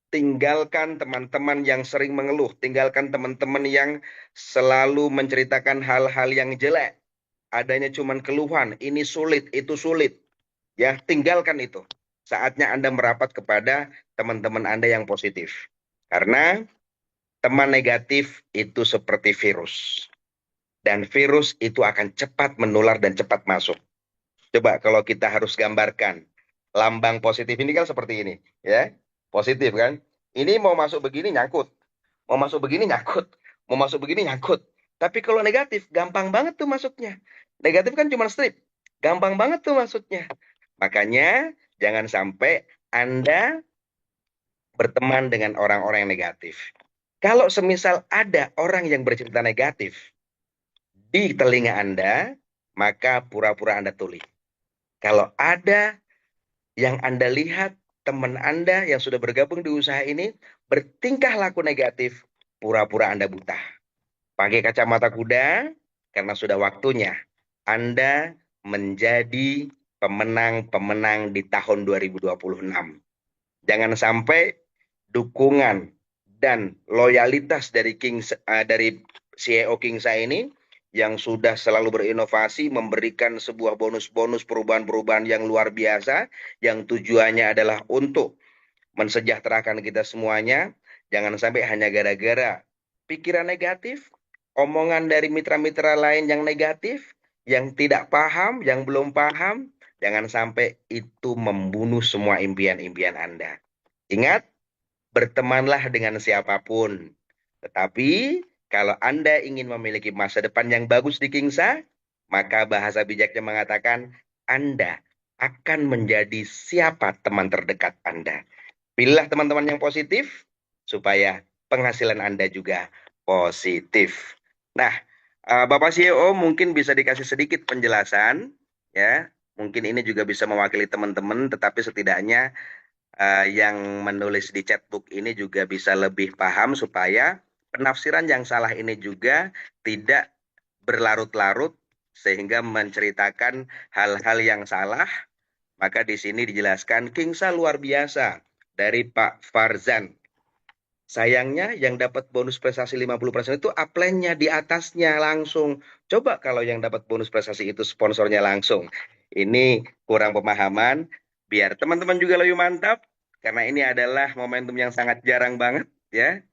Tinggalkan teman-teman yang sering mengeluh. Tinggalkan teman-teman yang selalu menceritakan hal-hal yang jelek. Adanya cuman keluhan, ini sulit, itu sulit. Ya, tinggalkan itu. Saatnya Anda merapat kepada teman-teman Anda yang positif. Karena teman negatif itu seperti virus. Dan virus itu akan cepat menular dan cepat masuk. Coba kalau kita harus gambarkan lambang positif ini kan seperti ini, ya. Positif kan? Ini mau masuk begini nyangkut, mau masuk begini nyangkut, mau masuk begini nyangkut. Tapi kalau negatif gampang banget tuh masuknya. Negatif kan cuma strip. Gampang banget tuh masuknya. Makanya jangan sampai Anda berteman dengan orang-orang yang negatif. Kalau semisal ada orang yang bercerita negatif di telinga Anda, maka pura-pura Anda tuli. Kalau ada yang Anda lihat teman Anda yang sudah bergabung di usaha ini bertingkah laku negatif, pura-pura Anda buta. Pakai kacamata kuda karena sudah waktunya Anda menjadi pemenang-pemenang di tahun 2026. Jangan sampai dukungan dan loyalitas dari dari CEO Kingsa ini yang sudah selalu berinovasi, memberikan sebuah bonus-bonus perubahan-perubahan yang luar biasa, yang tujuannya adalah untuk mensejahterakan kita semuanya. Jangan sampai hanya gara-gara pikiran negatif, omongan dari mitra-mitra lain yang negatif, yang tidak paham, yang belum paham, jangan sampai itu membunuh semua impian-impian Anda. Ingat, bertemanlah dengan siapapun. Tetapi kalau Anda ingin memiliki masa depan yang bagus di Kingsa, maka bahasa bijaknya mengatakan Anda akan menjadi siapa teman terdekat Anda. Pilihlah teman-teman yang positif supaya penghasilan Anda juga positif. Nah, Bapak CEO mungkin bisa dikasih sedikit penjelasan, ya. Mungkin ini juga bisa mewakili teman-teman, tetapi setidaknya yang menulis di chatbook ini juga bisa lebih paham supaya penafsiran yang salah ini juga tidak berlarut-larut sehingga menceritakan hal-hal yang salah. Maka di sini dijelaskan Kingsa luar biasa dari Pak Farzan. Sayangnya yang dapat bonus prestasi 50% itu upline-nya di atasnya langsung. Coba kalau yang dapat bonus prestasi itu sponsornya langsung. Ini kurang pemahaman. Biar teman-teman juga lebih mantap. Karena ini adalah momentum yang sangat jarang banget ya.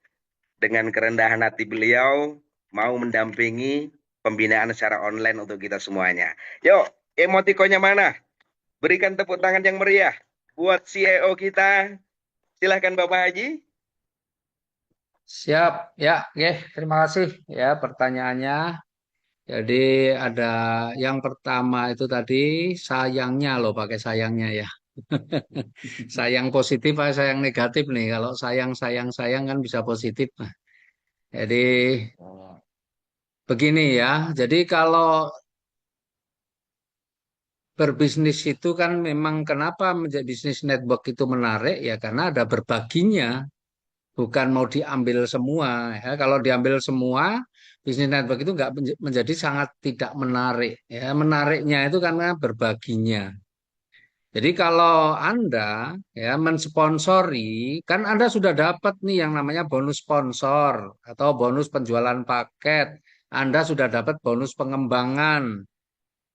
Dengan kerendahan hati beliau mau mendampingi pembinaan secara online untuk kita semuanya. Yuk, emotikonnya mana? Berikan tepuk tangan yang meriah buat CEO kita. Silahkan Bapak Haji. Siap, ya, oke. Terima kasih ya pertanyaannya. Jadi ada yang pertama itu tadi sayangnya loh pakai sayangnya ya. Sayang positif atau sayang negatif nih. Kalau sayang sayang sayang kan bisa positif. Nah, jadi begini ya. Jadi kalau berbisnis itu kan memang kenapa menjadi bisnis network itu menarik ya karena ada berbaginya. Bukan mau diambil semua ya. Kalau diambil semua bisnis network itu nggak menjadi sangat tidak menarik ya. Menariknya itu karena berbaginya. Jadi kalau Anda ya mensponsori, kan Anda sudah dapat nih yang namanya bonus sponsor atau bonus penjualan paket. Anda sudah dapat bonus pengembangan.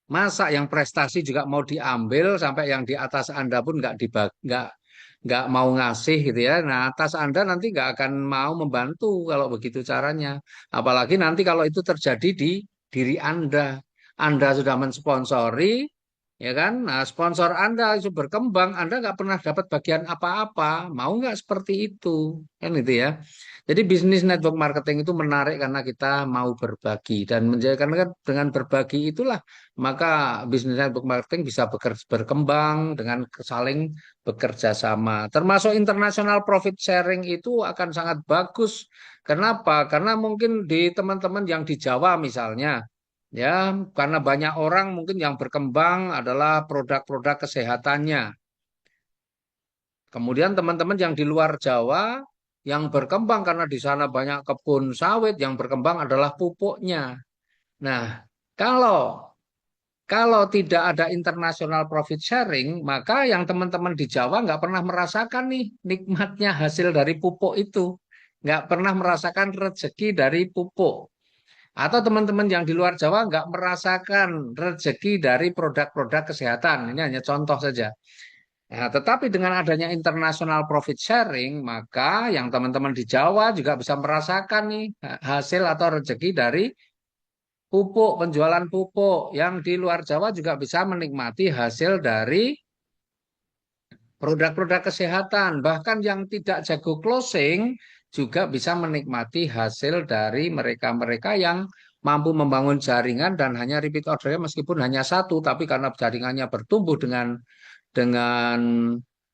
Masa yang prestasi juga mau diambil sampai yang di atas Anda pun nggak mau ngasih gitu ya. Nah, atas Anda nanti nggak akan mau membantu kalau begitu caranya. Apalagi nanti kalau itu terjadi di diri Anda. Anda sudah mensponsori, ya kan? Nah, sponsor Anda itu berkembang, Anda nggak pernah dapat bagian apa-apa. Mau nggak seperti itu? Kan itu ya. Jadi bisnis network marketing itu menarik karena kita mau berbagi dan menjadi karena kan dengan berbagi itulah maka bisnis network marketing bisa berkembang dengan saling bekerja sama. Termasuk international profit sharing itu akan sangat bagus. Kenapa? Karena mungkin di teman-teman yang di Jawa misalnya, ya, karena banyak orang mungkin yang berkembang adalah produk-produk kesehatannya. Kemudian teman-teman yang di luar Jawa yang berkembang karena di sana banyak kebun sawit, yang berkembang adalah pupuknya. Nah, kalau kalau tidak ada international profit sharing, maka yang teman-teman di Jawa nggak pernah merasakan nih nikmatnya hasil dari pupuk itu. Nggak pernah merasakan rezeki dari pupuk. Atau teman-teman yang di luar Jawa nggak merasakan rezeki dari produk-produk kesehatan. Ini hanya contoh saja. Nah, tetapi dengan adanya international profit sharing, maka yang teman-teman di Jawa juga bisa merasakan nih hasil atau rezeki dari pupuk, penjualan pupuk. Yang di luar Jawa juga bisa menikmati hasil dari produk-produk kesehatan. Bahkan yang tidak jago closing juga bisa menikmati hasil dari mereka-mereka yang mampu membangun jaringan dan hanya repeat ordernya meskipun hanya satu, tapi karena jaringannya bertumbuh dengan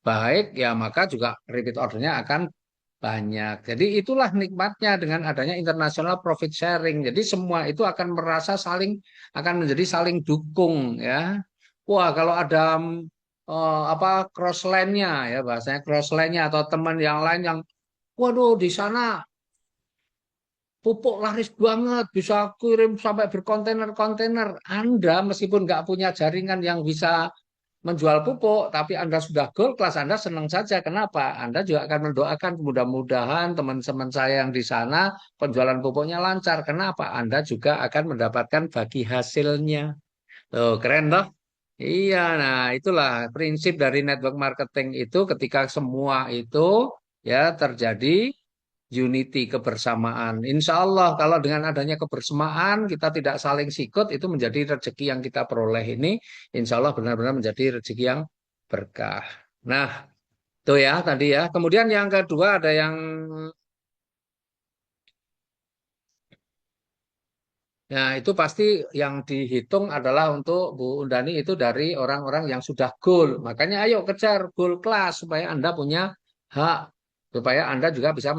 baik, ya maka juga repeat ordernya akan banyak. Jadi itulah nikmatnya dengan adanya international profit sharing. Jadi semua itu akan merasa akan menjadi saling dukung ya. Wah, kalau ada apa cross line-nya ya bahasanya cross line-nya atau teman yang lain yang waduh di sana pupuk laris banget bisa kirim sampai berkontainer-kontainer. Anda meskipun nggak punya jaringan yang bisa menjual pupuk, tapi Anda sudah gold class, Anda senang saja. Kenapa? Anda juga akan mendoakan mudah-mudahan teman-teman saya yang di sana penjualan pupuknya lancar. Kenapa? Anda juga akan mendapatkan bagi hasilnya. Tuh, keren toh? Iya, nah itulah prinsip dari network marketing itu ketika semua itu ya terjadi unity kebersamaan. Insya Allah kalau dengan adanya kebersamaan kita tidak saling sikut itu menjadi rezeki yang kita peroleh ini insya Allah benar-benar menjadi rezeki yang berkah. Nah itu ya tadi ya. Kemudian yang kedua ada yang ya itu pasti yang dihitung adalah untuk Bu Undani itu dari orang-orang yang sudah goal. Makanya ayo kejar goal kelas supaya Anda punya hak supaya Anda juga bisa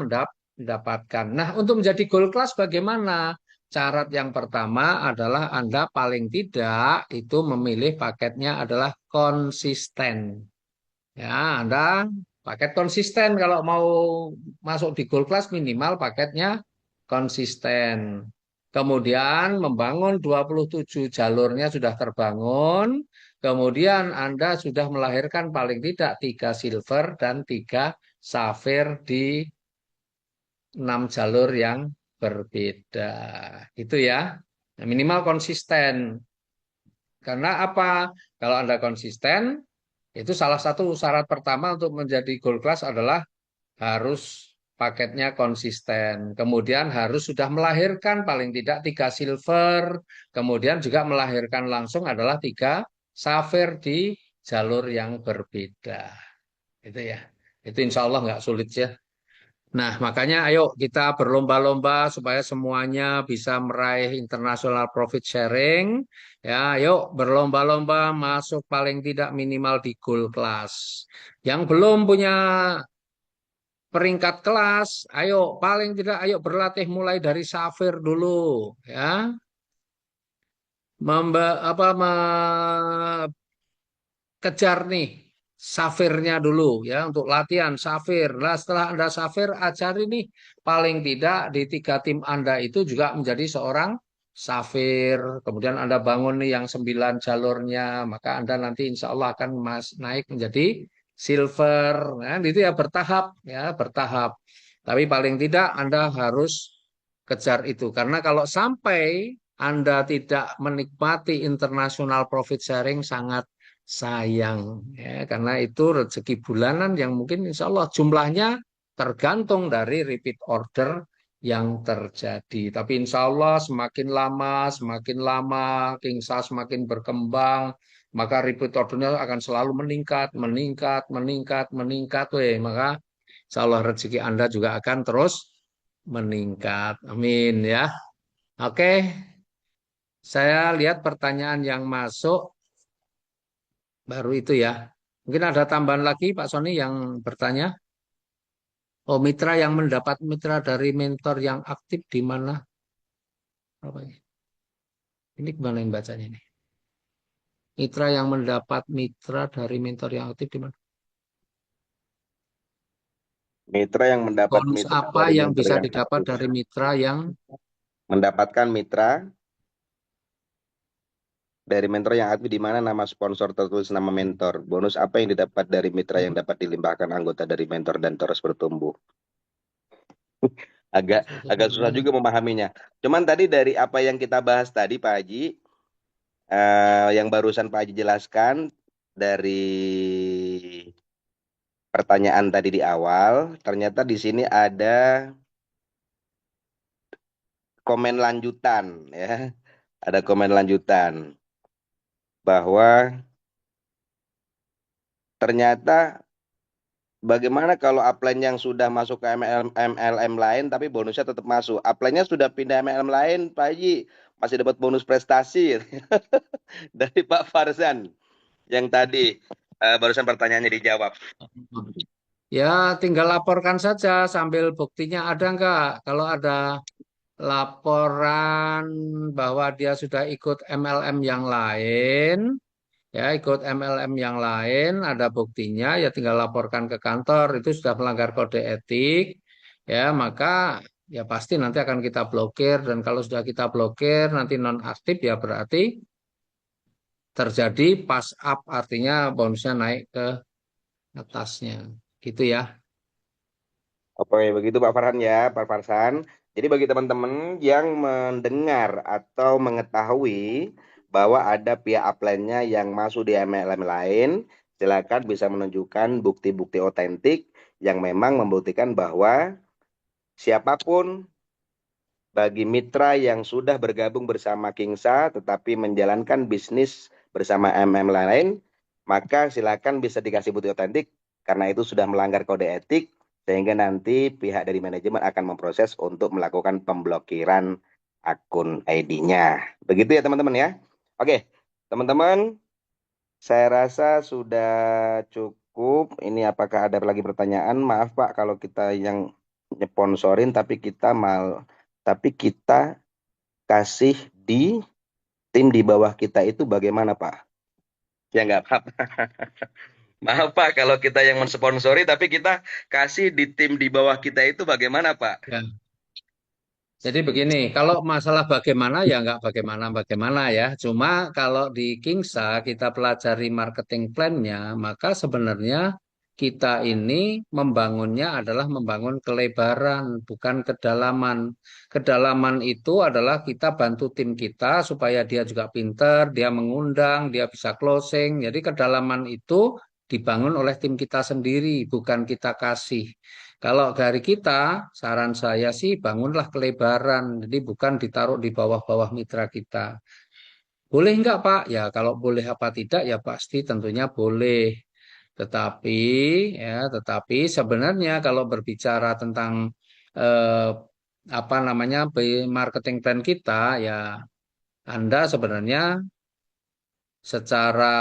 mendapatkan. Nah, untuk menjadi gold class bagaimana? Syarat yang pertama adalah Anda paling tidak itu memilih paketnya adalah konsisten. Ya, Anda paket konsisten kalau mau masuk di gold class minimal paketnya konsisten. Kemudian membangun 27 jalurnya sudah terbangun. Kemudian Anda sudah melahirkan paling tidak 3 silver dan 3 safir di 6 jalur yang berbeda. Itu ya. Nah, minimal konsisten. Karena apa? Kalau Anda konsisten, itu salah satu syarat pertama untuk menjadi gold class adalah harus paketnya konsisten. Kemudian harus sudah melahirkan paling tidak 3 silver. Kemudian juga melahirkan langsung adalah 3 safir di jalur yang berbeda. Itu ya. Itu insya Allah nggak sulit ya. Nah, makanya ayo kita berlomba-lomba supaya semuanya bisa meraih international profit sharing. Ya, ayo berlomba-lomba masuk paling tidak minimal di gold class. Yang belum punya peringkat kelas, ayo paling tidak ayo berlatih mulai dari safir dulu, ya. Kejar nih safirnya dulu ya untuk latihan safir. Nah, setelah Anda safir, ajari nih paling tidak di 3 tim Anda itu juga menjadi seorang safir. Kemudian Anda bangun nih yang 9 jalurnya, maka Anda nanti insya Allah akan naik menjadi silver. Nah, itu ya bertahap ya, bertahap. Tapi paling tidak Anda harus kejar itu karena kalau sampai Anda tidak menikmati international profit sharing sangat sayang ya karena itu rezeki bulanan yang mungkin insya Allah jumlahnya tergantung dari repeat order yang terjadi. Tapi insya Allah semakin lama Kingsa semakin berkembang, maka repeat ordernya akan selalu meningkat, meningkat, meningkat, meningkat. Maka insya Allah rezeki Anda juga akan terus meningkat. Amin ya. Oke, saya lihat pertanyaan yang masuk. Baru itu ya. Mungkin ada tambahan lagi Pak Sony yang bertanya. Oh, mitra yang mendapat mitra dari mentor yang aktif di mana? Apa ini? Ini gimana yang bacanya ini? Mitra yang mendapat mitra dari mentor yang aktif di mana? Mitra yang mendapat Bonus mitra apa dari yang mentor bisa yang didapat aktif. dari mitra yang Mendapatkan mitra dari mentor yang aktif di mana nama sponsor tertulis nama mentor. Bonus apa yang didapat dari mitra yang dapat dilimpahkan anggota dari mentor dan terus bertumbuh. Agak agak susah juga memahaminya. Cuman tadi dari apa yang kita bahas tadi Pak Haji, yang barusan Pak Haji jelaskan dari pertanyaan tadi di awal, ternyata di sini ada komen lanjutan ya. Ada komen lanjutan bahwa ternyata bagaimana kalau upline yang sudah masuk ke MLM lain tapi bonusnya tetap masuk. Upline-nya sudah pindah MLM lain, Pak Haji, masih dapat bonus prestasi dari Pak Farzan yang tadi barusan pertanyaannya dijawab. ya tinggal laporkan saja sambil buktinya ada enggak? Kalau ada laporan bahwa dia sudah ikut MLM yang lain, ya ikut MLM yang lain, ada buktinya, ya tinggal laporkan ke kantor, itu sudah melanggar kode etik, ya maka ya pasti nanti akan kita blokir, dan kalau sudah kita blokir, nanti nonaktif ya berarti terjadi pass up, artinya bonusnya naik ke atasnya, gitu ya. Oke, begitu Pak Farhan ya, Pak Farsan. Jadi bagi teman-teman yang mendengar atau mengetahui bahwa ada pihak upline-nya yang masuk di MLM lain, silakan bisa menunjukkan bukti-bukti otentik yang memang membuktikan bahwa siapapun bagi mitra yang sudah bergabung bersama Kingsa tetapi menjalankan bisnis bersama MM lain, maka silakan bisa dikasih bukti otentik karena itu sudah melanggar kode etik sehingga nanti pihak dari manajemen akan memproses untuk melakukan pemblokiran akun ID-nya. Begitu ya teman-teman ya. Oke, teman-teman, saya rasa sudah cukup. Ini apakah ada lagi pertanyaan? Maaf Pak kalau kita yang nyeponsorin tapi kita kasih di tim di bawah kita itu bagaimana Pak? Ya nggak apa-apa. Maaf Pak, kalau kita yang mensponsori tapi kita kasih di tim di bawah kita itu bagaimana Pak? Ya. Jadi begini, kalau masalah bagaimana ya nggak bagaimana-bagaimana ya. Cuma kalau di Kingsa kita pelajari marketing plan-nya, maka sebenarnya kita ini membangunnya adalah membangun kelebaran, bukan kedalaman. Kedalaman itu adalah kita bantu tim kita supaya dia juga pinter, dia mengundang, dia bisa closing. Jadi kedalaman itu dibangun oleh tim kita sendiri, bukan kita kasih. Kalau dari kita, saran saya sih bangunlah kelebaran, jadi bukan ditaruh di bawah-bawah mitra kita. Boleh enggak Pak? Ya kalau boleh apa tidak ya pasti tentunya boleh. Tetapi tetapi sebenarnya kalau berbicara tentang eh, apa namanya marketing plan kita ya Anda sebenarnya secara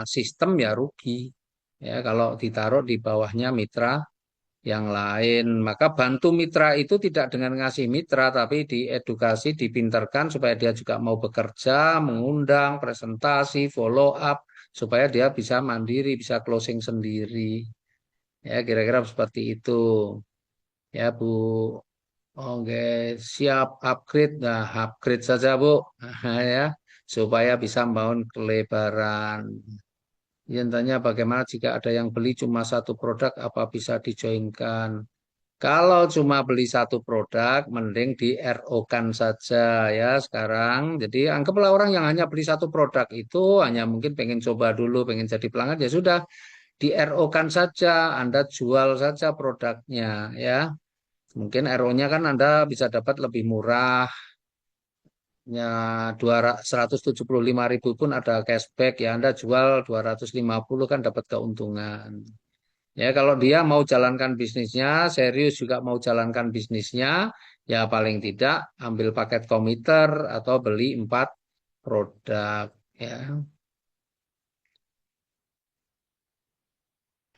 sistem ya rugi. Ya kalau ditaruh di bawahnya mitra yang lain. Maka bantu mitra itu tidak dengan ngasih mitra, tapi diedukasi, dipinterkan supaya dia juga mau bekerja, mengundang, presentasi, follow up, supaya dia bisa mandiri, bisa closing sendiri. Ya, kira-kira seperti itu. Ya, Bu. Oke, siap upgrade. Nah, upgrade saja, Bu. Ya, supaya bisa membangun kelebaran. Yang tanya bagaimana jika ada yang beli cuma satu produk, apa bisa dijoinkan? Kalau cuma beli satu produk, mending di RO-kan saja ya sekarang. Jadi anggaplah orang yang hanya beli satu produk itu hanya mungkin pengen coba dulu, pengen jadi pelanggan ya sudah di RO-kan saja. Anda jual saja produknya ya. Mungkin RO-nya kan Anda bisa dapat lebih murah. Ya 175.000 pun ada cashback ya. Anda jual 250 kan dapat keuntungan. Ya, kalau dia mau jalankan bisnisnya, serius juga mau jalankan bisnisnya, ya paling tidak ambil paket komiter atau beli 4 produk. Ya,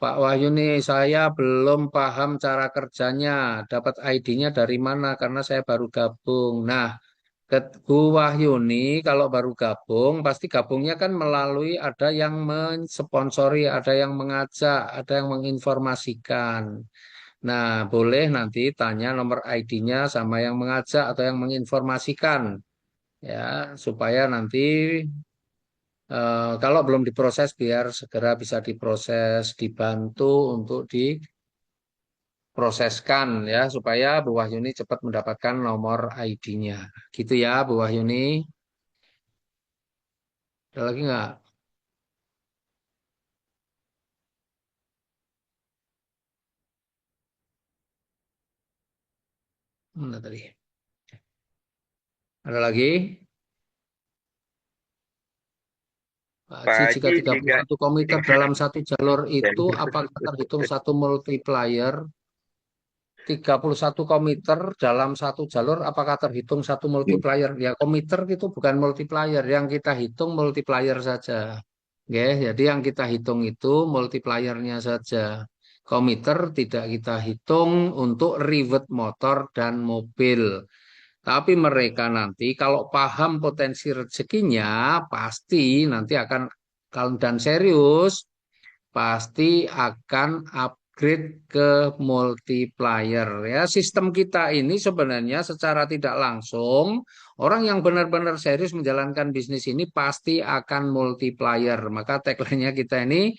Pak Wahyu nih, saya belum paham cara kerjanya. Dapat ID-nya dari mana? Karena saya baru gabung. Nah, Bu Wahyuni kalau baru gabung, pasti gabungnya kan melalui ada yang mensponsori, ada yang mengajak, ada yang menginformasikan. Nah, boleh nanti tanya nomor ID-nya sama yang mengajak atau yang menginformasikan ya, supaya nanti kalau belum diproses biar segera bisa diproses, dibantu untuk diproseskan ya, supaya Bu Wahyuni cepat mendapatkan nomor ID-nya. Gitu ya, Bu Wahyuni. Ada lagi nggak? Mana tadi? Ada lagi? Pak Pak Haji, jika Haji tiga puluh jika satu komputer dalam satu jalur itu apakah terhitung satu multiplier? 31 komiter dalam satu jalur apakah terhitung satu multiplier? Ya, komiter itu bukan multiplier, yang kita hitung multiplier saja. Oke, jadi yang kita hitung itu multipliernya saja. Komiter tidak kita hitung untuk reward motor dan mobil. Tapi mereka nanti kalau paham potensi rezekinya, pasti nanti akan kalau dan serius pasti akan upgrade ke multiplier ya. Sistem kita ini sebenarnya secara tidak langsung orang yang benar-benar serius menjalankan bisnis ini pasti akan multiplier. Maka tagline-nya kita ini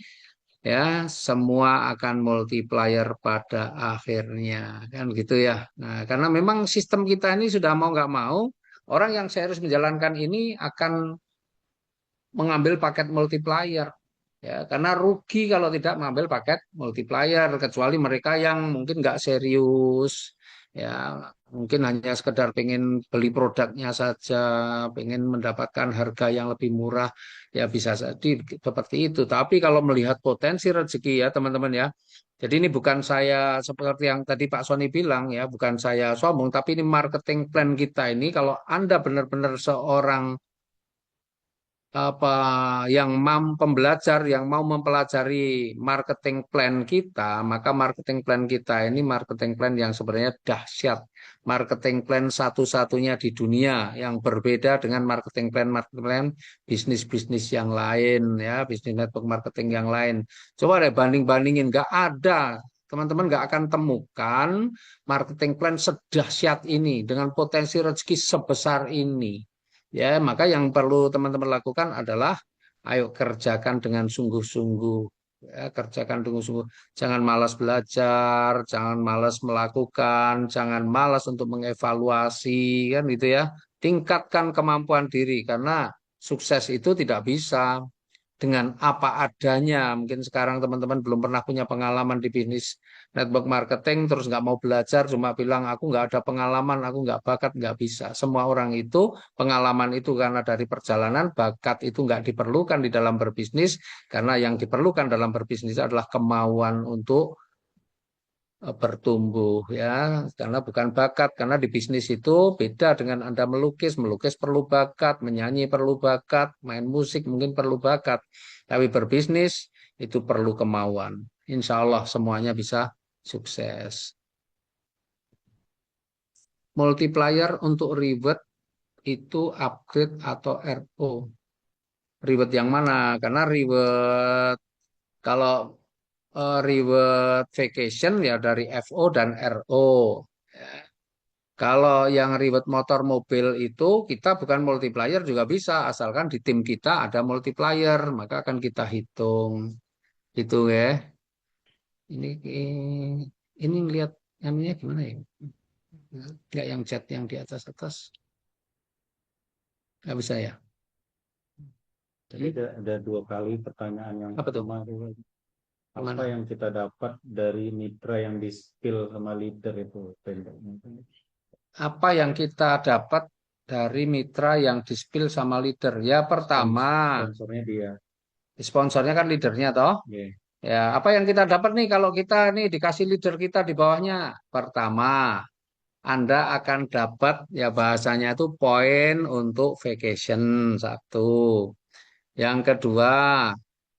ya semua akan multiplier pada akhirnya kan gitu ya. Nah, karena memang sistem kita ini sudah mau nggak mau orang yang serius menjalankan ini akan mengambil paket multiplier ya karena rugi kalau tidak mengambil paket multiplier kecuali mereka yang mungkin nggak serius ya mungkin hanya sekedar pengen beli produknya saja pengen mendapatkan harga yang lebih murah ya bisa jadi seperti itu tapi kalau melihat potensi rezeki ya teman-teman ya jadi ini bukan saya seperti yang tadi Pak Sony bilang ya bukan saya sombong tapi ini marketing plan kita ini kalau Anda benar-benar seorang apa pembelajar yang mau mempelajari marketing plan kita, maka marketing plan kita ini marketing plan yang sebenarnya dahsyat. Marketing plan satu-satunya di dunia yang berbeda dengan marketing plan bisnis-bisnis yang lain ya, bisnis network marketing yang lain. Coba deh banding-bandingin, nggak ada. Teman-teman nggak akan temukan marketing plan sedahsyat ini dengan potensi rezeki sebesar ini. Ya, maka yang perlu teman-teman lakukan adalah ayo kerjakan dengan sungguh-sungguh. Ya, kerjakan dengan sungguh. Jangan malas belajar, jangan malas melakukan, jangan malas untuk mengevaluasi, kan gitu ya. Tingkatkan kemampuan diri karena sukses itu tidak bisa dengan apa adanya. Mungkin sekarang teman-teman belum pernah punya pengalaman di bisnis network marketing, terus nggak mau belajar, cuma bilang aku nggak ada pengalaman, aku nggak bakat, nggak bisa. Semua orang itu pengalaman itu karena dari perjalanan, bakat itu nggak diperlukan di dalam berbisnis, karena yang diperlukan dalam berbisnis adalah kemauan untuk bertumbuh ya karena bukan bakat karena di bisnis itu beda dengan Anda melukis perlu bakat menyanyi perlu bakat main musik mungkin perlu bakat tapi berbisnis itu perlu kemauan Insya Allah semuanya bisa sukses multiplier untuk reward itu upgrade atau RO reward yang mana karena reward kalau reward vacation ya dari FO dan RO kalau yang reward motor mobil itu kita bukan multiplier juga bisa, asalkan di tim kita ada multiplier, maka akan kita hitung. Itu ya. Ini lihat namanya gimana ya? Nggak yang chat yang di atas atas, nggak bisa ya. Jadi ada dua kali pertanyaan yang Apa tuh? pertama itu apa Gimana? yang kita dapat dari mitra yang di spill sama leader itu pendeknya. Apa yang kita dapat dari mitra yang di-spill sama leader? Ya pertama, Sponsornya dia. sponsornya kan leadernya toh. Yeah. Ya, apa yang kita dapat nih kalau kita nih dikasih leader kita di bawahnya? Pertama, Anda akan dapat ya bahasanya itu poin untuk vacation satu. Yang kedua,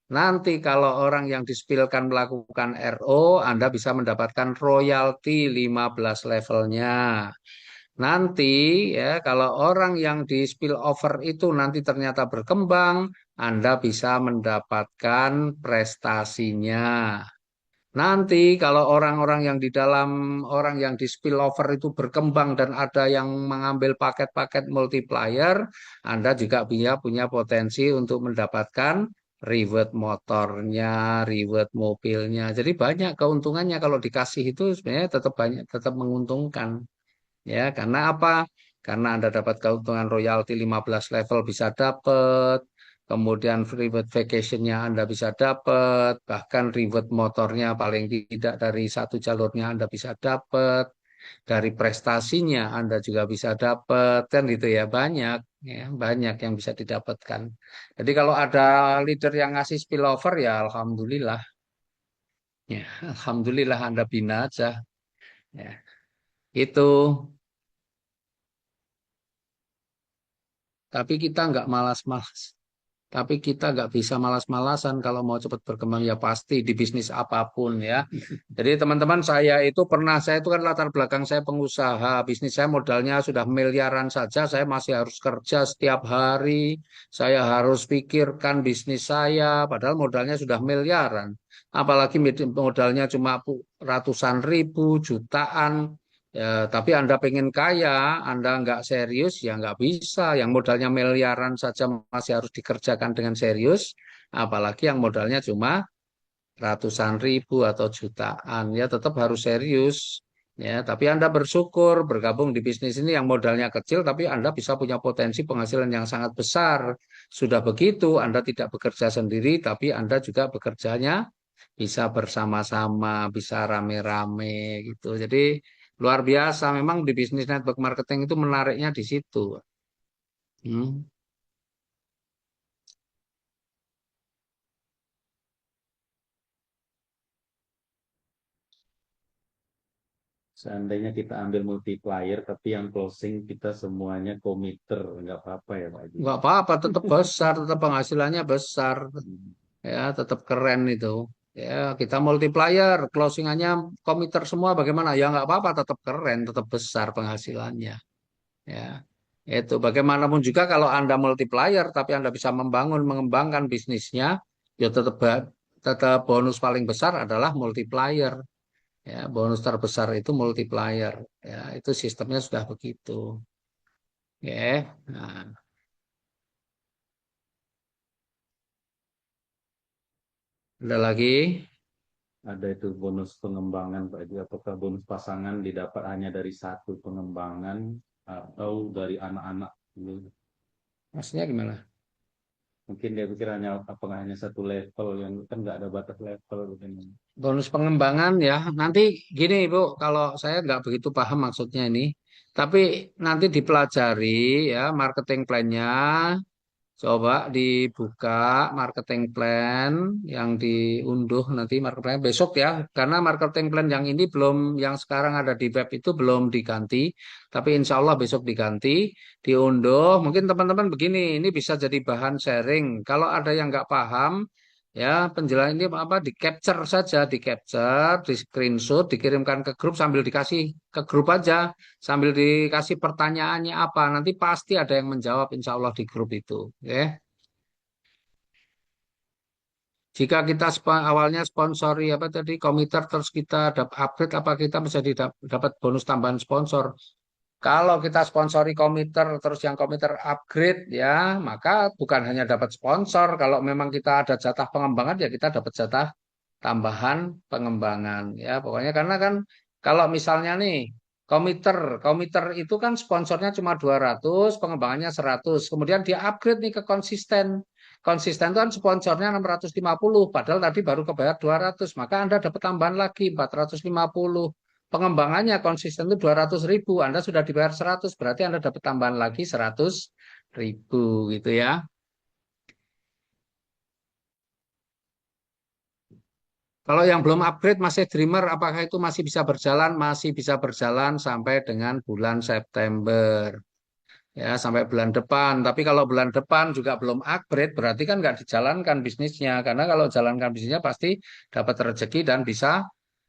nanti kalau orang yang dispilkan melakukan RO, Anda bisa mendapatkan royalti 15 levelnya. Nanti ya kalau orang yang di spillover itu nanti ternyata berkembang, Anda bisa mendapatkan prestasinya. Nanti kalau orang-orang yang di dalam orang yang di spillover itu berkembang dan ada yang mengambil paket-paket multiplier, Anda juga punya potensi untuk mendapatkan reward motornya, reward mobilnya. Jadi banyak keuntungannya kalau dikasih itu sebenarnya tetap banyak, tetap menguntungkan. Ya, karena apa? Karena Anda dapat keuntungan royalti 15 level bisa dapat, kemudian reward vacationnya Anda bisa dapat, bahkan reward motornya paling tidak dari satu jalurnya Anda bisa dapat, dari prestasinya Anda juga bisa dapat, kan gitu ya, banyak yang bisa didapatkan. Jadi kalau ada leader yang ngasih spillover ya Alhamdulillah, ya Alhamdulillah Anda bina aja, ya itu. Tapi kita nggak malas-malas. Tapi kita nggak bisa malas-malasan kalau mau cepat berkembang ya pasti di bisnis apapun ya. Jadi teman-teman saya itu kan latar belakang saya pengusaha, bisnis saya modalnya sudah miliaran saja, saya masih harus kerja setiap hari, saya harus pikirkan bisnis saya, padahal modalnya sudah miliaran. Apalagi modalnya cuma ratusan ribu, jutaan. Ya, tapi Anda pengen kaya, Anda nggak serius, ya nggak bisa. Yang modalnya miliaran saja masih harus dikerjakan dengan serius, apalagi yang modalnya cuma ratusan ribu atau jutaan, ya tetap harus serius. Ya, tapi Anda bersyukur bergabung di bisnis ini yang modalnya kecil, tapi Anda bisa punya potensi penghasilan yang sangat besar. Sudah begitu, Anda tidak bekerja sendiri, tapi Anda juga bekerjanya bisa bersama-sama, bisa rame-rame gitu. Jadi luar biasa memang di bisnis network marketing itu menariknya di situ. Hmm. Seandainya kita ambil multiplier, tapi yang closing kita semuanya komiter, nggak apa-apa ya Pak Haji? Nggak apa-apa, tetap besar, tetap penghasilannya besar, Hmm. ya tetap keren itu. Ya kita multiplier, closingannya komiter semua bagaimana? Ya nggak apa-apa, tetap keren, tetap besar penghasilannya. Ya itu bagaimanapun juga kalau Anda multiplier, tapi Anda bisa membangun, mengembangkan bisnisnya, ya tetap bonus paling besar adalah multiplier. Ya bonus terbesar itu multiplier. Ya itu sistemnya sudah begitu. Ya, nah, ada lagi. Ada itu bonus pengembangan Pak Haji. Apakah bonus pasangan didapat hanya dari satu pengembangan atau dari anak-anak? Maksudnya gimana? Mungkin dia pikir hanya apakah hanya satu level yang kan nggak ada batas level gitu. Bonus pengembangan ya. Nanti gini Ibu, kalau saya nggak begitu paham maksudnya ini. Tapi nanti dipelajari ya marketing plan-nya. Coba dibuka marketing plan yang diunduh nanti marketing plan besok ya. Karena marketing plan yang ini belum, yang sekarang ada di web itu belum diganti. Tapi insya Allah besok diganti, diunduh. Mungkin teman-teman begini, ini bisa jadi bahan sharing. Kalau ada yang nggak paham, ya penjelasan ini apa di capture saja, di capture, di screenshot, dikirimkan ke grup sambil dikasih ke grup aja, sambil dikasih pertanyaannya apa. Nanti pasti ada yang menjawab insya Allah di grup itu. Ya. Jika kita awalnya sponsori apa tadi komiter terus kita dapat upgrade apa kita bisa dapat bonus tambahan sponsor. Kalau kita sponsori komiter terus yang komiter upgrade ya, maka bukan hanya dapat sponsor. Kalau memang kita ada jatah pengembangan ya kita dapat jatah tambahan pengembangan ya. Pokoknya karena kan kalau misalnya nih komiter itu kan sponsornya cuma 200, pengembangannya 100. Kemudian dia upgrade nih ke konsisten. Konsisten itu kan sponsornya 650, padahal tadi baru kebayar 200, maka Anda dapat tambahan lagi 450. Pengembangannya konsisten itu 200.000, Anda sudah dibayar 100, berarti Anda dapat tambahan lagi 100.000 gitu ya. Kalau yang belum upgrade masih Dreamer, apakah itu masih bisa berjalan? Masih bisa berjalan sampai dengan bulan September. Ya, sampai bulan depan. Tapi kalau bulan depan juga belum upgrade, berarti kan nggak dijalankan bisnisnya. Karena kalau jalankan bisnisnya pasti dapat rezeki dan bisa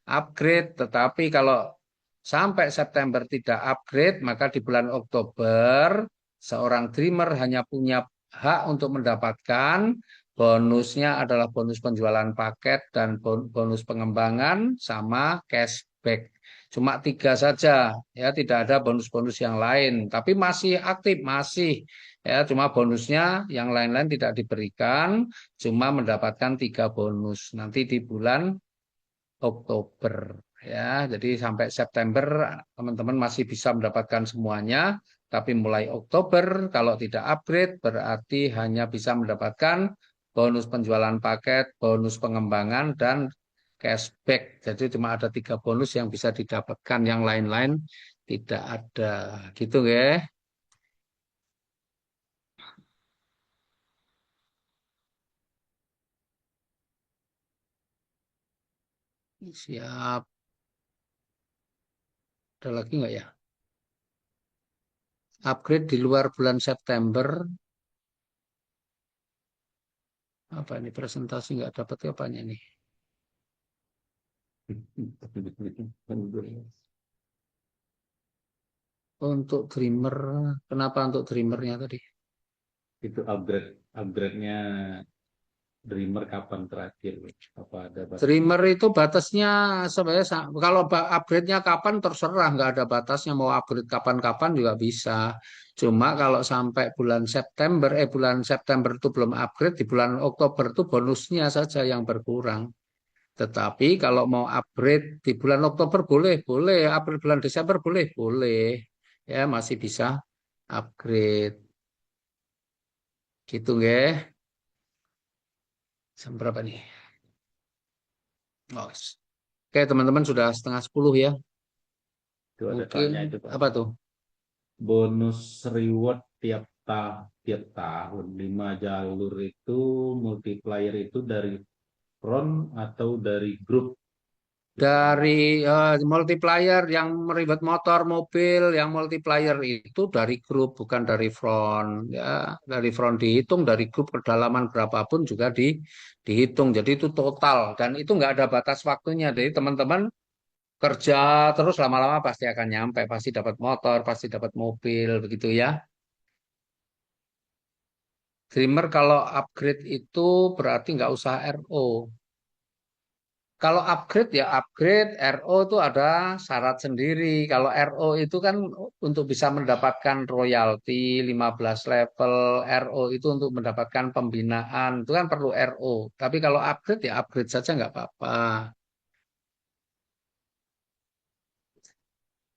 upgrade. Tetapi kalau sampai September tidak upgrade, maka di bulan Oktober seorang dreamer hanya punya hak untuk mendapatkan bonusnya adalah bonus penjualan paket dan bonus pengembangan sama cashback. Cuma tiga saja, ya tidak ada bonus-bonus yang lain. Tapi masih aktif, masih ya. Cuma bonusnya yang lain-lain tidak diberikan, cuma mendapatkan tiga bonus nanti di bulan Oktober ya. Jadi sampai September teman-teman masih bisa mendapatkan semuanya, tapi mulai Oktober kalau tidak upgrade berarti hanya bisa mendapatkan bonus penjualan paket, bonus pengembangan dan cashback. Jadi cuma ada tiga bonus yang bisa didapatkan, yang lain-lain tidak ada. Gitu ya. Siap. Ada lagi nggak ya? Upgrade di luar bulan September. Apa ini presentasi nggak dapat apanya nih? Untuk Dreamer, kenapa untuk Dreamernya tadi? Itu upgrade-nya Dreamer kapan terakhir? Apa ada batas? Dreamer itu batasnya sebenarnya kalau upgrade-nya kapan terserah, nggak ada batasnya mau upgrade kapan-kapan juga bisa. Cuma kalau sampai bulan September itu belum upgrade, di bulan Oktober itu bonusnya saja yang berkurang. Tetapi kalau mau upgrade di bulan Oktober boleh, boleh. April bulan Desember boleh, boleh. Ya masih bisa upgrade. Gitu nggih. Jam berapa nih? Oh, oke teman-teman sudah setengah 10 ya. Itu ada Mungkin tanya itu Pak. apa tuh? Bonus reward tiap tahun 5 jalur itu multiplier itu dari front atau dari grup Dari multiplier yang ribet motor, mobil, yang multiplier itu dari grup, bukan dari front. Ya, dari front dihitung, dari grup kedalaman berapapun juga dihitung. Jadi itu total dan itu nggak ada batas waktunya. Jadi teman-teman kerja terus lama-lama pasti akan nyampe, pasti dapat motor, pasti dapat mobil, begitu ya. Dreamer kalau upgrade itu berarti nggak usah RO. Kalau upgrade ya upgrade, RO itu ada syarat sendiri. Kalau RO itu kan untuk bisa mendapatkan royalti 15 level, RO itu untuk mendapatkan pembinaan, itu kan perlu RO. Tapi kalau upgrade ya upgrade saja nggak apa-apa.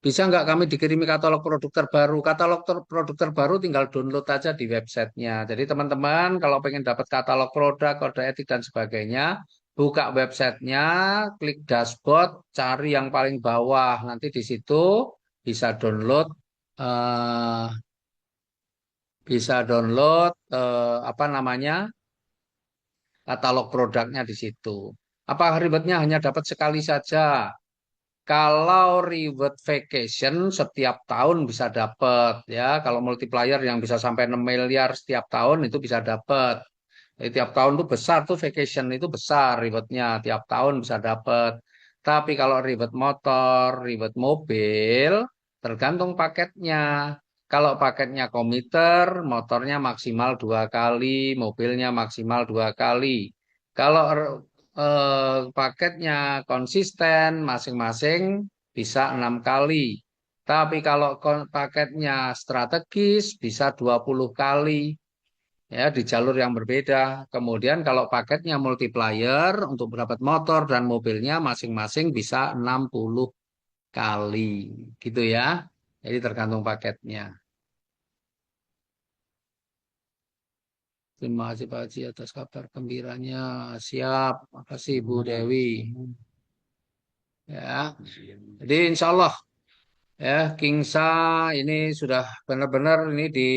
Bisa nggak kami dikirimi katalog produk terbaru? Katalog produk terbaru tinggal download aja di websitenya. Jadi teman-teman kalau pengen dapat katalog produk, kode etik dan sebagainya, buka websitenya, klik dashboard, cari yang paling bawah. Nanti di situ bisa download, eh, apa namanya katalog produknya di situ. Apa ribetnya hanya dapat sekali saja? Kalau reward vacation setiap tahun bisa dapat ya. Kalau multiplier yang bisa sampai 6 miliar setiap tahun itu bisa dapat. Jadi tiap tahun tuh besar tuh vacation itu besar rewardnya tiap tahun bisa dapat. Tapi kalau reward motor, reward mobil tergantung paketnya. Kalau paketnya komuter, motornya maksimal 2 kali, mobilnya maksimal 2 kali. Kalau paketnya konsisten masing-masing bisa 6 kali. Tapi kalau paketnya strategis bisa 20 kali ya di jalur yang berbeda. Kemudian kalau paketnya multiplier untuk mendapat motor dan mobilnya masing-masing bisa 60 kali gitu ya. Jadi tergantung paketnya. Terima kasih Pak Haji atas kabar gembiranya. Siap. Makasih Bu Dewi. Ya. Jadi insya Allah ya Kingsa ini sudah benar-benar ini di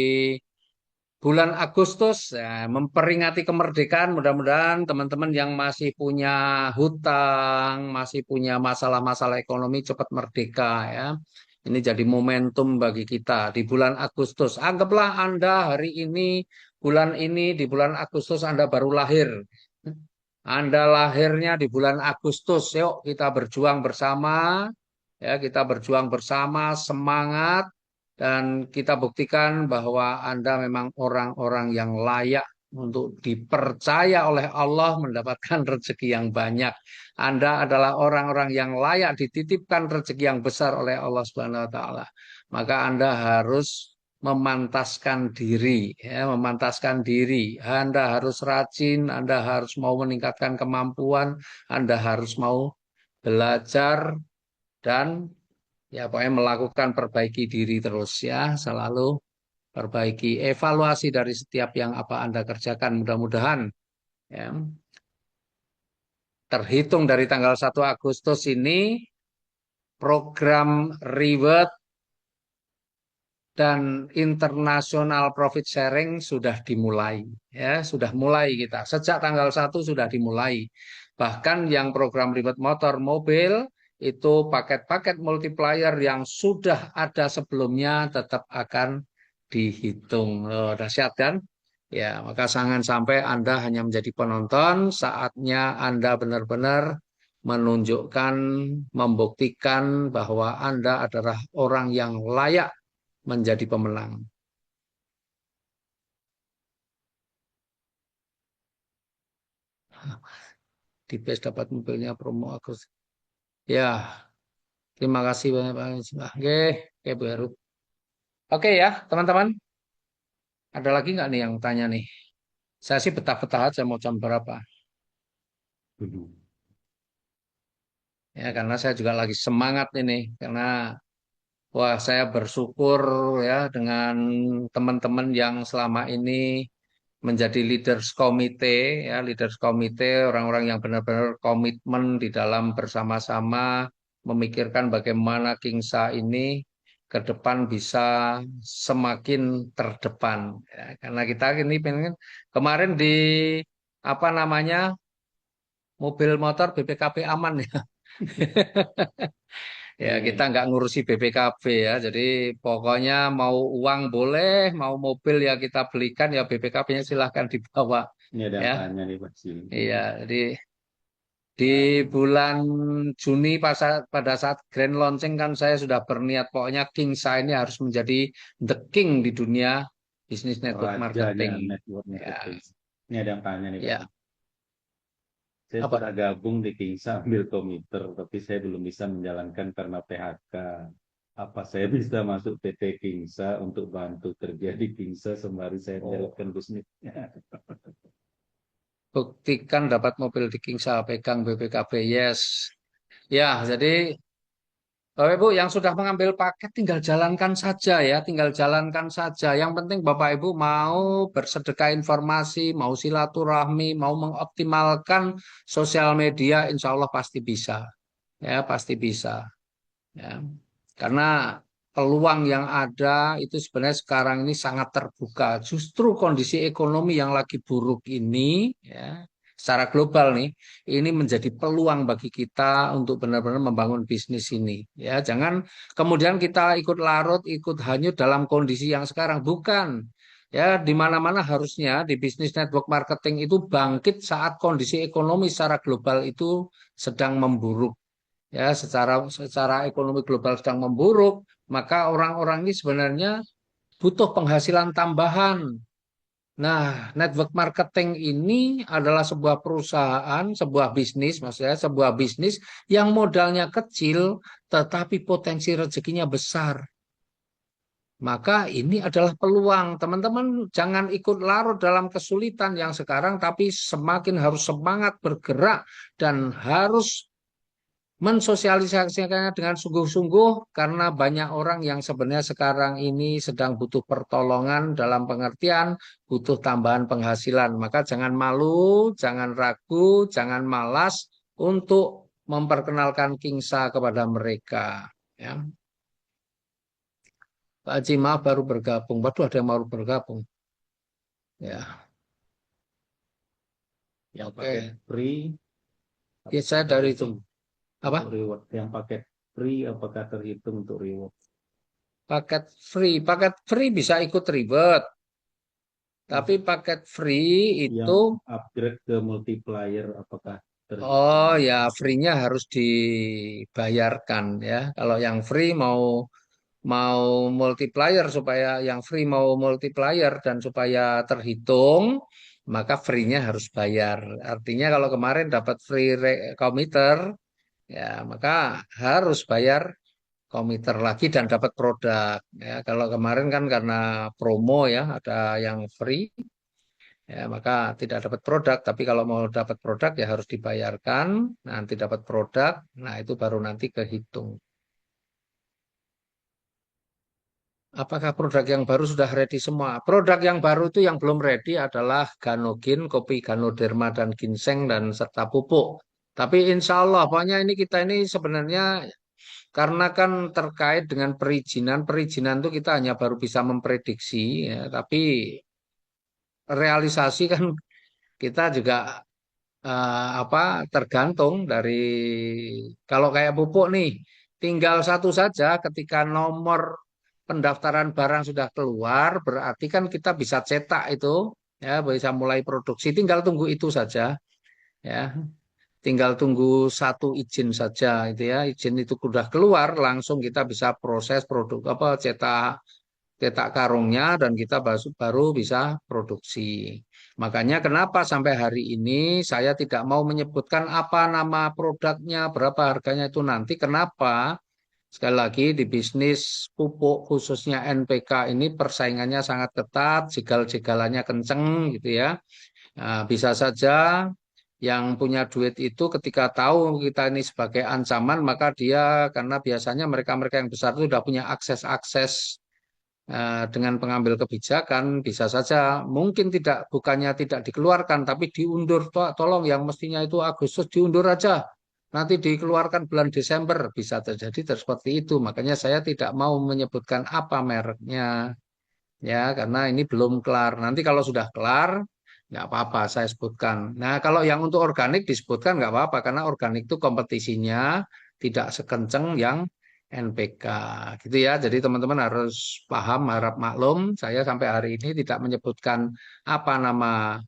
bulan Agustus ya, memperingati kemerdekaan. Mudah-mudahan teman-teman yang masih punya hutang, masih punya masalah-masalah ekonomi cepat merdeka ya. Ini jadi momentum bagi kita di bulan Agustus. Anggaplah Anda hari ini, bulan ini, di bulan Agustus Anda baru lahir. Anda lahirnya di bulan Agustus. Yuk kita berjuang bersama. Ya, kita berjuang bersama, semangat, dan kita buktikan bahwa Anda memang orang-orang yang layak untuk dipercaya oleh Allah mendapatkan rezeki yang banyak. Anda adalah orang-orang yang layak dititipkan rezeki yang besar oleh Allah Subhanahu wa taala. Maka Anda harus memantaskan diri, ya, memantaskan diri. Anda harus rajin, Anda harus mau meningkatkan kemampuan, Anda harus mau belajar dan ya pokoknya melakukan perbaiki diri terus ya, selalu perbaiki evaluasi dari setiap yang apa Anda kerjakan. Mudah-mudahan ya, terhitung dari tanggal 1 Agustus ini program reward dan international profit sharing sudah dimulai ya, sudah mulai kita. Sejak tanggal 1 sudah dimulai. Bahkan yang program reward motor mobil itu paket-paket multiplier yang sudah ada sebelumnya tetap akan dihitung. Oh, dahsyat kan? Ya, maka jangan sampai Anda hanya menjadi penonton, saatnya Anda benar-benar menunjukkan, membuktikan bahwa Anda adalah orang yang layak menjadi pemenang. Di PES dapat mobilnya promo Agus. Ya, terima kasih banyak Pak. Oke, oke Bu Heru. Oke ya, teman-teman. Ada lagi nggak nih yang tanya nih? Saya sih betah-betah aja mau jam berapa. Ya, karena saya juga lagi semangat ini. Karena wah, saya bersyukur ya dengan teman-teman yang selama ini menjadi leaders komite ya, leaders komite orang-orang yang benar-benar komitmen di dalam bersama-sama memikirkan bagaimana Kingsa ini ke depan bisa semakin terdepan ya, karena kita ini pengen kemarin di apa namanya mobil motor BPKP aman ya. Ya, kita nggak ngurusi BPKB ya. Jadi pokoknya mau uang boleh, mau mobil ya kita belikan ya BPKB-nya silahkan dibawa. Ini ada yang Ya, tanya nih Pak Sili. iya. Jadi di bulan Juni pada saat grand launching kan saya sudah berniat pokoknya Kingsa ini harus menjadi the king di dunia bisnis network Rajanya marketing. network Ya, marketing. Ini ada yang tanya nih Pak ya. Sili. Saya Apa? sudah gabung di Kingsa ambil komiter, tapi saya belum bisa menjalankan karena PHK. Apa saya bisa masuk PT Kingsa untuk bantu kerja di Kingsa sembari saya Oh. menjalankan bisnisnya? Buktikan dapat mobil di Kingsa, pegang BPKB. Yes. Ya, jadi Bapak Ibu yang sudah mengambil paket tinggal jalankan saja ya, tinggal jalankan saja. Yang penting Bapak Ibu mau bersedekah informasi, mau silaturahmi, mau mengoptimalkan sosial media, insya Allah pasti bisa. Ya, pasti bisa. Ya. Karena peluang yang ada itu sebenarnya sekarang ini sangat terbuka. Justru kondisi ekonomi yang lagi buruk ini, ya, secara global nih, ini menjadi peluang bagi kita untuk benar-benar membangun bisnis ini. Ya, jangan kemudian kita ikut larut, ikut hanyut dalam kondisi yang sekarang. Bukan. Ya, di mana-mana harusnya di bisnis network marketing itu bangkit saat kondisi ekonomi secara global itu sedang memburuk. Ya, secara ekonomi global sedang memburuk, maka orang-orang ini sebenarnya butuh penghasilan tambahan. Nah, network marketing ini adalah sebuah perusahaan, sebuah bisnis, maksudnya sebuah bisnis yang modalnya kecil, tetapi potensi rezekinya besar. Maka ini adalah peluang. Teman-teman jangan ikut larut dalam kesulitan yang sekarang, tapi semakin harus semangat bergerak dan harus mensosialisasikannya dengan sungguh-sungguh karena banyak orang yang sebenarnya sekarang ini sedang butuh pertolongan dalam pengertian butuh tambahan penghasilan. Maka jangan malu, jangan ragu, jangan malas untuk memperkenalkan Kingsa kepada mereka. Ya. Pak Haji maaf baru bergabung. Waduh ada yang baru bergabung. Ya, Yang paket oke. free, Ya saya apakah dari itu. terhitung Apa? untuk reward? Yang paket free, apakah terhitung untuk reward? Paket free. Paket free bisa ikut ribet. Tapi Maksud paket free yang itu upgrade ke multiplier, apakah terhitung? oh ya, free-nya harus dibayarkan ya. Kalau yang free mau mau multiplier supaya yang free mau multiplier dan supaya terhitung, maka free-nya harus bayar. Artinya kalau kemarin dapat free commuter, ya maka harus bayar commuter lagi dan dapat produk. Ya, kalau kemarin kan karena promo ya, ada yang free. Ya, maka tidak dapat produk, tapi kalau mau dapat produk ya harus dibayarkan, nanti dapat produk, nah itu baru nanti kehitung. Apakah produk yang baru sudah ready semua? Produk yang baru itu yang belum ready adalah Ganogin, kopi Ganoderma dan ginseng dan serta pupuk. Tapi insya Allah, pokoknya ini kita ini sebenarnya karena kan terkait dengan perizinan, perizinan itu kita hanya baru bisa memprediksi, ya, tapi realisasi kan kita juga apa tergantung dari kalau kayak pupuk nih tinggal satu saja ketika nomor pendaftaran barang sudah keluar berarti kan kita bisa cetak itu ya bisa mulai produksi tinggal tunggu itu saja ya tinggal tunggu satu izin saja itu ya izin itu sudah keluar langsung kita bisa proses produk apa cetak karungnya dan kita baru bisa produksi. Makanya kenapa sampai hari ini saya tidak mau menyebutkan apa nama produknya, berapa harganya itu nanti. Kenapa? Sekali lagi di bisnis pupuk khususnya NPK ini persaingannya sangat ketat, jegal-jegalannya kenceng gitu ya. Nah, bisa saja yang punya duit itu ketika tahu kita ini sebagai ancaman maka dia karena biasanya mereka-mereka yang besar itu sudah punya akses-akses dengan pengambil kebijakan bisa saja mungkin tidak bukannya tidak dikeluarkan tapi diundur tolong yang mestinya itu Agustus diundur aja nanti dikeluarkan bulan Desember bisa terjadi seperti itu makanya saya tidak mau menyebutkan apa mereknya ya karena ini belum kelar nanti kalau sudah kelar nggak apa-apa saya sebutkan. Nah, kalau yang untuk organik disebutkan nggak apa-apa karena organik itu kompetisinya tidak sekenceng yang NPK gitu ya. Jadi teman-teman harus paham, harap maklum. Saya sampai hari ini tidak menyebutkan apa nama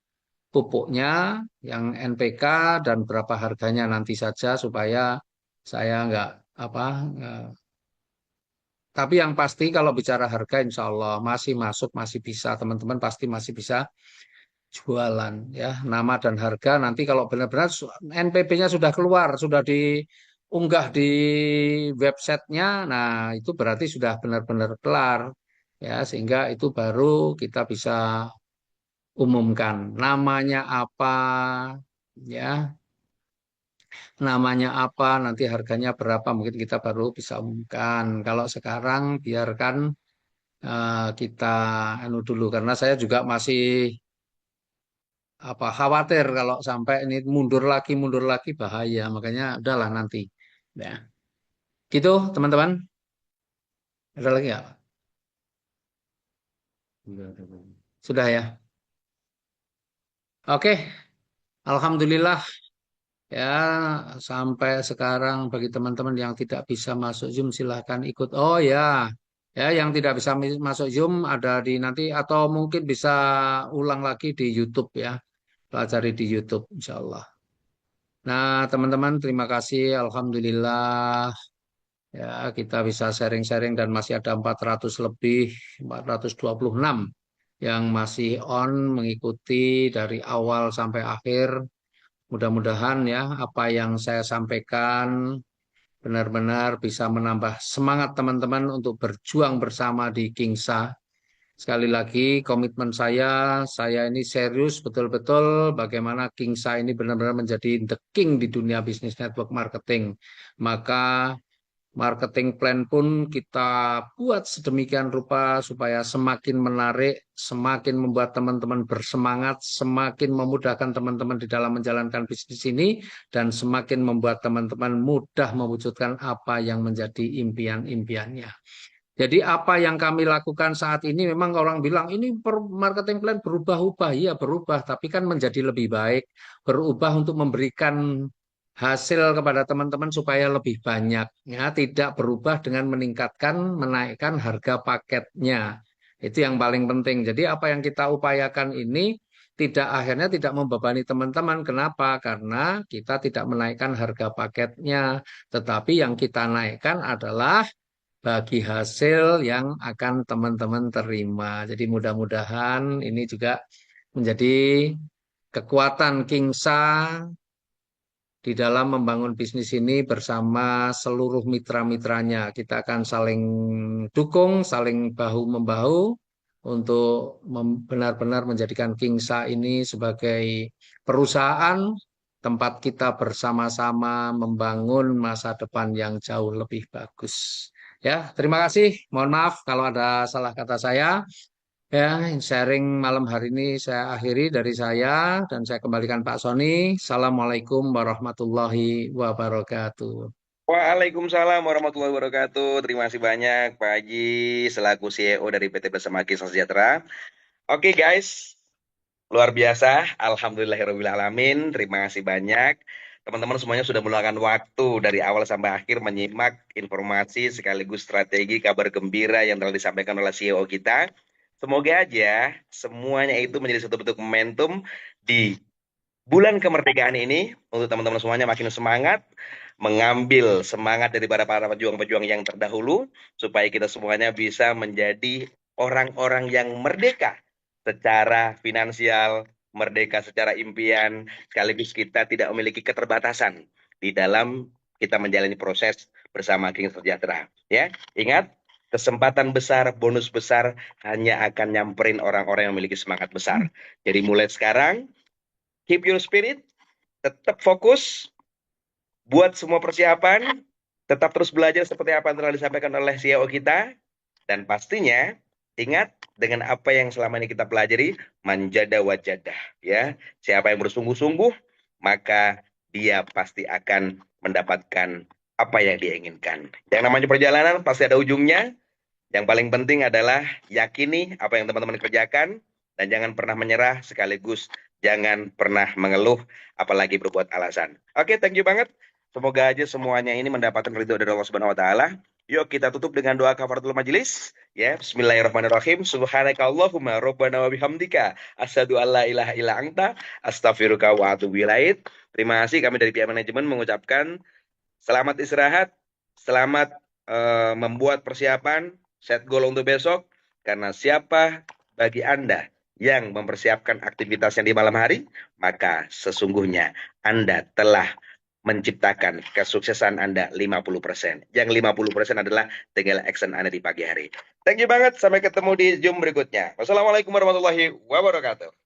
pupuknya yang NPK dan berapa harganya nanti saja supaya saya nggak apa. Tapi yang pasti kalau bicara harga insya Allah masih masuk, masih bisa. Teman-teman pasti masih bisa jualan ya. Nama dan harga nanti kalau benar-benar NPP-nya sudah keluar, sudah diunggah di websitenya, nah itu berarti sudah benar-benar kelar ya. Sehingga itu baru kita bisa umumkan namanya apa ya, namanya apa, nanti harganya berapa mungkin kita baru bisa umumkan. Kalau sekarang biarkan kita anu dulu karena saya juga masih apa khawatir kalau sampai ini mundur lagi bahaya. Makanya udahlah nanti. Ya, gitu teman-teman. Ada lagi nggak? Enggak ada Bang. Sudah ya. Oke, alhamdulillah ya sampai sekarang bagi teman-teman yang tidak bisa masuk Zoom silahkan ikut. Oh ya, ya yang tidak bisa masuk Zoom ada di nanti atau mungkin bisa ulang lagi di YouTube ya. Pelajari di YouTube, insya Allah. Nah, teman-teman, terima kasih. Alhamdulillah, ya kita bisa sharing-sharing dan masih ada 400 lebih, 426 yang masih on mengikuti dari awal sampai akhir. Mudah-mudahan ya apa yang saya sampaikan benar-benar bisa menambah semangat teman-teman untuk berjuang bersama di Kingsa. Sekali lagi, komitmen saya ini serius betul-betul bagaimana Kingsa ini benar-benar menjadi the king di dunia bisnis network marketing. Maka marketing plan pun kita buat sedemikian rupa supaya semakin menarik, semakin membuat teman-teman bersemangat, semakin memudahkan teman-teman di dalam menjalankan bisnis ini, dan semakin membuat teman-teman mudah mewujudkan apa yang menjadi impian-impiannya. Jadi apa yang kami lakukan saat ini memang orang bilang ini marketing plan berubah-ubah, ya berubah, tapi kan menjadi lebih baik, berubah untuk memberikan hasil kepada teman-teman supaya lebih banyak, ya tidak berubah dengan menaikkan harga paketnya. Itu yang paling penting. Jadi apa yang kita upayakan ini akhirnya tidak membebani teman-teman. Kenapa? Karena kita tidak menaikkan harga paketnya, tetapi yang kita naikkan adalah bagi hasil yang akan teman-teman terima. Jadi mudah-mudahan ini juga menjadi kekuatan Kingsa di dalam membangun bisnis ini bersama seluruh mitra-mitranya. Kita akan saling dukung, saling bahu-membahu untuk benar-benar menjadikan Kingsa ini sebagai perusahaan tempat kita bersama-sama membangun masa depan yang jauh lebih bagus. Ya, terima kasih. Mohon maaf kalau ada salah kata saya. Ya, sharing malam hari ini saya akhiri dari saya dan saya kembalikan Pak Sony. Assalamualaikum warahmatullahi wabarakatuh. Waalaikumsalam warahmatullahi wabarakatuh. Terima kasih banyak Pak Haji selaku CEO dari PT Bersama Kisah Sejahtera. Oke guys, luar biasa. Alhamdulillahirrahmanirrahim. Terima kasih banyak. Teman-teman semuanya sudah meluangkan waktu dari awal sampai akhir menyimak informasi sekaligus strategi kabar gembira yang telah disampaikan oleh CEO kita. Semoga aja semuanya itu menjadi satu bentuk momentum di bulan kemerdekaan ini untuk teman-teman semuanya makin semangat mengambil semangat dari para pejuang-pejuang yang terdahulu supaya kita semuanya bisa menjadi orang-orang yang merdeka secara finansial, merdeka secara impian, sekaligus kita tidak memiliki keterbatasan di dalam kita menjalani proses bersama King Sejahtera. Ya, ingat kesempatan besar, bonus besar hanya akan nyamperin orang-orang yang memiliki semangat besar. Jadi mulai sekarang, keep your spirit, tetap fokus, buat semua persiapan, tetap terus belajar seperti apa yang telah disampaikan oleh CEO kita, dan pastinya ingat dengan apa yang selama ini kita pelajari, manjada wajadah. Ya, siapa yang bersungguh-sungguh, maka dia pasti akan mendapatkan apa yang dia inginkan. Yang namanya perjalanan pasti ada ujungnya. Yang paling penting adalah yakini apa yang teman-teman kerjakan dan jangan pernah menyerah sekaligus Jangan pernah mengeluh, apalagi berbuat alasan. Oke, thank you banget. Semoga aja semuanya ini mendapatkan ridho dari Allah Subhanahu wa taala. Yuk kita tutup dengan doa kafaratul majelis. Ya, bismillahirrahmanirrahim. Subhanakallahumma rabbana wa bihamdika asyhadu an la ilaha illa anta astaghfiruka wa atubu ilaik. Terima kasih, kami dari pihak manajemen mengucapkan selamat istirahat, selamat membuat persiapan, set goal untuk besok. Karena siapa bagi Anda yang mempersiapkan aktivitasnya di malam hari, maka sesungguhnya Anda telah menciptakan kesuksesan Anda 50%. Yang 50% adalah tinggal action Anda di pagi hari. Thank you banget, sampai ketemu di Zoom berikutnya. Wassalamualaikum warahmatullahi wabarakatuh.